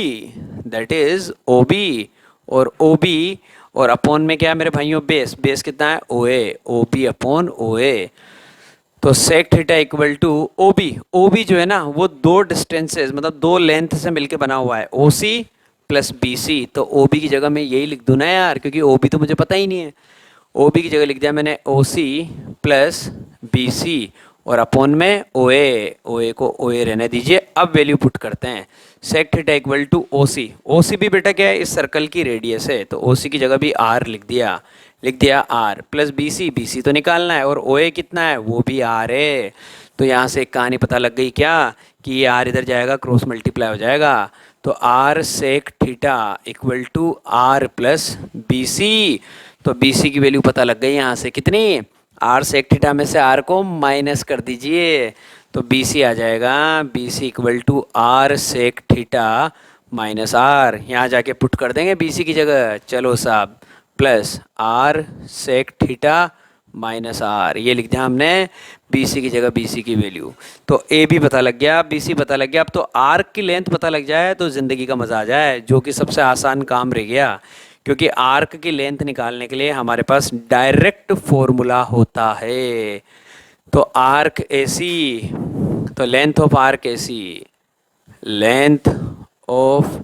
that is OB। और OB और अपॉन में क्या है मेरे भाइयों, बेस, बेस कितना है OA, OB अपॉन OA। तो sec theta equal to OB जो है ना वो दो डिस्टेंसेस मतलब दो लेंथ से मिलके बना हुआ है, OC प्लस BC। तो OB की जगह मैं यही लिख दूँ ना यार, क्योंकि OB तो मुझे पता ही नहीं है। OB की जगह लिख दिया मैंने OC प्लस BC और अपॉन में OA को OA रहने दीजिए। अब वैल्यू पुट करते हैं, sec theta equal to OC भी बेटा क्या है, इस सर्कल की रेडियस है, तो OC की जगह भी R लिख दिया R प्लस BC तो निकालना है, और OA कितना है वो भी R है। तो यहाँ से एक कहानी पता लग गई क्या, कि ये R इधर जाएगा क्रॉस मल्टीप्लाई हो जाएगा। तो R sec theta equal to R plus BC। तो BC की वैल्यू पता लग गई यहाँ से कितनी, R सेक थीटा में से R को माइनस कर दीजिए, तो BC आ जाएगा, BC equal to R sec theta minus R। यहाँ जाके पुट कर देंगे BC की जगह। चलो साहब, plus R sec theta minus R, ये लिख दिया हमने बी सी की जगह बी सी की वैल्यू। तो ए बी पता लग गया, बी सी पता लग गया। अब तो आर्क की लेंथ पता लग जाए तो ज़िंदगी का मज़ा आ जाए, जो कि सबसे आसान काम रह गया, क्योंकि आर्क की लेंथ निकालने के लिए हमारे पास डायरेक्ट फॉर्मूला होता है। तो आर्क ए सी, तो length of arc A C, length of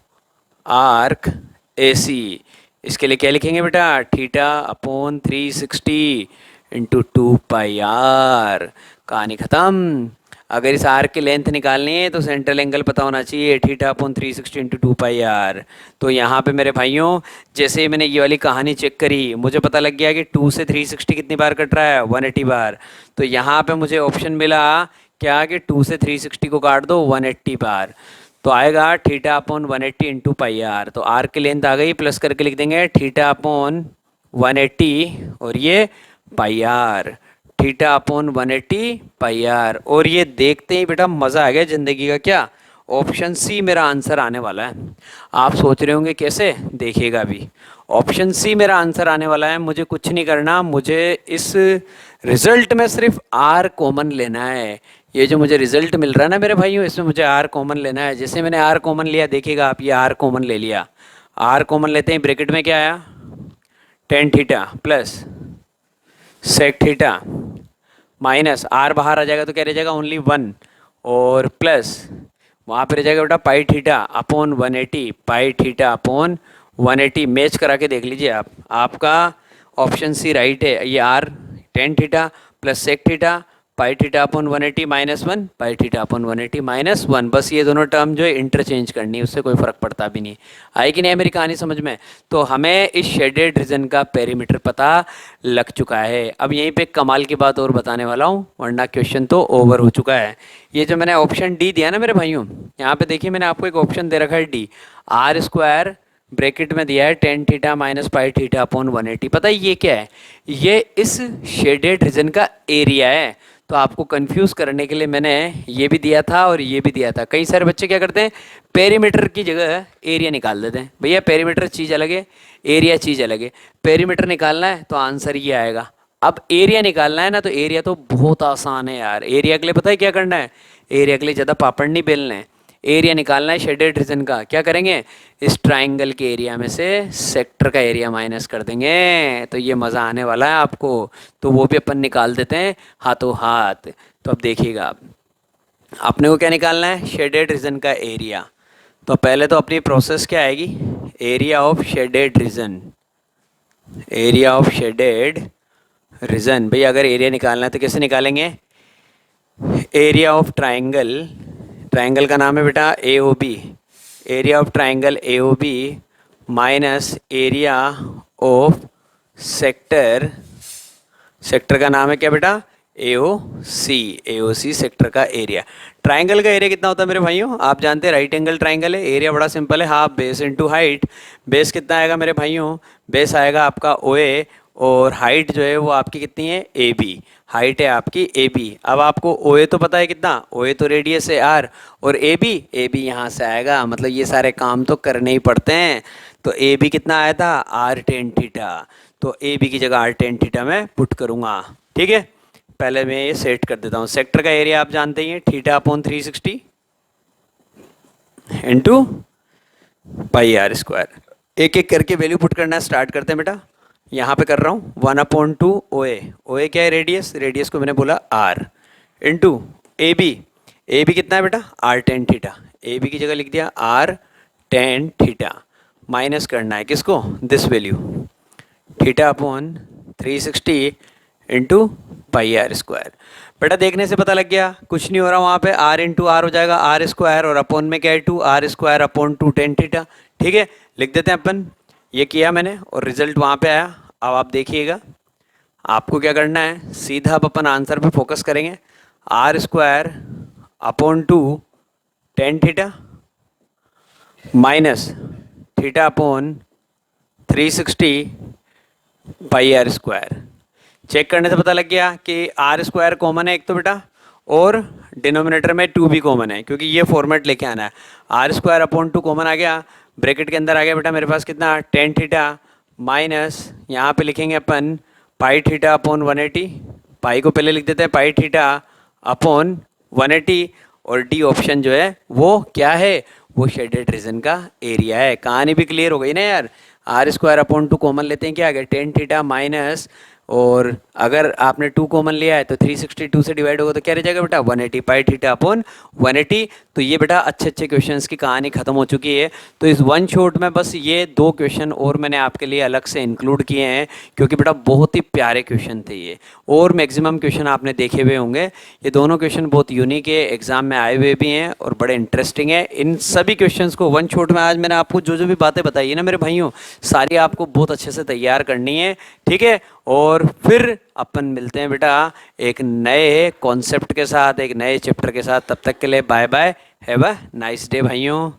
arc A C, इसके लिए क्या लिखेंगे बेटा, theta upon 360 into 2 pi r. कहानी ख़त्म। अगर इस आर्क की लेंथ निकालनी है तो सेंट्रल एंगल पता होना चाहिए, theta upon 360 into 2 pi R. तो यहाँ पे मेरे भाइयों, जैसे ही मैंने ये वाली कहानी चेक करी, मुझे पता लग गया कि 2 से 360 कितनी बार कट रहा है, 180 बार। तो यहाँ पे मुझे ऑप्शन मिला क्या, कि 2 से 360 को काट दो 180 बार। तो आएगा theta upon 180 into pi R. तो आर की लेंथ आ गई, प्लस करके लिख देंगे थीटा अपॉन 180 और ये pi r, theta upon 180 pi r. और ये देखते ही बेटा मज़ा आ गया ज़िंदगी का। क्या, ऑप्शन सी मेरा आंसर आने वाला है। आप सोच रहे होंगे कैसे, देखिएगा अभी। ऑप्शन सी मेरा आंसर आने वाला है। मुझे कुछ नहीं करना, मुझे इस रिजल्ट में सिर्फ आर कॉमन लेना है। ये जो मुझे रिजल्ट मिल रहा है ना मेरे भाइयों, इसमें मुझे आर कॉमन लेना है। जैसे मैंने आर कॉमन लिया, देखिएगा आप, ये आर कॉमन ले लिया। आर कॉमन लेते ही ब्रैकेट में क्या आया, tan theta plus sec theta minus R बाहर आ जाएगा तो क्या रह जाएगा, ओनली 1, और प्लस वहाँ पे रह जाएगा बेटा पाई थीटा अपॉन 180, पाई थीटा अपॉन 180। मैच करा के देख लीजिए आप, आपका ऑप्शन सी राइट है। ये R tan theta plus sec theta pi theta upon 180 -1, pi theta upon 180 -1। बस ये दोनों टर्म जो है इंटरचेंज करनी है, उससे कोई फ़र्क पड़ता भी नहीं। आई कि नहीं है मेरी कहानी समझ में। तो हमें इस शेडेड रीजन का पेरीमीटर पता लग चुका है। अब यहीं पे कमाल की बात और बताने वाला हूँ, वरना क्वेश्चन तो ओवर हो चुका है। ये जो मैंने ऑप्शन डी दिया ना मेरे भाइयों, यहाँ पे देखिए मैंने आपको एक ऑप्शन दे रखा है डी, आर स्क्वायर ब्रैकेट में दिया है ten theta minus pi theta upon 180। पता है ये क्या है, ये इस शेडेड रीजन का एरिया है। तो आपको कंफ्यूज करने के लिए मैंने ये भी दिया था और ये भी दिया था। कई सारे बच्चे क्या करते हैं, पेरीमीटर की जगह एरिया निकाल देते हैं। भैया पेरीमीटर चीज़ अलग है, एरिया चीज़ अलग है। पेरीमीटर निकालना है तो आंसर ये आएगा। अब एरिया निकालना है ना, तो एरिया तो बहुत आसान है यार। एरिया के लिए पता है क्या करना है, एरिया के लिए ज़्यादा पापड़ नहीं बेलना है। एरिया निकालना है शेडेड रीजन का। क्या करेंगे, इस ट्राइंगल के एरिया में से सेक्टर का एरिया माइनस कर देंगे, तो ये मज़ा आने वाला है आपको। तो वो भी अपन निकाल देते हैं हाथों हाथ। तो अब देखिएगा आप, अपने को क्या निकालना है, शेडेड रीजन का एरिया। तो पहले तो अपनी प्रोसेस क्या आएगी, area of shaded region, area of shaded region. भाई अगर एरिया निकालना है तो कैसे निकालेंगे, एरिया ऑफ ट्राइंगल, ट्राइंगल का नाम है बेटा A O B, area of triangle A O B minus area of sector, sector का नाम है क्या बेटा, A O C, A O C sector का एरिया। ट्राइंगल का एरिया कितना होता है मेरे भाइयों, आप जानते हैं राइट एंगल ट्राइंगल है। एरिया बड़ा सिंपल है, half base into height. Base कितना आएगा मेरे भाइयों, बेस आएगा आपका ओ ए, और हाइट जो है वो आपकी कितनी है, ए बी। हाइट है आपकी ए बी। अब आपको ओ ए तो पता है कितना, ओ ए तो रेडियस है आर, और ए बी यहाँ से आएगा। मतलब ये सारे काम तो करने ही पड़ते हैं। तो ए बी कितना आया था, आर टेन थीटा। तो ए बी की जगह आर टेन थीटा मैं पुट करूँगा। ठीक है, पहले मैं ये सेट कर देता हूँ। सेक्टर का एरिया आप जानते ही हैं, theta upon 360 into pi are square. एक एक करके वैल्यू पुट करना स्टार्ट करते हैं बेटा। यहाँ पे कर रहा हूँ 1/2 ओ ए क्या है, रेडियस, रेडियस को मैंने बोला आर, इंटू ए बी कितना है बेटा, R tan theta. A B की जगह लिख दिया आर टेन थीटा, माइनस करना है किसको, this value, theta upon 360 into pi are square. बेटा देखने से पता लग गया कुछ नहीं हो रहा, वहाँ पे आर इंटू आर हो जाएगा आर स्क्वायर, और अपॉन में क्या है 2, R square upon 2 tan theta. ठीक है, लिख देते हैं अपन। ये किया मैंने और रिजल्ट वहाँ पे आया। अब आप देखिएगा आपको क्या करना है, सीधा अब अपन आंसर पे फोकस करेंगे। R square upon 2 tan theta minus theta upon 360 pi are square. Check करने से पता लग गया कि आर स्क्वायर कॉमन है एक तो बेटा, और डिनोमिनेटर में 2 भी कॉमन है, क्योंकि ये फॉर्मेट लेके आना है। आर स्क्वायर अपॉन 2 कॉमन आ गया, ब्रैकेट के अंदर आ गया बेटा मेरे पास कितना, टेन थीटा माइनस यहाँ पे लिखेंगे अपन पाई थीटा अपॉन 180, पाई को पहले लिख देते हैं पाई थीटा अपॉन 180, और डी ऑप्शन जो है वो क्या है, वो शेडेड रीजन का एरिया है। कहानी भी क्लियर हो गई ना यार। आर स्क्वायर अपॉन 2 कॉमन लेते हैं, क्या आ गया टेन थीटा माइनस, और अगर आपने 2 कॉमन लिया है तो 362 से डिवाइड होगा तो क्या रह जाएगा बेटा 180 पाई थीटा अपॉन 180। तो ये बेटा अच्छे अच्छे क्वेश्चंस की कहानी खत्म हो चुकी है। तो इस वन शॉट में बस ये 2 क्वेश्चन और मैंने आपके लिए अलग से इंक्लूड किए हैं, क्योंकि बेटा बहुत ही प्यारे क्वेश्चन थे ये, और मैक्सिमम क्वेश्चन आपने देखे हुए होंगे। ये दोनों क्वेश्चन बहुत यूनिक है, एग्जाम में आए हुए भी हैं और बड़े इंटरेस्टिंग है। इन सभी क्वेश्चंस को वन शॉट में आज मैंने आपको जो जो भी बातें बताई है ना मेरे भाइयों, सारी आपको बहुत अच्छे से तैयार करनी है, ठीक है। और फिर अपन मिलते हैं बेटा एक नए कॉन्सेप्ट के साथ, एक नए चैप्टर के साथ। तब तक के लिए bye bye, have a nice day भाइयों।